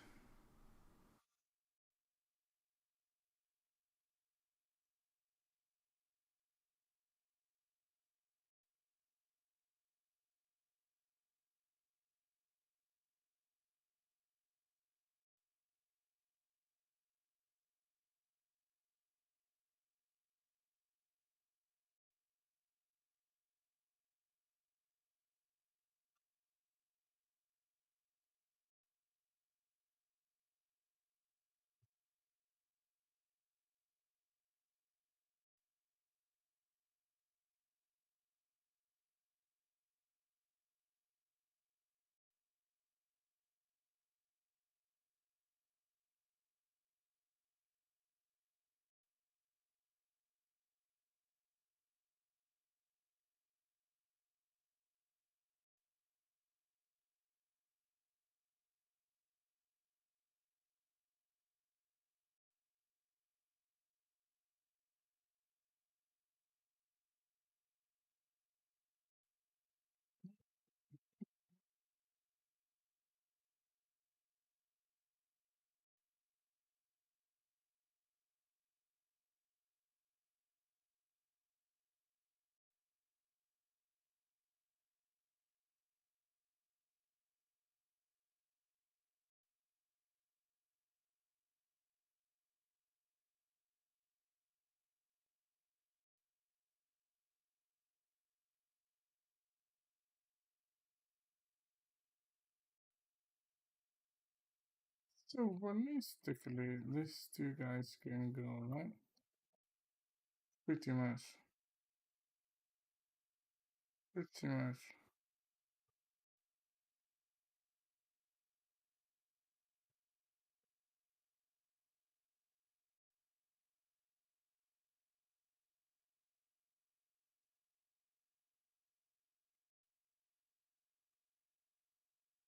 So realistically, these two guys can go, right? Pretty much. Pretty much.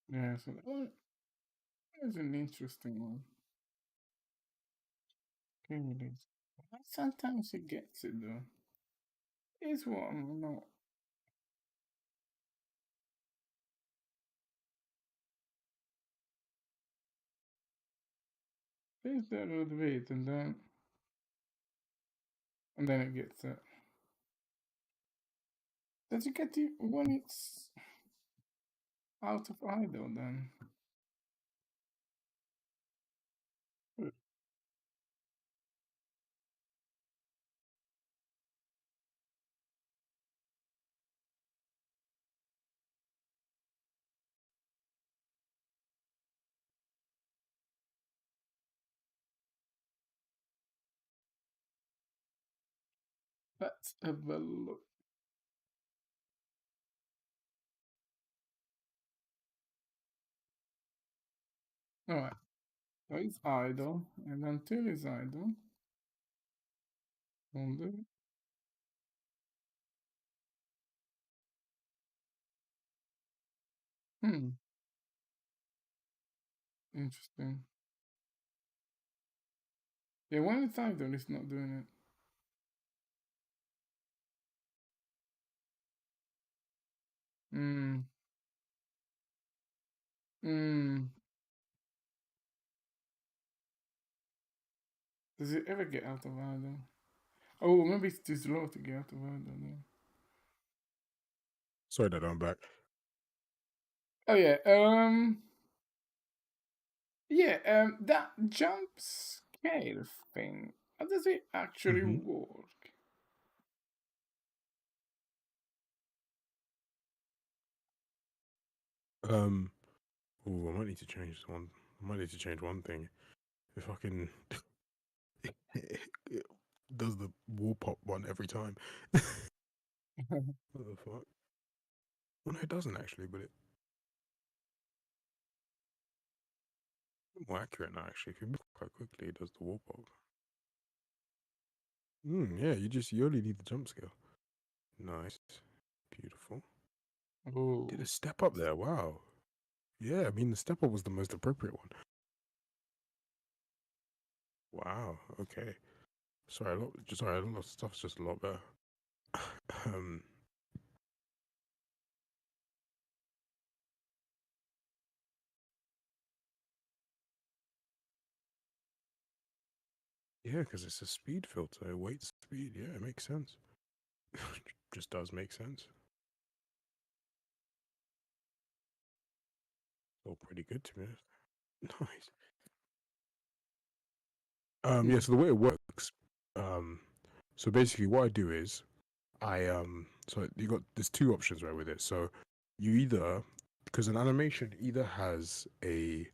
Yeah, so that's an interesting one. Game release. Sometimes he gets it though. Is what I'm not. There's that little bit, and then it gets it. Does it get you when it's out of idle then? Let's have a look. Alright. So it's idle, and until it's idle, hold it. Hmm. Interesting. Yeah, when it's idle, it's not doing it. Hmm. Hmm. Does it ever get out of idle? Oh, maybe it's too slow to get out of idle then. Sorry that I'm back. Oh yeah, that jump scale thing. How does it actually Mhm. work? Um. Oh, I might need to change one. I might need to change one thing. If I can, it does the wall pop one every time. What the fuck? Well, no, it doesn't actually, but it's more accurate now. Actually, if you move quite quickly, it does the wall pop. Yeah, you only need the jump scale. Nice. Beautiful. Ooh. Did a step up there. Wow. Yeah, I mean, the step up was the most appropriate one. Wow. Okay. Sorry, a lot of stuff's just a lot better. um, yeah, because it's a speed filter, weight speed. Yeah, it makes sense. Just does make sense. All pretty good to me. Nice. Yeah, so the way it works, so basically what I do is so there's two options right with it. So you either, because an animation either has a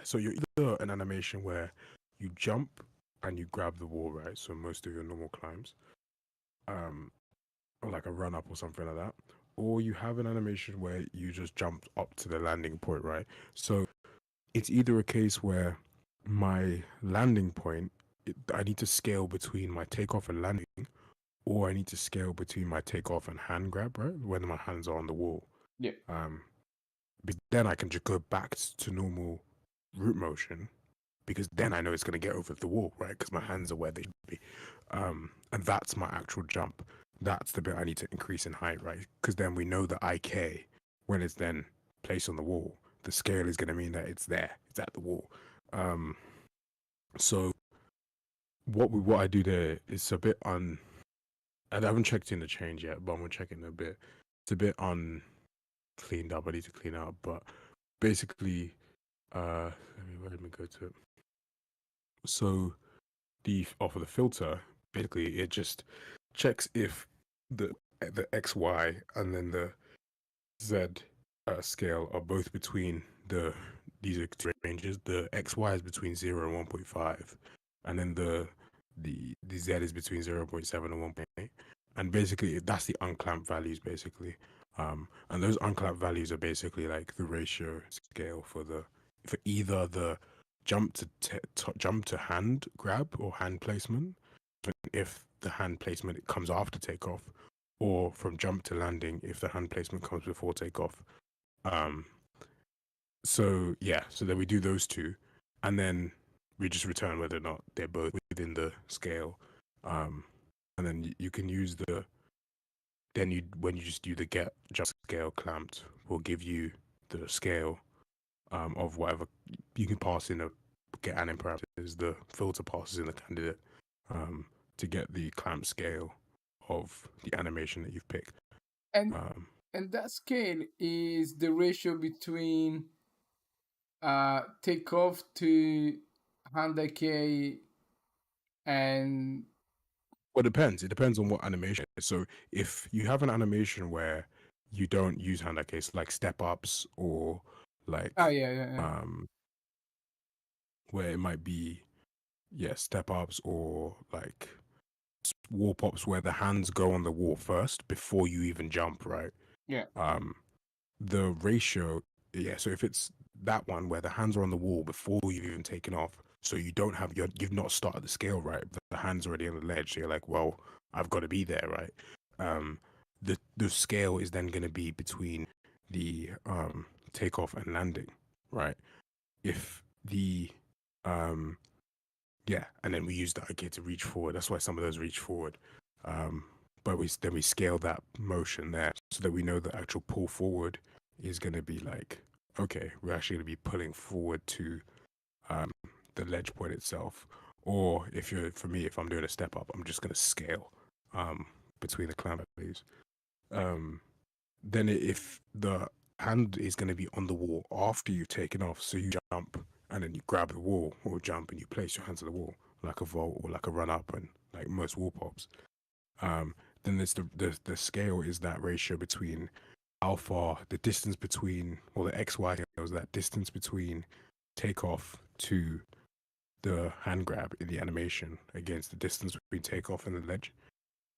so you're either an animation where you jump and you grab the wall, right? So most of your normal climbs, or like a run up or something like that, or you have an animation where you just jump up to the landing point, right? So it's either a case where my landing point, I need to scale between my takeoff and landing, or I need to scale between my takeoff and hand grab, right? When my hands are on the wall. Yeah. But then I can just go back to normal root motion, because then I know it's going to get over the wall, right? Because my hands are where they should be. And that's my actual jump. That's the bit I need to increase in height, right? Because then we know the IK, when it's then placed on the wall, the scale is going to mean that it's there, it's at the wall. So what I do there is a bit I haven't checked in the change yet, but I'm gonna check in a bit. It's a bit uncleaned up. I need to clean up, but basically, let me go to it. So for the filter, basically it just checks if the XY and then the Z scale are both between these are two ranges. The XY is between 0 and 1.5, and then the Z is between 0.7 and 1.8. And basically that's the unclamped values basically. And those unclamped values are basically like the ratio scale for either the jump to hand grab or hand placement, if the hand placement it comes after takeoff, or from jump to landing if the hand placement comes before takeoff. So then we do those two, and then we just return whether or not they're both within the scale. And then you can use when you just do the get jump scale clamped, will give you the scale of whatever you can pass in a get anim parameters. The filter passes in the candidate to get the clamp scale of the animation that you've picked. And that scale is the ratio between takeoff to hand IK and Well, it depends. It depends on what animation. So if you have an animation where you don't use hand eye case, like step ups or like where it might be step ups or like wall pops where the hands go on the wall first before you even jump, right? Yeah. The ratio, so if it's that one where the hands are on the wall before you've even taken off, so you don't have you've not started the scale right, the hands already on the ledge, so you're like, well, I've got to be there, right? The scale is then going to be between the takeoff and landing, right? If the and then we use the IK to reach forward. That's why some of those reach forward. But we scale that motion there so that we know the actual pull forward is going to be like, okay, we're actually going to be pulling forward to the ledge point itself. Or if I'm doing a step up, I'm just going to scale between the clamp values. Then if the hand is going to be on the wall after you've taken off, so you jump and then you grab the wall or jump and you place your hands on the wall like a vault or like a run up and like most wall pops. Then there's the scale is that ratio between how far the distance between, the XY is that distance between takeoff to the hand grab in the animation against the distance between takeoff and the ledge.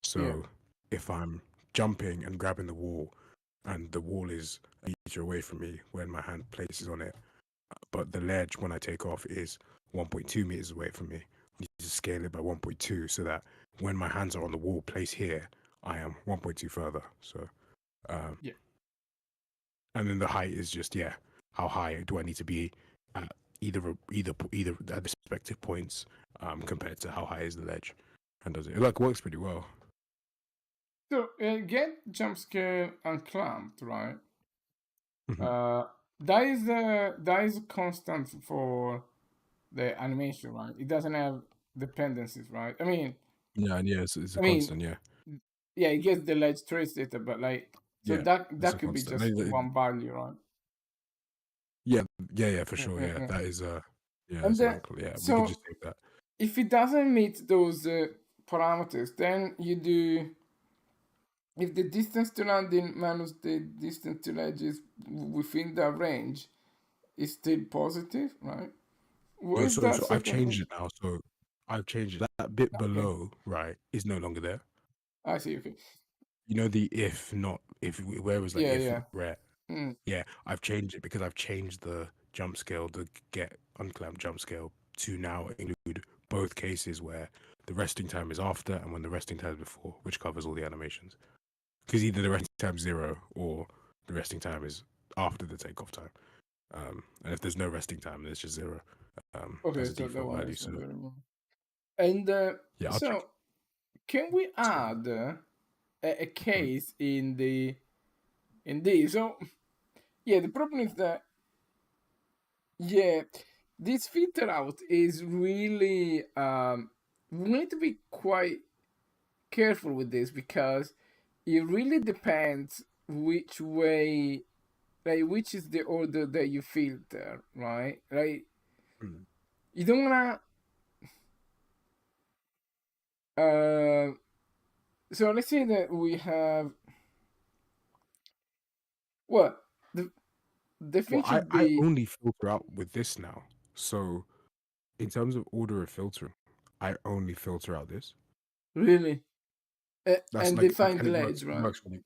So if I'm jumping and grabbing the wall and the wall is a meter away from me when my hand places on it, but the ledge when I take off is 1.2 meters away from me, need to scale it by 1.2 so that when my hands are on the wall placed here, I am 1.2 further. So, Yeah. and then the height is just how high do I need to be at either at the respective points compared to how high is the ledge, and does it like works pretty well. So get jump scare unclamped, right? Mhm. That is a constant for the animation, right? It doesn't have dependencies, right? I mean, Yeah, and it's a I mean, constant. Yeah, yeah, it gets the ledge trace data, but like, so yeah, it's that a could be constant. just one value, right? Yeah, for Mm, sure. mm, Yeah, mm. that is yeah, And it's an then, uncle. Yeah, we could so just take that. if it doesn't meet those parameters, then you do, if the distance to landing minus the distance to ledge is within that range, is still positive, right? What No, is so that so I've second changed range? it now. So I've changed it. That bit Okay, below, right, is no longer there. I see. Okay, You know the if not if where it was like yeah, if yeah. not rare. Mm, Yeah, I've changed it because I've changed the jump scale, the get unclamped jump scale to now include both cases where the resting time is after and when the resting time is before, which covers all the animations. Because either the resting time is 0 or the resting time is after the takeoff time. And if there's no resting time, then it's just 0 okay, as a so that default one value. is not So very much. And yeah, I'll check so, can we it. add a case in this? So, yeah, the problem is that yeah, this filter out is really we need to be quite careful with this because it really depends which way, like which is the order that you filter, right? Like Mm. you don't wanna uh so let's say that we have, well, the thing Well, I, should I be only filter out with this now. So in terms of order of filtering, I only filter out this. really That's and like, define and the it ledge, works. It right? works really.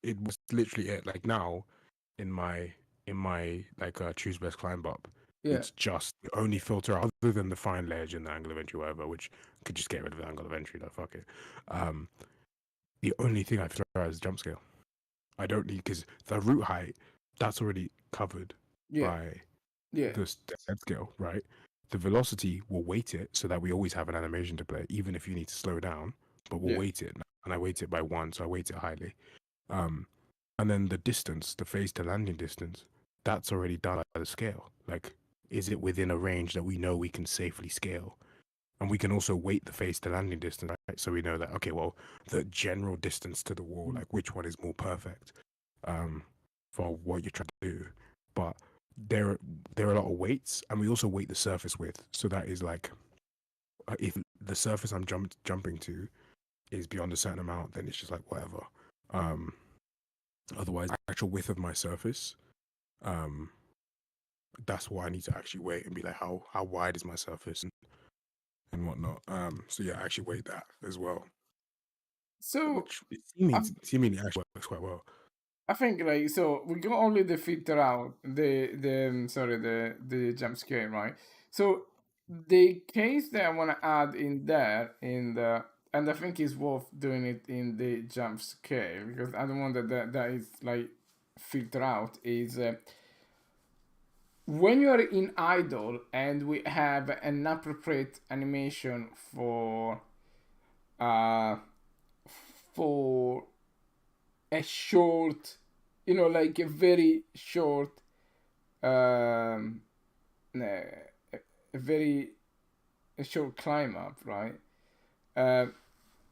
It was literally it. Like now, in my like choose best climb up, Yeah, it's just the only filter other than the fine ledge and the angle of entry, whatever. Which could just get rid of the angle of entry. Like fuck it. The only thing I filter out is jump scale. I don't need because the root height that's already covered yeah, by yeah, the set scale, right? The velocity will weight it so that we always have an animation to play, even if you need to slow down. But we'll yeah, weight it, and I weight it by 1, so I weight it highly. Um, and then the distance, the phase to landing distance, that's already done by the scale. Like, is it within a range that we know we can safely scale? And we can also weight the phase to landing distance, right? So we know that, okay, well, the general distance to the wall, like which one is more perfect for what you're trying to do. But there are a lot of weights, and we also weight the surface width. So that is like, if the surface I'm jumping to is beyond a certain amount, then it's just like whatever. Um, Otherwise, the actual width of my surface, um, that's what I need to actually weight and be like, how wide is my surface and whatnot. So yeah, I actually weight that as well, so which it I, seemingly actually works quite well. I think like, so we got only the filter out, sorry, the jump scare, right? So the case that I want to add in there in the, and I think it's worth doing it in the jump scare because I don't want that is like filter out is when you are in idle and we have an appropriate animation uh for a short, like a very short, um, a very a short climb up, right? Uh,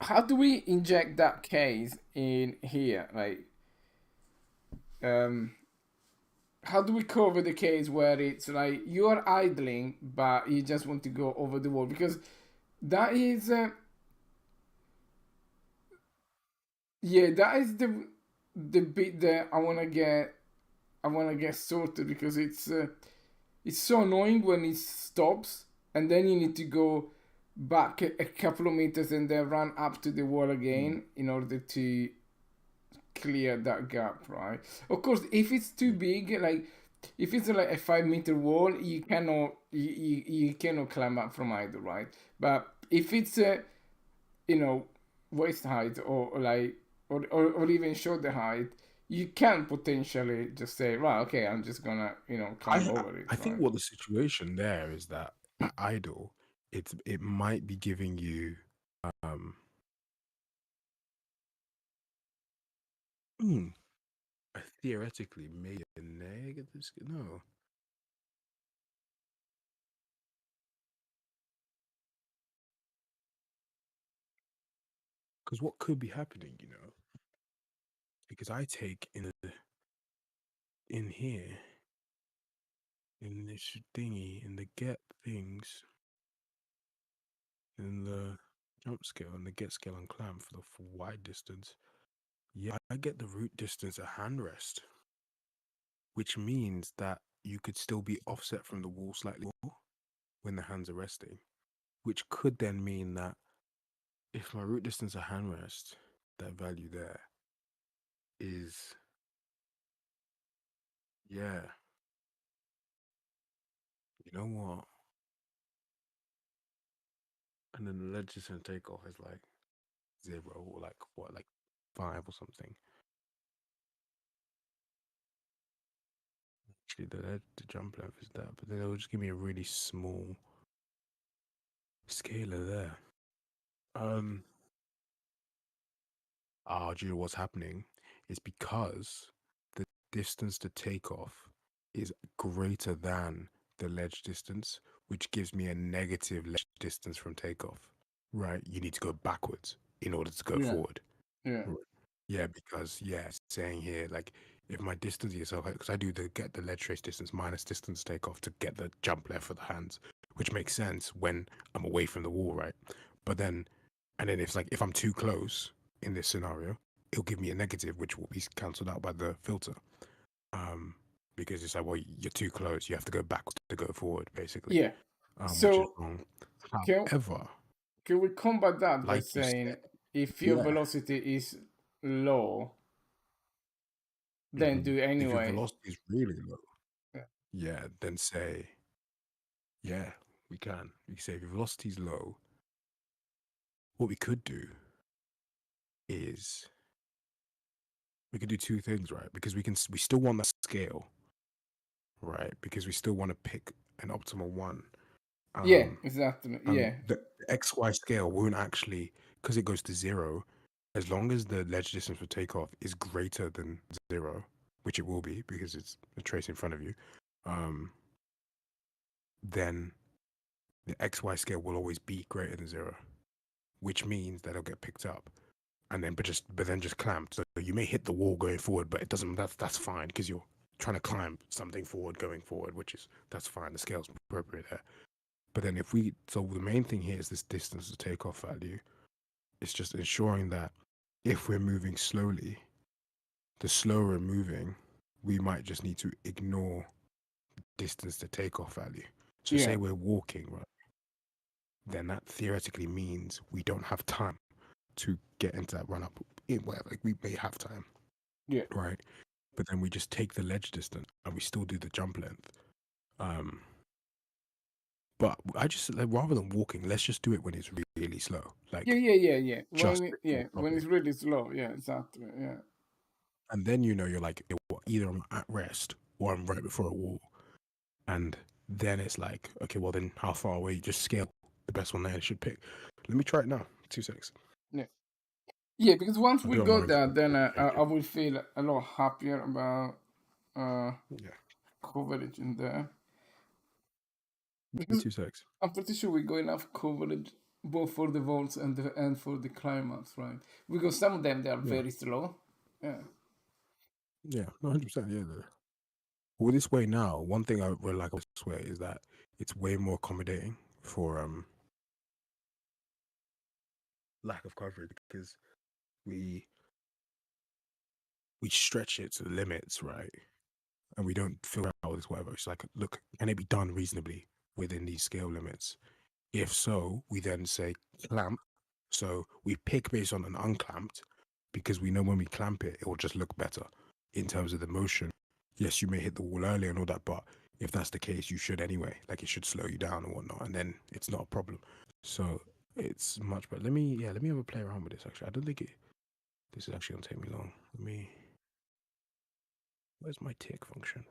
how do we inject that case in here? Like, um, how do we cover the case where it's like you are idling, but you just want to go over the wall? Because that is, yeah, that is the bit that I wanna get sorted because it's so annoying when it stops and then you need to go back a couple of meters and then run up to the wall again in order to clear that gap, right? Of course, if it's too big, like if it's like a 5 meter wall, you cannot climb up from either, right? But if it's a, you know, waist height or like or even shoulder height, you can potentially just say, right, okay, I'm just gonna, you know, climb over it. I think right? what the situation there is that at idle, it might be giving you hmm, theoretically maybe a negative skill. No. Because what could be happening, you know, because I take in here, in this thingy, in the get things, in the jump scale, and the get scale and climb for the wide distance, yeah, I get the root distance at hand rest, which means that you could still be offset from the wall slightly more when the hands are resting, which could then mean that if my root distance at hand rest, that value there is, yeah, you know what? And then the ledge distance takeoff is like 0 or like what, like 5 or something. Actually, the jump length is that, but then it'll just give me a really small scalar there. Do you know what's happening? It's because the distance to takeoff is greater than the ledge distance, which gives me a negative ledge distance from takeoff. Right? You need to go backwards in order to go Yeah. forward. Yeah. Yeah, because it's saying here, like, if my distance is because I do get the ledge trace distance minus distance takeoff to get the jump left for the hands, which makes sense when I'm away from the wall, right? But then, and then it's like if I'm too close in this scenario, it'll give me a negative, which will be cancelled out by the filter. Because it's like, well, you're too close, you have to go backwards to go forward, basically. Yeah. Which is So wrong. can However, can we combat that by like you saying said, if your yeah. velocity is low, then do If your anyway? velocity is really low, Yeah. then say, yeah, we can. We can say if your velocity is low, what we could do is we could do two things, right? Because we still want that scale, right? Because we still want to pick an optimal one. Yeah, exactly. And Yeah. the XY scale won't actually, because it goes to 0, as long as the ledge distance for takeoff is greater than 0, which it will be because it's a trace in front of you, then the XY scale will always be greater than 0, which means that it'll get picked up. And then, but then just clamped. So you may hit the wall going forward, but it doesn't. That's fine because you're trying to climb something forward going forward, that's fine. The scale's appropriate there. But then so the main thing here is this distance to takeoff value. It's just ensuring that if we're moving slowly, the slower we're moving, we might just need to ignore distance to takeoff value. So say we're walking, right? Then that theoretically means we don't have time to get into that run up in whatever. Like we may have time. Yeah. Right. But then we just take the ledge distance and we still do the jump length. But I just rather than walking, let's just do it when it's really slow. Like Yeah. just When it's really slow. Yeah, exactly. Yeah. and then you're like either I'm at rest or I'm right before a wall. And then it's like, okay, well then how far away? You just scale the best one there should pick. Let me try it now. 2 seconds. Yeah. Yeah, because once I'll we do it on go my there, phone. then Thank I will feel a lot happier about Yeah. coverage in there. Give me Because 2 seconds. I'm pretty sure we got enough coverage both for the vaults and for the climax, right? Because some of them they are very slow. Yeah. Yeah, 100%. Yeah. Well, this way now, one thing I really like about this way is that it's way more accommodating for lack of coverage because we stretch it to the limits, right? And we don't figure out this whatever. It's like, look, can it be done reasonably within these scale limits? If so, we then say clamp. So we pick based on an unclamped because we know when we clamp it, it will just look better in terms of the motion yes, you may hit the wall early and all that, but if that's the case, you should anyway. Like it should slow you down and whatnot, and then it's not a problem. So it's much better. Let me have a play around with this. Actually, I don't think this is actually gonna take me long. Where's my tick function?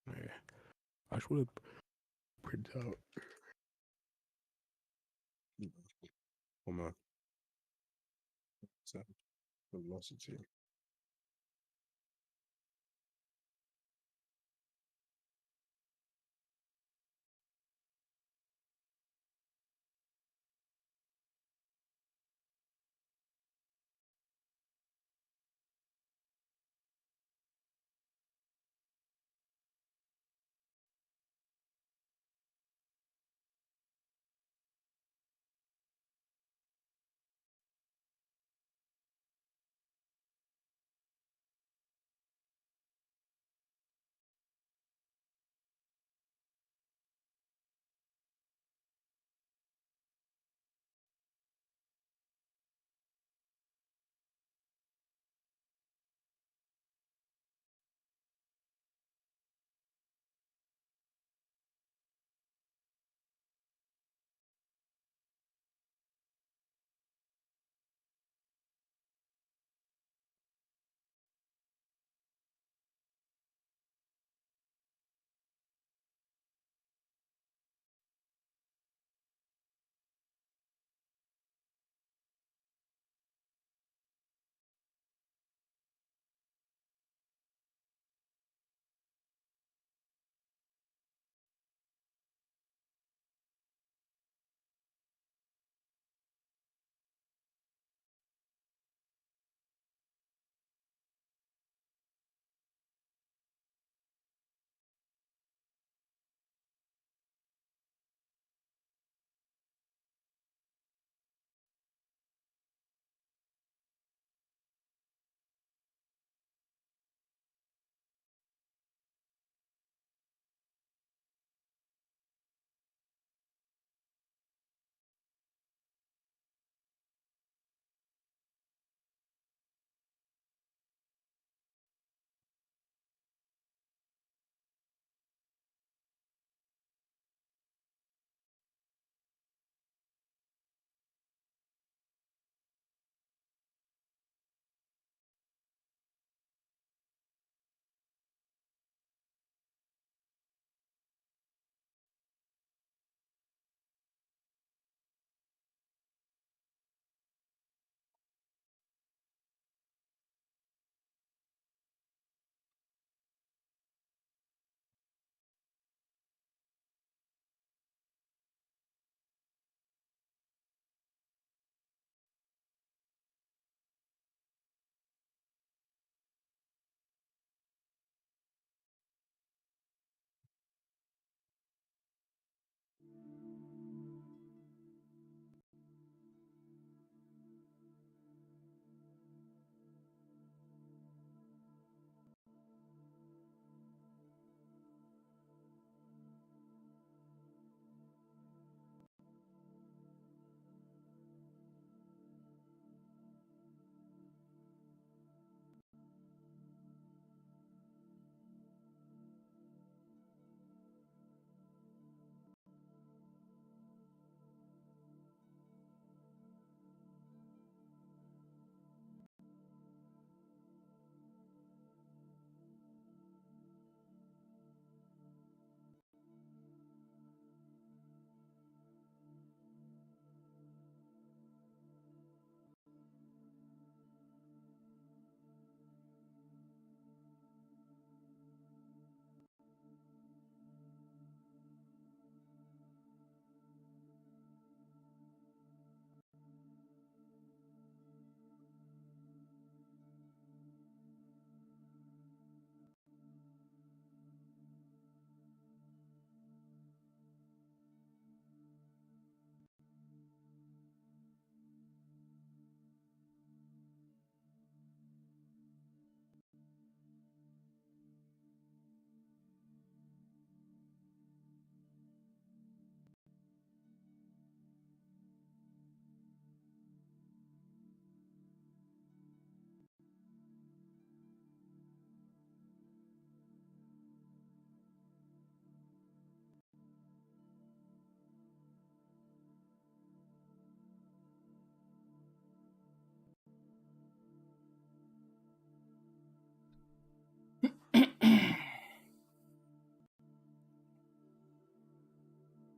Oh, yeah, I just want to print out. On my velocity.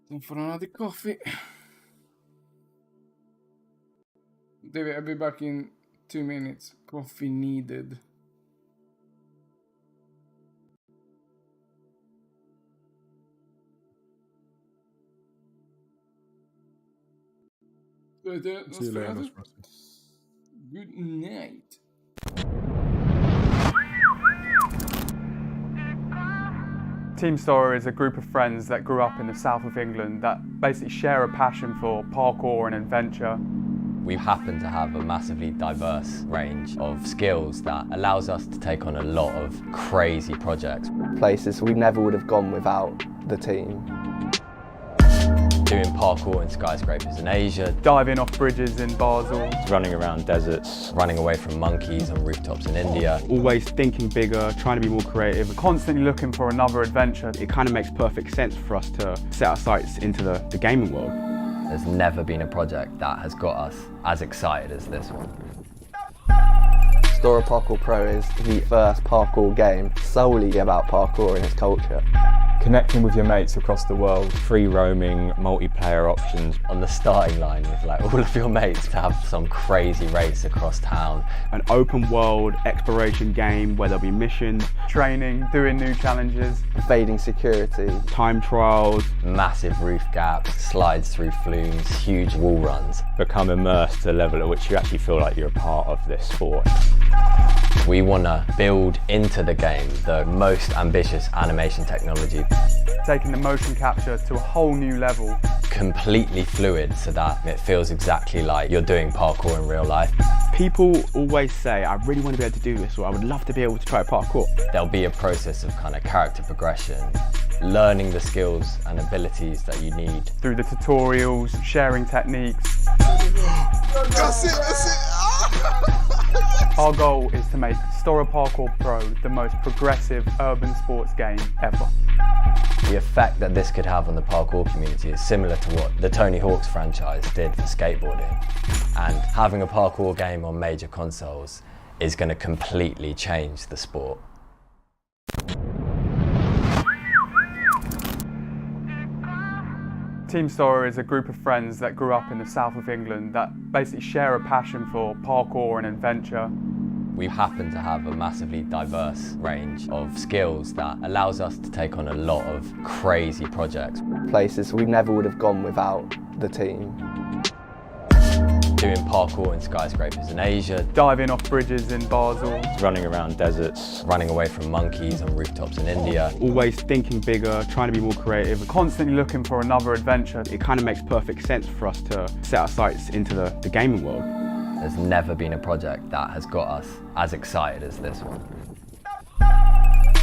Time for another coffee. David, I'll be back in 2 minutes. Coffee needed. See you later, Miss Rusty. Good night. Team STORROR is a group of friends that grew up in the south of England that basically share a passion for parkour and adventure. We happen to have a massively diverse range of skills that allows us to take on a lot of crazy projects. Places we never would have gone without the team. Doing parkour in skyscrapers in Asia, Diving off bridges in Basel. Running around deserts. running away from monkeys on rooftops in India. Always thinking bigger, trying to be more creative. Constantly looking for another adventure. It kind of makes perfect sense for us to set our sights into the gaming world. There's never been a project that has got us as excited as this one. STORROR Parkour Pro is the first parkour game solely about parkour and its culture. Connecting with your mates across the world, free roaming, multiplayer options. On the starting line with like all of your mates to have some crazy race across town. An open world exploration game where there'll be missions, Training, doing new challenges. Evading security, time trials. Massive roof gaps, slides through flumes, huge wall runs. Become immersed to a level at which you actually feel like you're a part of this sport. We want to build into the game the most ambitious animation technology, Taking the motion capture to a whole new level. completely fluid so that it feels exactly like you're doing parkour in real life. People always say, I really want to be able to do this, or I would love to be able to try parkour. There'll be a process of kind of character progression, learning the skills and abilities that you need. Through the tutorials, sharing techniques. That's it! Our goal is to make STORROR Parkour Pro the most progressive urban sports game ever. The effect that this could have on the parkour community is similar to what the Tony Hawk's franchise did for skateboarding. And having a parkour game on major consoles is going to completely change the sport. Team STORROR is a group of friends that grew up in the south of England that basically share a passion for parkour and adventure. We happen to have a massively diverse range of skills that allows us to take on a lot of crazy projects. places we never would have gone without the team. Doing parkour in skyscrapers in Asia, Diving off bridges in Basel. Running around deserts. running away from monkeys on rooftops in India. Always thinking bigger, trying to be more creative. Constantly looking for another adventure. It kind of makes perfect sense for us to set our sights into the gaming world. There's never been a project that has got us as excited as this one.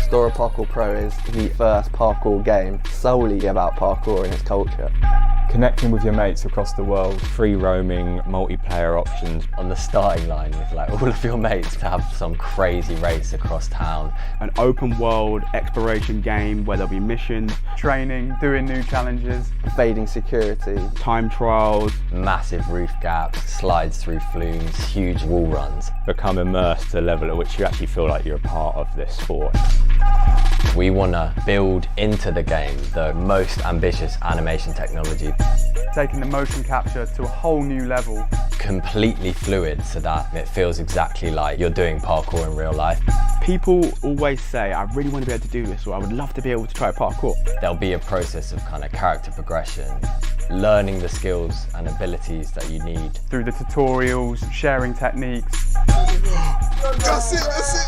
STORROR Parkour Pro is the first parkour game solely about parkour and its culture. Connecting with your mates across the world, free roaming, multiplayer options. On the starting line with like all of your mates to have some crazy race across town. An open world exploration game where there'll be missions, Training, doing new challenges. Evading security, time trials. Massive roof gaps, slides through flumes, huge wall runs. Become immersed to a level at which you actually feel like you're a part of this sport. We want to build into the game the most ambitious animation technology, Taking the motion capture to a whole new level. completely fluid so that it feels exactly like you're doing parkour in real life. People always say, I really want to be able to do this, or I would love to be able to try parkour. There'll be a process of kind of character progression, learning the skills and abilities that you need. Through the tutorials, sharing techniques. That's it!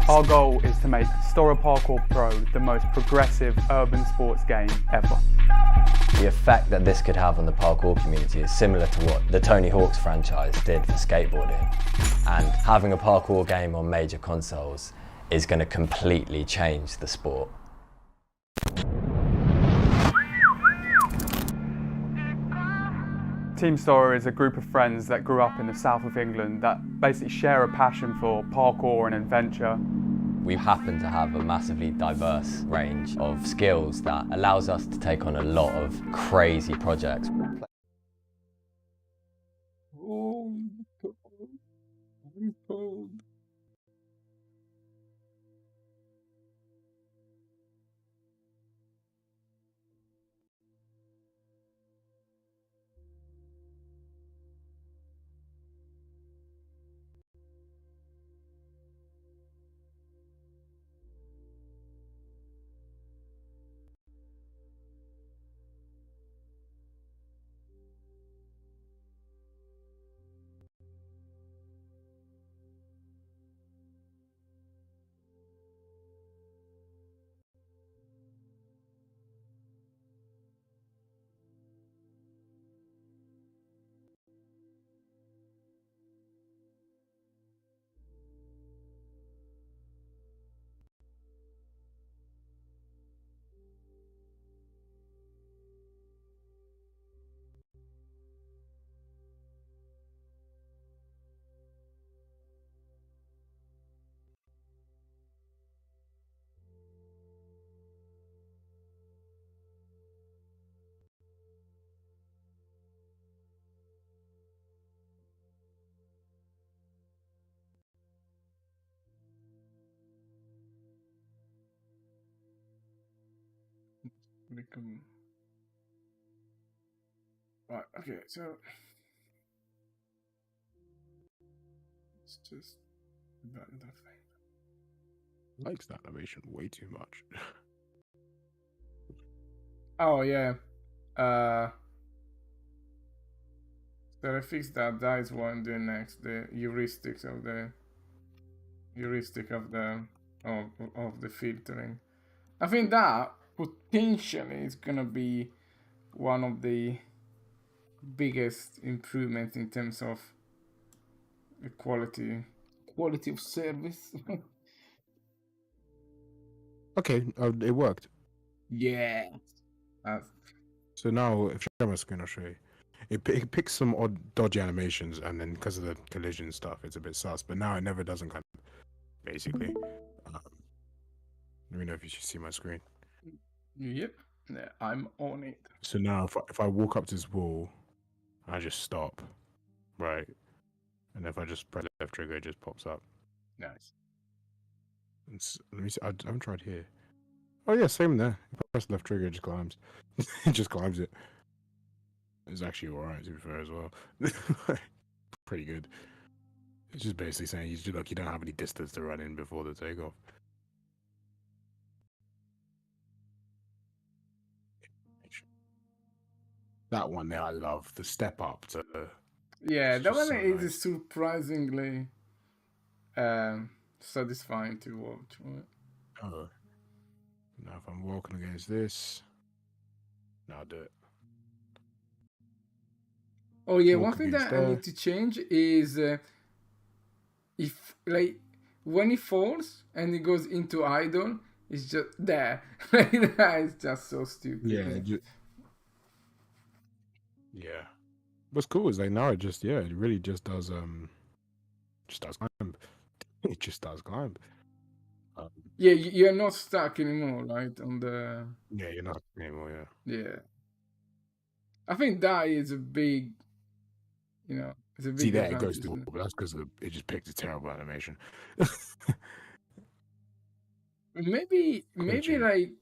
Our goal is to make STORROR Parkour Pro the most progressive urban sports game ever. The effect that this could have on the parkour community is similar to what the Tony Hawk's franchise did for skateboarding. And having a parkour game on major consoles is going to completely change the sport. Team STORROR is a group of friends that grew up in the south of England that basically share a passion for parkour and adventure. We happen to have a massively diverse range of skills that allows us to take on a lot of crazy projects. Oh, I'm cold. really cool. Right, okay, so it's just about that thing. Likes that animation way too much. Oh yeah. So I fixed that. That is what I'm doing next. The heuristic of the filtering. I think that potentially is gonna be one of the biggest improvements in terms of the quality of service. Okay, it worked. Yeah. So now, if you show my screen, I'll show you. It picks some odd, dodgy animations, and then because of the collision stuff, it's a bit sus. But now it never does them, kind of, basically. Let me know if you should see my screen. Yep. Yeah, I'm on it. So now, if I walk up to this wall, I just stop, right? And if I just press left trigger, it just pops up. Nice. Let me see. I haven't tried here. Oh yeah, same there. If I press left trigger, it just climbs. It just climbs it. It's actually alright, to be fair, as well. Pretty good. It's just basically saying you don't have any distance to run in before the takeoff. That one there, I love the step up to. Yeah, that one so is nice. surprisingly satisfying to watch. Right? Oh. Now if I'm walking against this, now I'll do it. Oh yeah, Walk one thing against that I there. need to change is if like when it falls and it goes into idle, it's just there. That is just so stupid. Yeah. Yeah. What's cool is like now it really just does climb. It just does climb. Yeah, you're not stuck anymore, right? On the Yeah, you're not anymore. Yeah. yeah. I think that is a big, it's a See big there, it goes advantage. through, but that's because it just picked a terrible animation. Maybe Glitching. like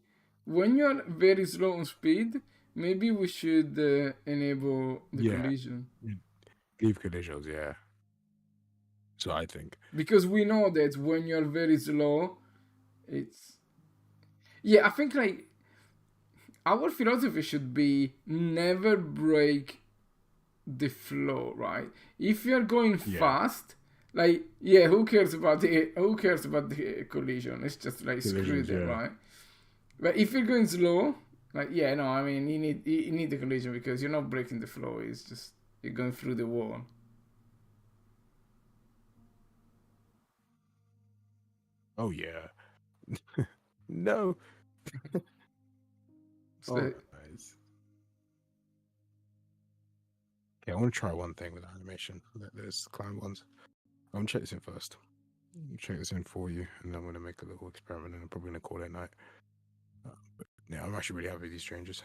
when you're very slow on speed, maybe we should enable the Yeah. collision. Leave collisions, yeah. So I think. Because we know that when you're very slow, it's I think like our philosophy should be never break the flow, right? If you're going fast, like who cares about the collision? It's just like screw Collisions, them, yeah. right? But if you're going slow, like no, I mean you need the collision because you're not breaking the flow. It's just you're going through the wall. Oh yeah. No. So, Nice. Okay, I want to try one thing with animation. There's clown ones. I'm gonna check this in first. Check this in for you, and then I'm gonna make a little experiment, and I'm probably gonna call it night. But yeah, I'm actually really happy with these changes.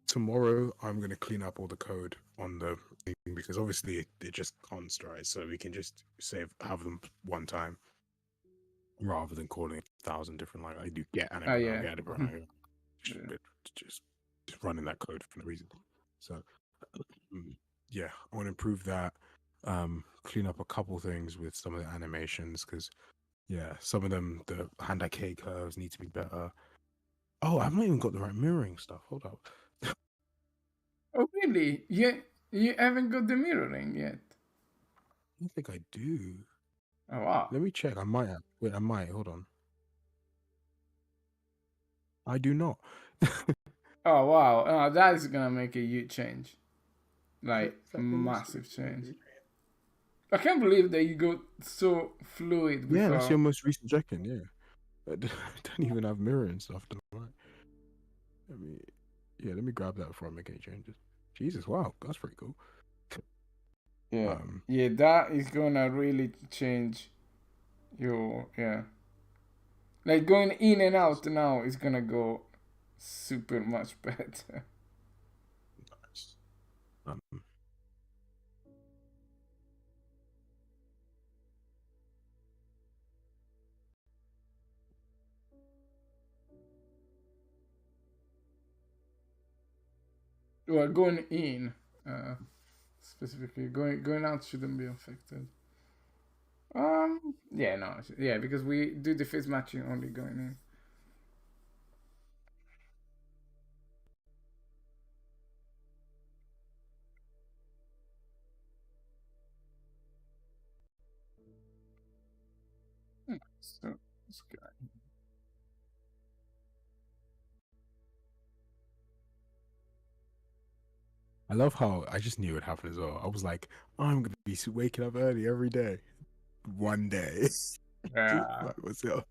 Tomorrow, I'm gonna clean up all the code on the thing because obviously it just const, right? So we can just have them one time rather than calling it 1,000 different like I do get and just running that code for no reason. So yeah, I want to improve that. Clean up a couple things with some of the animations because some of them the hand-eye K curves need to be better. Oh, I've not even got the right mirroring stuff. Hold up. oh really? You haven't got the mirroring yet. I don't think I do. Oh wow. Let me check. I might have. Wait, I might. Hold on. I do not. Oh wow. That is gonna make a huge change. Like massive change. I can't believe that you got so fluid before. Yeah, that's your most recent check-in. Yeah, I don't even have mirror and stuff. Right. Let me grab that before I make any changes. Jesus, wow, that's pretty cool. Yeah, that is gonna really change your Like going in and out now is gonna go super much better. Nice. well, going in, specifically, going out shouldn't be affected. Yeah, no, yeah, because we do the face matching only going in. So it's good. I love how I just knew it would happen as well. I was like, I'm gonna be waking up early every day. One day. Yeah, Like, what's up?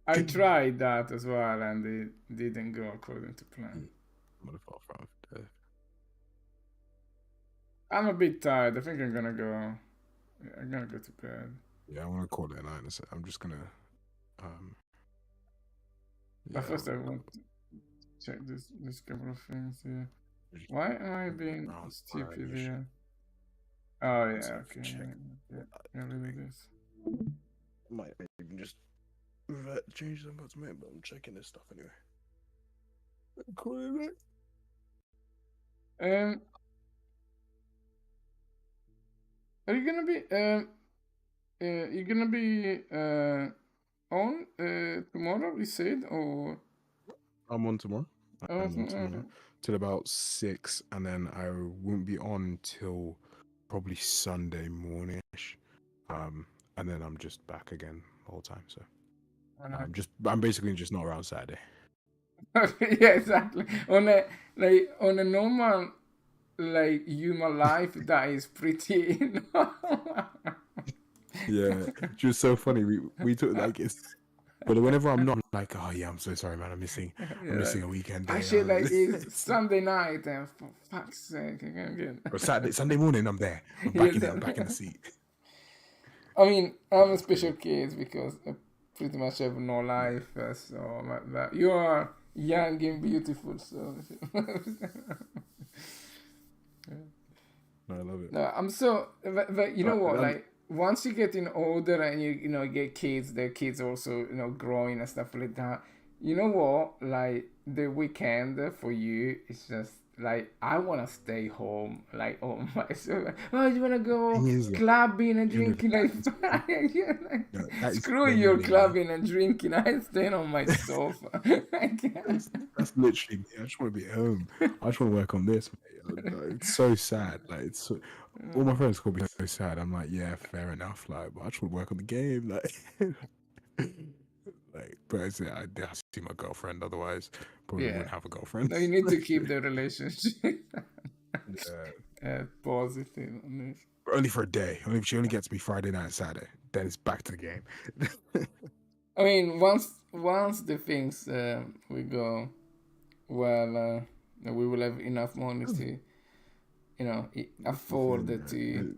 I tried that as well, and it didn't go according to plan. I'm gonna fall from death. I'm a bit tired. I think I'm gonna go. Yeah, I'm gonna go to bed. Yeah, I want to call it a night. I'm just gonna. But Yeah, first, I want to check this couple of things here. Why am I being stupid here? Oh yeah, okay. Yeah, get rid of this. Might even just revert the changes I'm about to make, but I'm checking this stuff anyway. Call it a night. Are you gonna be you gonna be on tomorrow? You said, or I'm on tomorrow. oh, I'm on tomorrow till about 6, and then I won't be on till probably Sunday morningish. And then I'm just back again the whole time. So I'm basically just not around Saturday. yeah, exactly. On a normal human life, that is pretty. Yeah, it's just so funny. We took like it's, but whenever I'm not, I'm like, oh yeah, I'm so sorry, man. I'm missing a weekend day. Actually, it's Sunday night, and for fuck's sake, I'm gonna get. Or Sunday morning, I'm there. I'm back in there. I'm back in the seat. I mean, I'm a special case because I pretty much have no life. So that you are young and beautiful. So. No, I love it. No, I'm so. But you know what? Like once you get in older and you get kids, their kids also growing and stuff like that. You know what? Like the weekend for you is just like I wanna stay home. Like oh my, so, oh you wanna go clubbing and drinking? Like, screw your clubbing and drinking. I stay on my sofa. That's literally me. I just want to be at home. I just want to work on this. It's so sad. Like it's so, all my friends call me so sad. I'm like, yeah, fair enough. Like, but I just want to work on the game. Like, but I have to see my girlfriend. Otherwise, probably wouldn't have a girlfriend. No, you need to keep the relationship Yeah. Positive. Only for a day. She only gets me Friday night and Saturday. Then it's back to the game. I mean, once the things we go well, we will have enough money to, afford to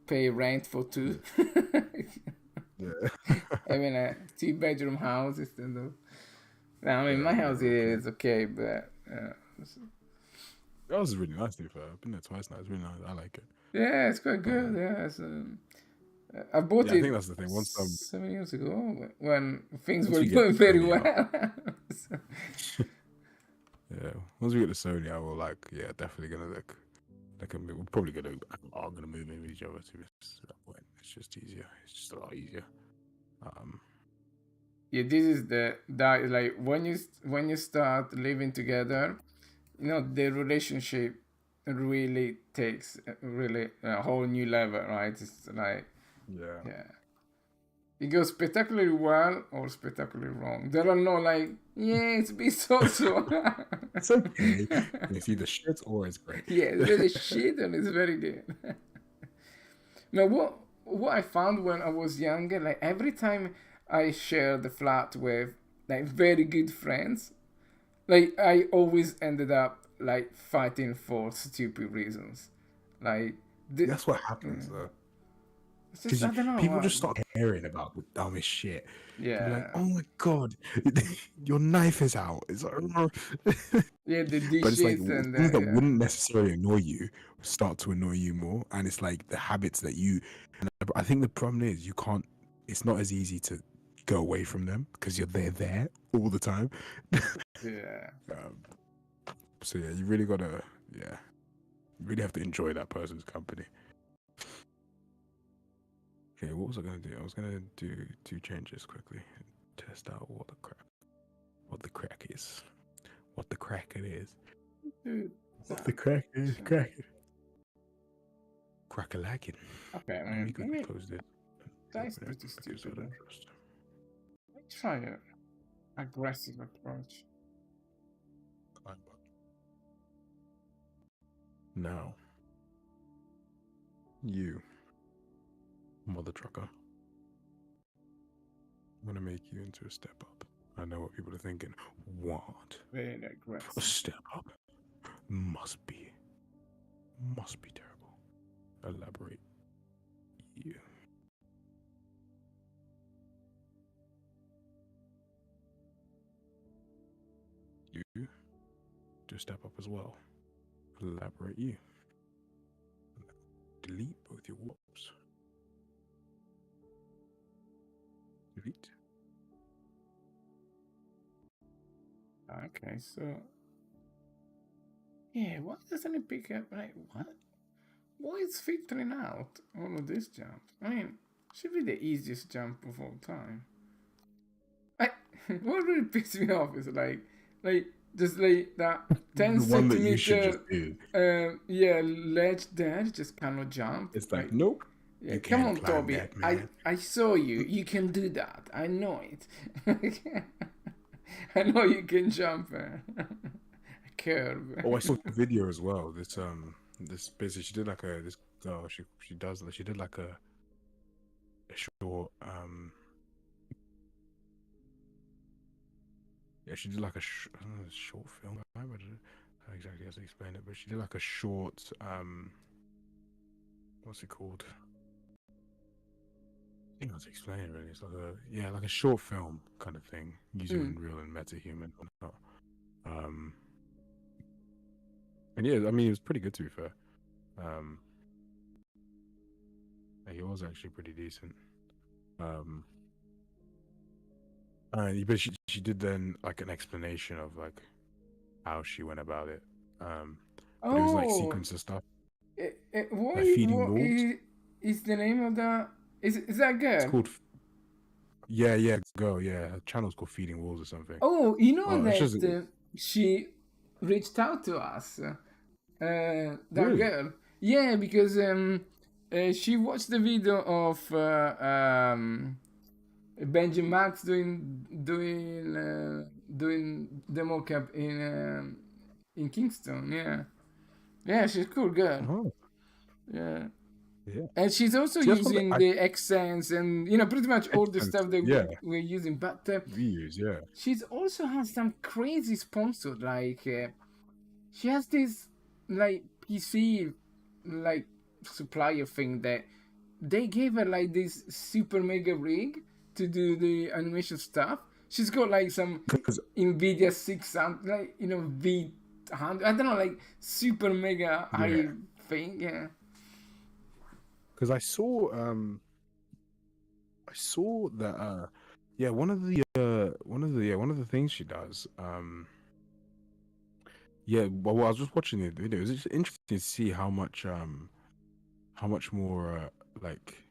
pay rent for 2. Yeah. Having a 2-bedroom house instead of. I mean, my house is okay, but. That was really nice, to be fair. I've been there twice now. It's really nice. I like it. Yeah, it's quite good. Yeah, I bought it. I think that's the thing. Once 7 years ago, when things were going very well. Yeah, once we get to Sony, I will definitely gonna look. We're probably gonna move in with each other to that point. It's just easier. It's just a lot easier. Yeah, this is that like when you start living together, the relationship really takes a whole new level, right? It's like yeah. It goes spectacularly well or spectacularly wrong. There are no it's been so. It's okay. It's either shit or it's great. Yeah, it's really shit and it's very good. Now, what I found when I was younger, like every time I shared the flat with very good friends, I always ended up fighting for stupid reasons. That's what happens though. Because people just start caring about the dumbest shit. Yeah. You're like, oh my god, your knife is out. It's like, yeah, the dishes but it's like and things that wouldn't necessarily annoy you start to annoy you more, and it's like the habits that you. And I think the problem is you can't. It's not as easy to go away from them because you're there all the time. Yeah. So yeah, you really gotta yeah, really have to enjoy that person's company. Okay, what was I gonna do? I was gonna do 2 changes quickly and test out what the crack is. What the crack it is. Dude, What the crack is. Crack-a-lackin'. Okay, Let me man. quickly close this. That's Open it, pretty because I stupid. don't trust. Let's try an aggressive approach. Climb up. Now, you, mother trucker, I'm gonna make you into a step up. I know what people are thinking. What? Very A aggressive. step up? Must be terrible. Elaborate. You. You do a step up as well. Elaborate you. Delete both your whoops. Delete. Okay, so yeah, why doesn't it pick up? Like what? Why is filtering out all of these jumps? I mean, should be the easiest jump of all time. What really pisses me off is like just like that 10 The one that you should centimeter just do. ledge there just cannot jump. It's like, nope. Yeah, You come can't on, climb Toby. that, man. I saw you. You can do that. I know it. I know you can jump a curve. Oh, I saw the video as well. This basically she did like this girl. She did like a short yeah, she did like a I don't know, a short film. I don't know how exactly how to explain it, but she did like a short what's it called? I don't know how to explain it really. It's like a short film kind of thing using Unreal and MetaHuman and whatnot. And yeah, I mean it was pretty good to be fair. He was actually pretty decent. But she did then like an explanation of like how she went about it. But it was like sequence of stuff. What feeding wolves? is the name of that? Is that girl? It's called yeah, girl, yeah. Her channel's called Feeding Wolves or something. Oh, you know Well, it's just- that she reached out to us. That Really? girl. Yeah, because she watched the video of Benji Max doing the mocap in Kingston. Yeah, she's a cool girl. Oh, Yeah. yeah. And she's also See, that's what using the Xsense and pretty much all the Xsense, stuff that yeah. we're using. But We use, yeah. she's also has some crazy sponsor. Like she has this like PC like supplier thing that they gave her like this super mega rig to do the animation stuff. She's got like some 'Cause- Nvidia 600, like V100. I don't know, like super mega high thing. Yeah. Because I saw that yeah, one of the things she does yeah, well, I was just watching the video. It's just interesting to see how much more like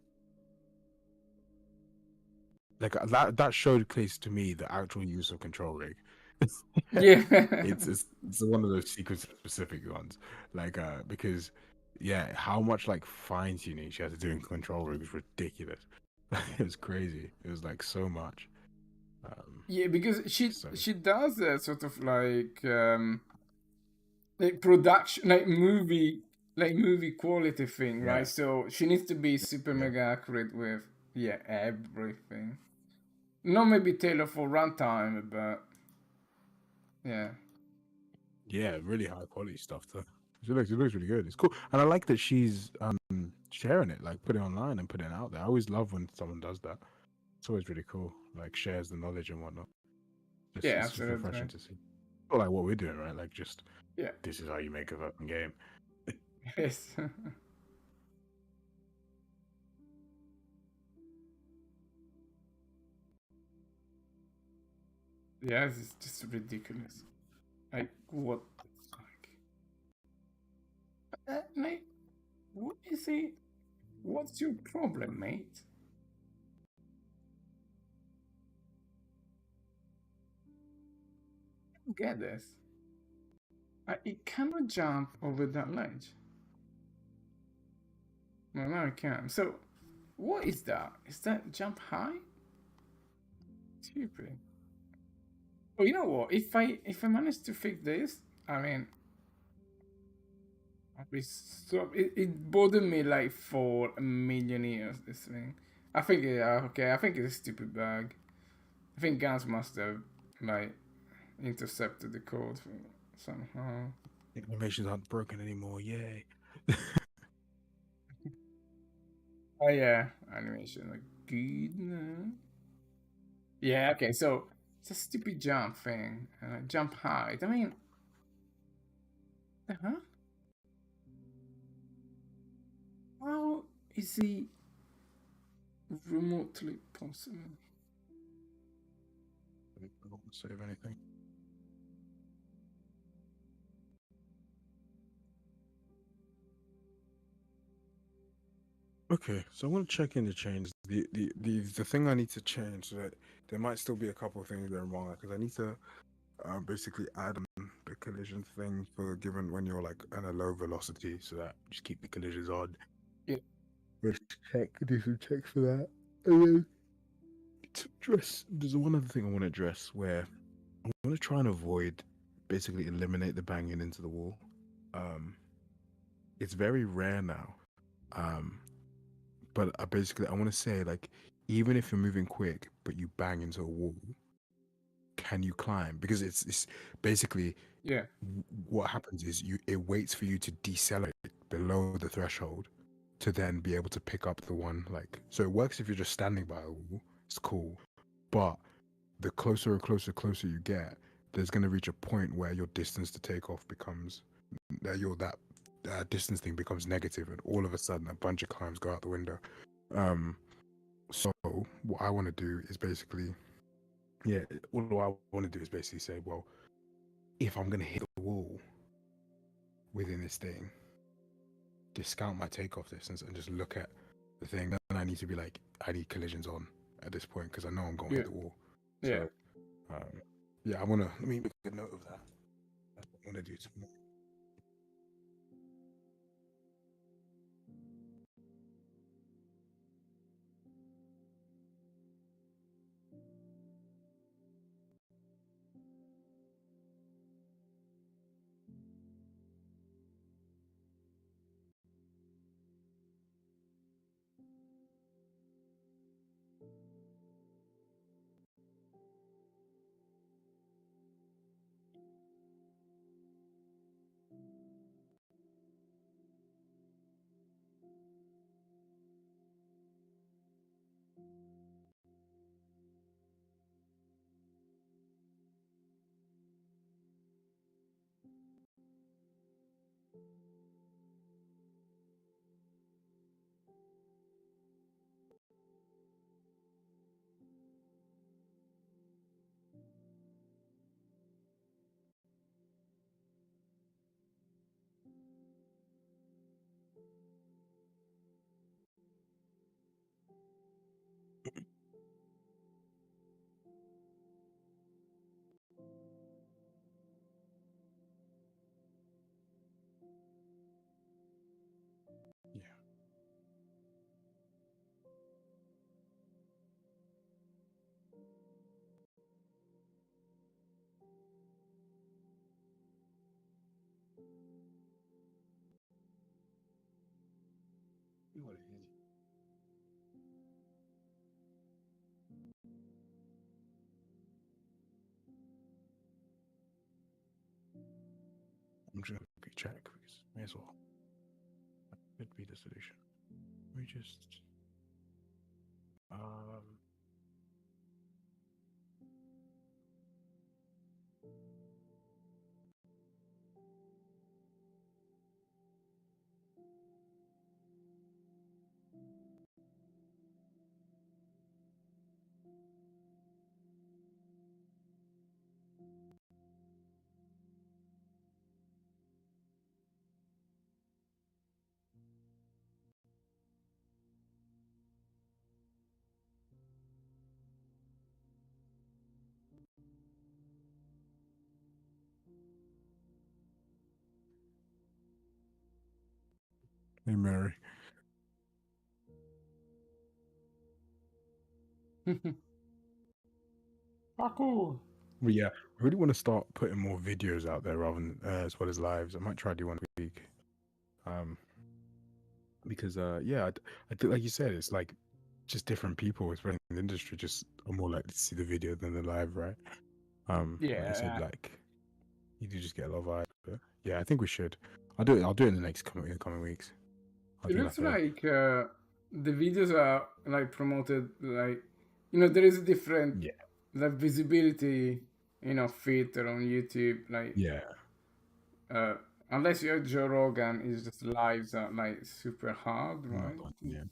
that showcased to me the actual use of control rig. Yeah. it's one of those sequence specific ones, like because yeah, how much like fine tuning she had to do in control rig was ridiculous. It was crazy. It was like so much. Yeah, because she So- she does that sort of like production, like movie quality thing, Yeah. right? So she needs to be super mega accurate with everything. Not maybe tailored for runtime, but yeah. Yeah, really high quality stuff though. It looks really good. It's cool, and I like that she's sharing it, like put it online and put it out there. I always love when someone does that. It's always really cool, like shares the knowledge and whatnot. It's just Absolutely. refreshing to see. Or like what we're doing, right? Like just Yeah. this is how you make a fucking game. Yes. Yeah, it's just ridiculous. Like what the fuck? Mate, what is it? What's your problem, mate? I don't get this. It cannot jump over that ledge. No, now it can. So, what is that? Is that jump high? Stupid. Oh, you know what? If I manage to fix this, I mean, I'll be so. It bothered me like for a million years. This thing. I think yeah, okay. I think it's a stupid bug. I think Gans must have like intercepted the code somehow. The animations aren't broken anymore. Yay! Oh yeah, animation like good. No? Yeah. Okay. So it's a stupid jump thing. Jump height. I mean, huh? How is he remotely possible? I don't want to save anything. Okay, so I want to check in the change. The thing I need to change, so that there might still be a couple of things that are wrong, because I need to basically add the collision thing for given when you're like at a low velocity, so that just keep the collisions on. Yeah. Let's do some checks for that. And then to address, there's one other thing I want to address where I want to try and avoid, basically eliminate the banging into the wall. It's very rare now. But I want to say, like, even if you're moving quick, but you bang into a wall, can you climb? Because it's basically Yeah. what happens is it waits for you to decelerate below the threshold to then be able to pick up the one, like, so it works if you're just standing by a wall. It's cool, but the closer you get, there's going to reach a point where your distance to take off becomes that distance thing becomes negative, and all of a sudden a bunch of climbs go out the window. So what I want to do is basically, all I want to do is basically say, well, if I'm going to hit the wall within this thing, discount my takeoff distance and just look at the thing. Then I need to be like, I need collisions on at this point because I know I'm going to hit the wall. Yeah. So, I want to, let me make a note of that. That's what I want to do tomorrow. Yeah. What it is. I'm just gonna quick check because may as well. That could be the solution. Let me just Hey, Mary. Parkour. Well, yeah, I really want to start putting more videos out there rather than as well as lives. I might try to do one a week. Because yeah, I think like you said, it's like just different people, especially in the industry, just are more likely to see the video than the live, right? Like you said, Yeah. like you do just get a lot of vibes. But yeah, I think we should. I'll do it. I'll do it in the next coming weeks. I'll It do looks like a like the videos are like promoted like, you know, there is a different yeah, like visibility, you know, filter on YouTube. Like yeah, uh, unless you're Joe Rogan, it's just lives are like super hard, not right? the one, yeah.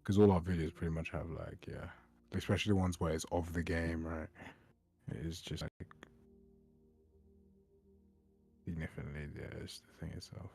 Because all our videos pretty much have like yeah, especially the ones where it's of the game, right? It is just like significantly yeah, it's the thing itself.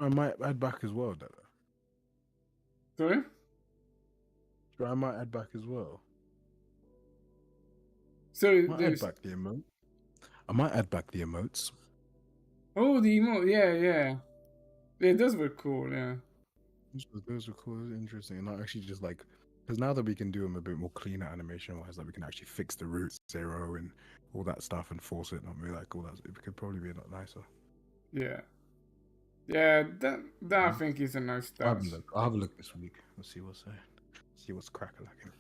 I might add back as well, Dada. Sorry? I might add back as well. Sorry, I might add there's back the emote. I might add back the emotes. oh the emote, yeah. Yeah, those were cool, yeah. Those were cool. Those were interesting. And not actually just like because now that we can do them a bit more cleaner animation wise, like we can actually fix the root zero and all that stuff and force it. Not be like all that. It could probably be a lot nicer. Yeah. Yeah, that I think is a nice I'll have touch. a look. I'll have a look this week. We'll see what's see what's cracker lacking.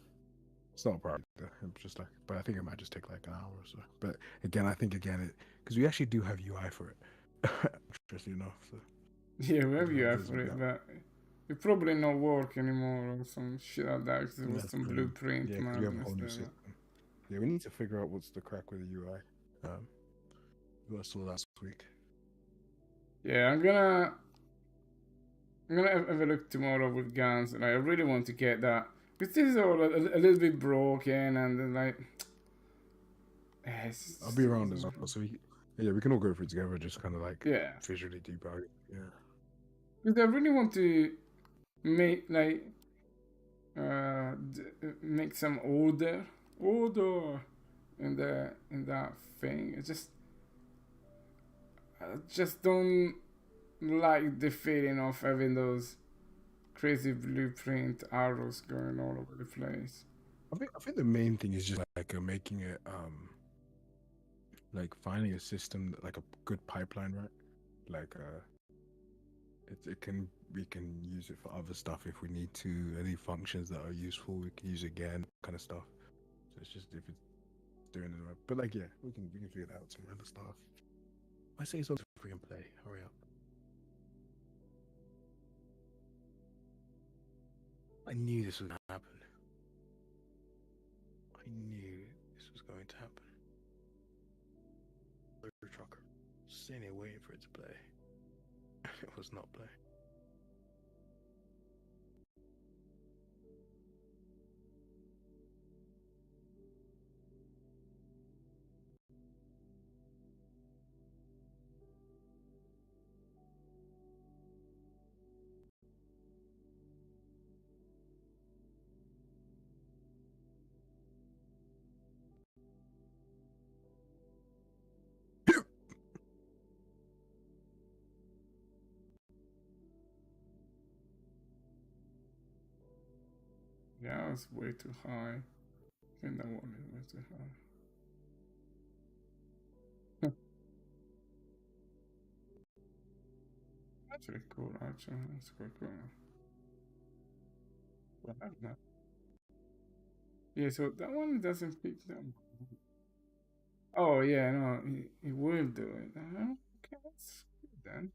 It's not a problem. It's just like, but I think it might just take like an hour or so. But again, I think it because we actually do have UI for it. Interesting enough. So Yeah, wherever you it are does for look it, that. but it probably not work anymore or some shit like that because there was That's some true. blueprint Yeah, because we have a madness whole new there. system. Yeah, we need to figure out what's the crack with the UI. We got to sort last week. Yeah, I'm gonna have a look tomorrow with guns, and I really want to get that because this is all a little bit broken, and then like I'll be around as well, so we can all go through it together. Just kind of like yeah, visually debug. Yeah. because I really want to make like make some order in that thing. I just don't like the feeling of having those crazy blueprint arrows going all over the place. I think the main thing is just like making it like finding a system like a good pipeline, right? Like we can use it for other stuff if we need to. Any functions that are useful, we can use again, kind of stuff. So it's just if it's doing it right. But like yeah, we can figure it out some other stuff. I say so freaking play. Hurry up. I knew this was gonna happen. I knew this was going to happen. Trucker. Sitting here waiting for it to play. It was not playing. Yeah, it's way too high. I think that one is way too high. Actually cool, actually. That's quite cool. Well, I don't know. Yeah, so that one doesn't pick them. Oh, yeah, no, he will do it. Okay, that's good then.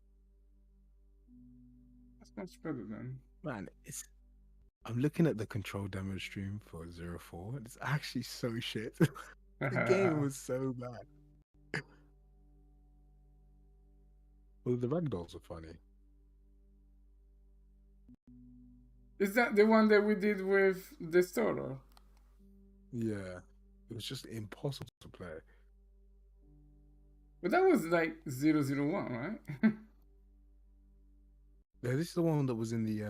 That's much better then. Man, I'm looking at the control demo stream for 04. It's actually so shit. The game was so bad. Well, the ragdolls are funny. Is that the one that we did with the STORROR? Yeah, it was just impossible to play. But that was like 001, right? Yeah, this is the one that was in the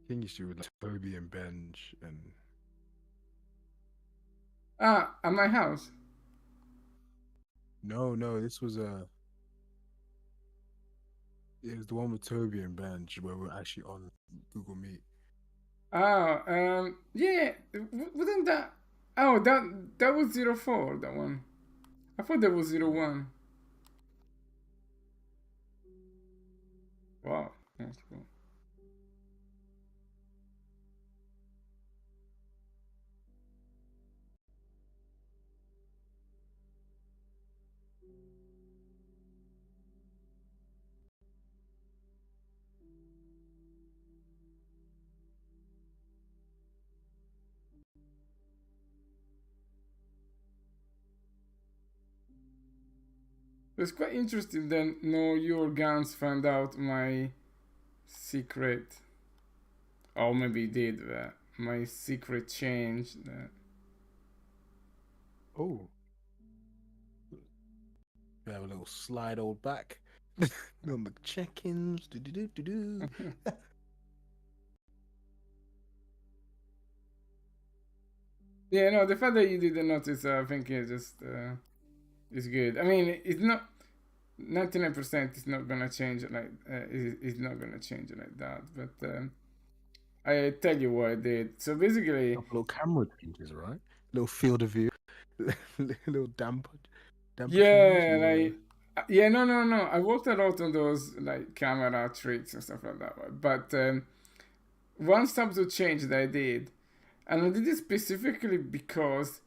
thing issue with like, Toby and Benj and At my house. no, this was it was the one with Toby and Benj where we're actually on Google Meet. Oh, yeah. Wasn't that? Oh, that was 04. That one. I thought that was 01. Wow, that's cool. It's quite interesting then. No, your guns found out my secret. Oh, maybe it did, but my secret changed. Oh, we have a little slide old back on the check-ins. Do. Yeah, no, the fact that you didn't notice, I think it just is good. I mean, it's not 99%. It's not gonna change it like it's not gonna change it like that. But I tell you what I did. So basically, Little camera changes, right? Little field of view, little damper yeah, change. like yeah, no. I worked a lot on those like camera tricks and stuff like that. But one subtle change that I did, and I did it specifically because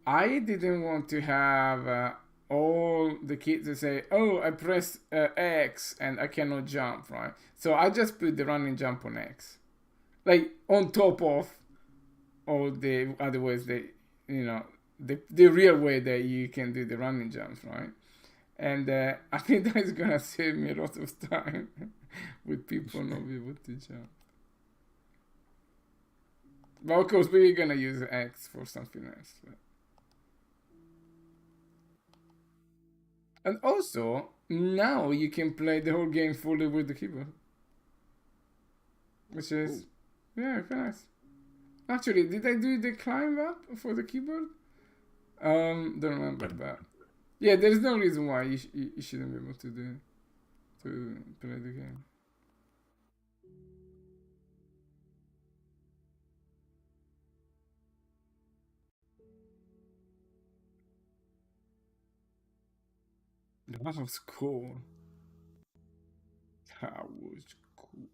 I didn't want to have all the kids that say, "Oh, I press X and I cannot jump," right? So I just put the running jump on X, like on top of all the other ways that the real way that you can do the running jumps, right? And I think that is gonna save me a lot of time with people not be able to jump. But of course, we're gonna use X for something else. But. And also, now you can play the whole game fully with the keyboard. Which is, yeah, very nice. Actually, did I do the climb up for the keyboard? Don't remember that. Yeah, there's no reason why you shouldn't be able to play the game. That was cool. That was cool.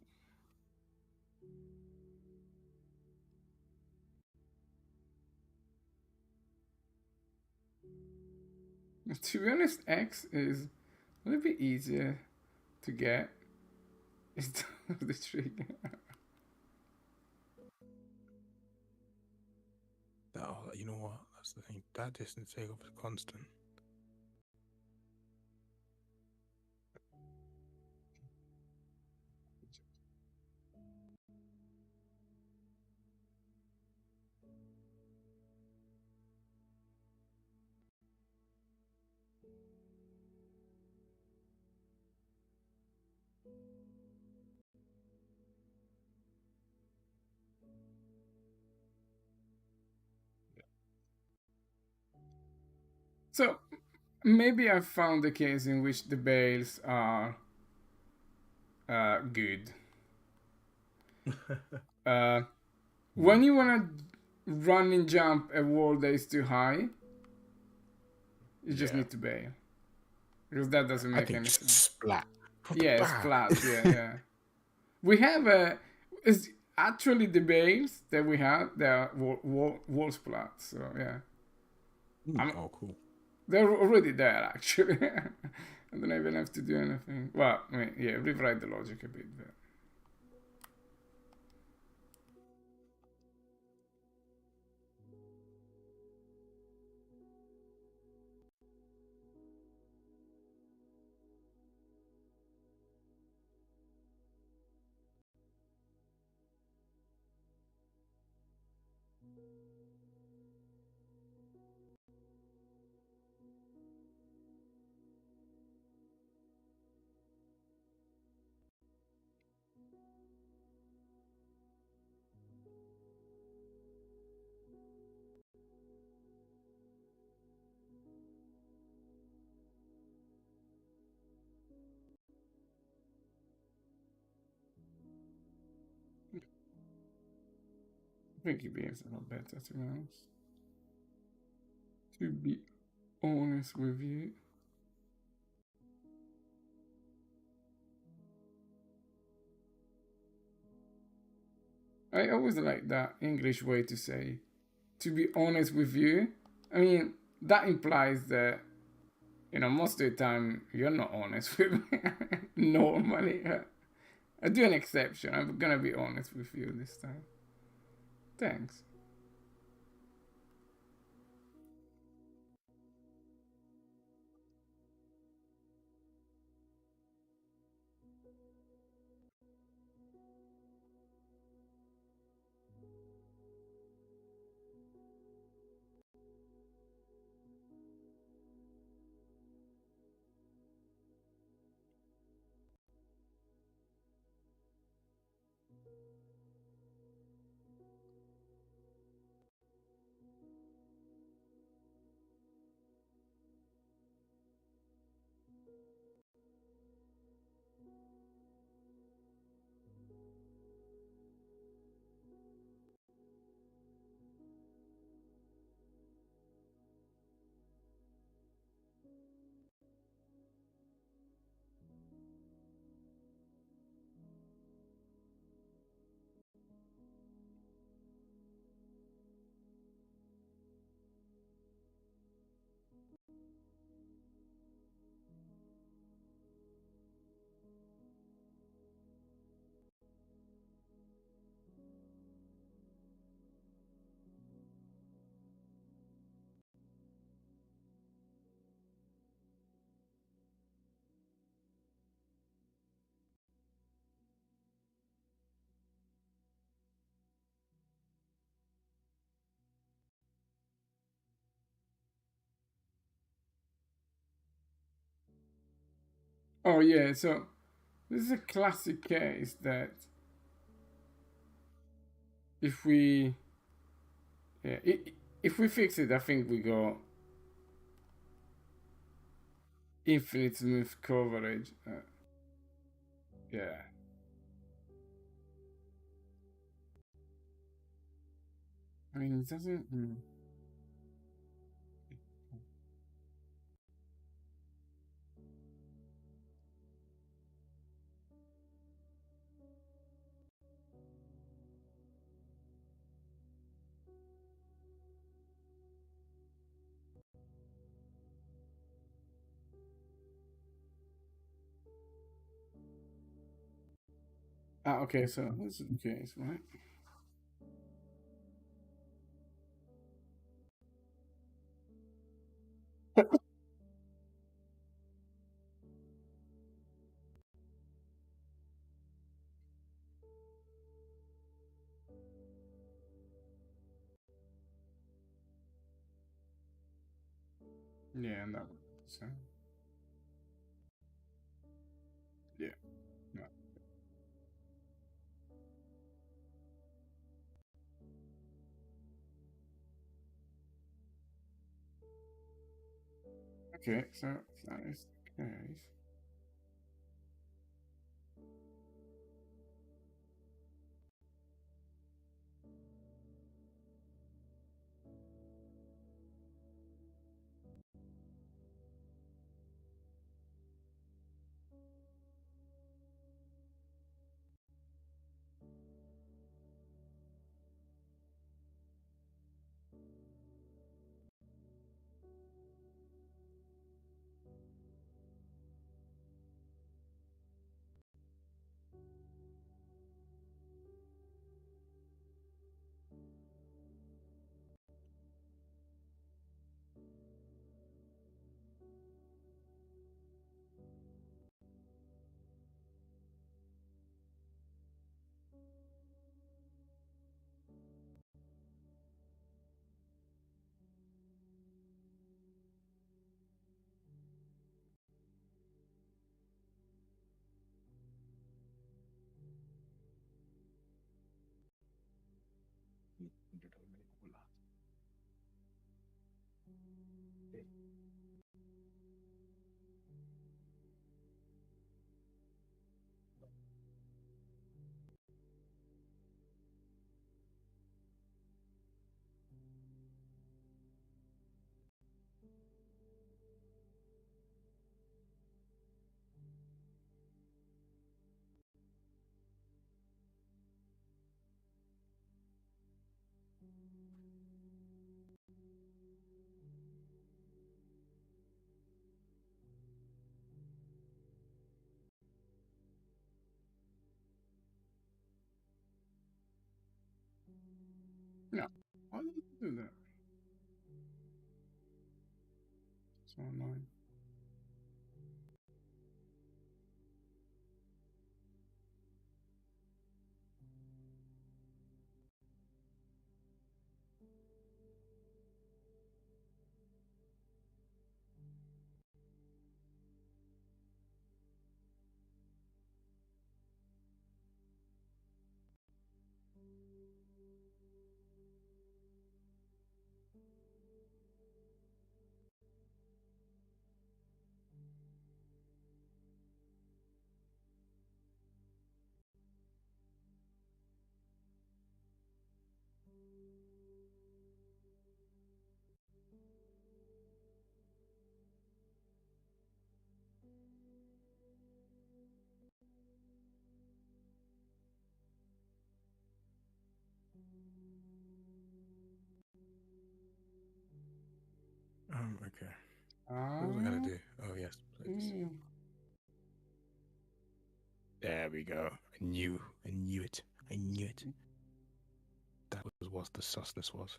To be honest, X is a little bit easier to get. It's the trick. Oh, you know what? That's the thing. That distance takeoff is constant. So maybe I found a case in which the bails are good. When you wanna run and jump a wall that is too high, you just need to bail. Because that doesn't I make think any just sense. splat. Yeah, splat. Yeah. We have it's actually the bails that we have. They are wall splats. So yeah, Oh, cool. they're already there actually. I don't even have to do anything. Well, I mean, yeah, rewrite the logic a bit. But. I think he behaves a lot better, to be honest. To be honest with you. I always like that English way to say, to be honest with you. I mean, that implies that, most of the time you're not honest with me. Normally. I do an exception. I'm gonna be honest with you this time. Thanks. Oh yeah, so this is a classic case that if we yeah, if we fix it, I think we go infinite smooth coverage. Yeah. I mean, it doesn't. Okay, so this is the case, right? Yeah, no. So. Yeah. No. Okay, so if that is the case. No. Why did you do that? So annoying. Okay. What was I gonna do? Oh yes, please. Mm. There we go. I knew it. I knew it. That was what the susness was.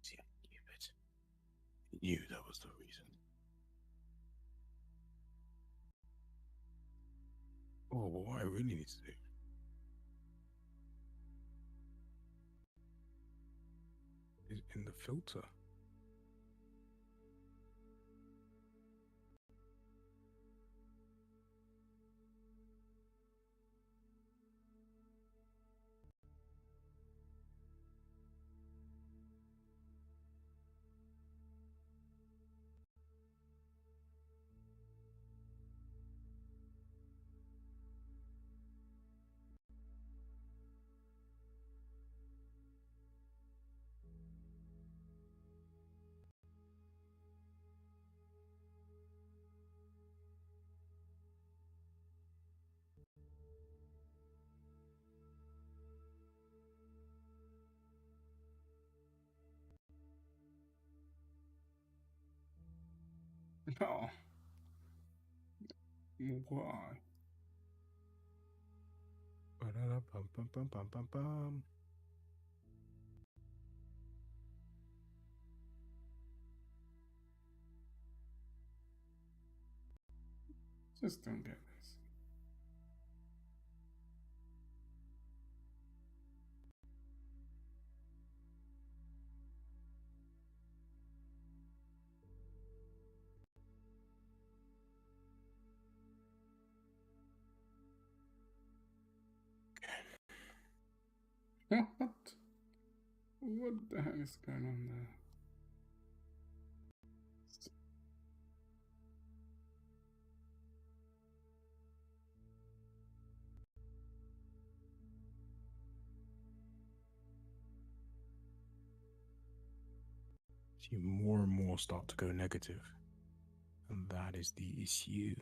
See, I knew it. I knew that was the reason. Oh, but what I really need to do is in the filter. No. Why? Ba-da-da-bum-bum-bum-bum-bum. Just don't get this. What? What the hell is going on there? See, more and more start to go negative, and that is the issue.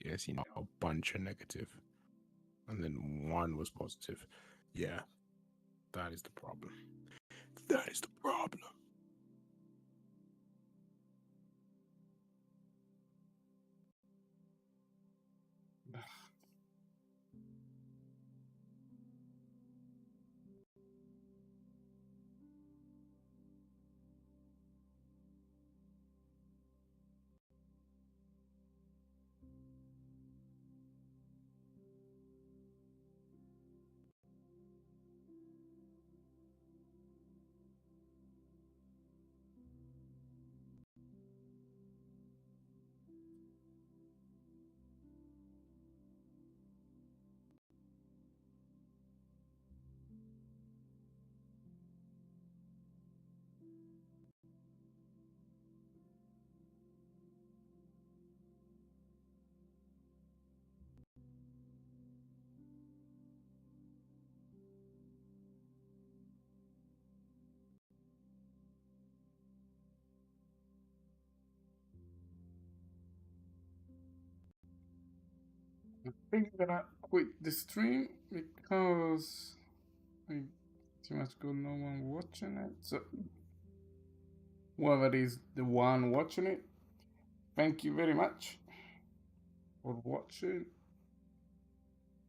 Yeah, see, now a bunch of negative, and then one was positive. Yeah, that is the problem. That is the problem. I think I'm gonna quit the stream because I pretty much got no one watching it. So whoever is the one watching it, thank you very much for watching,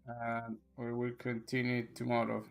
and we will continue tomorrow.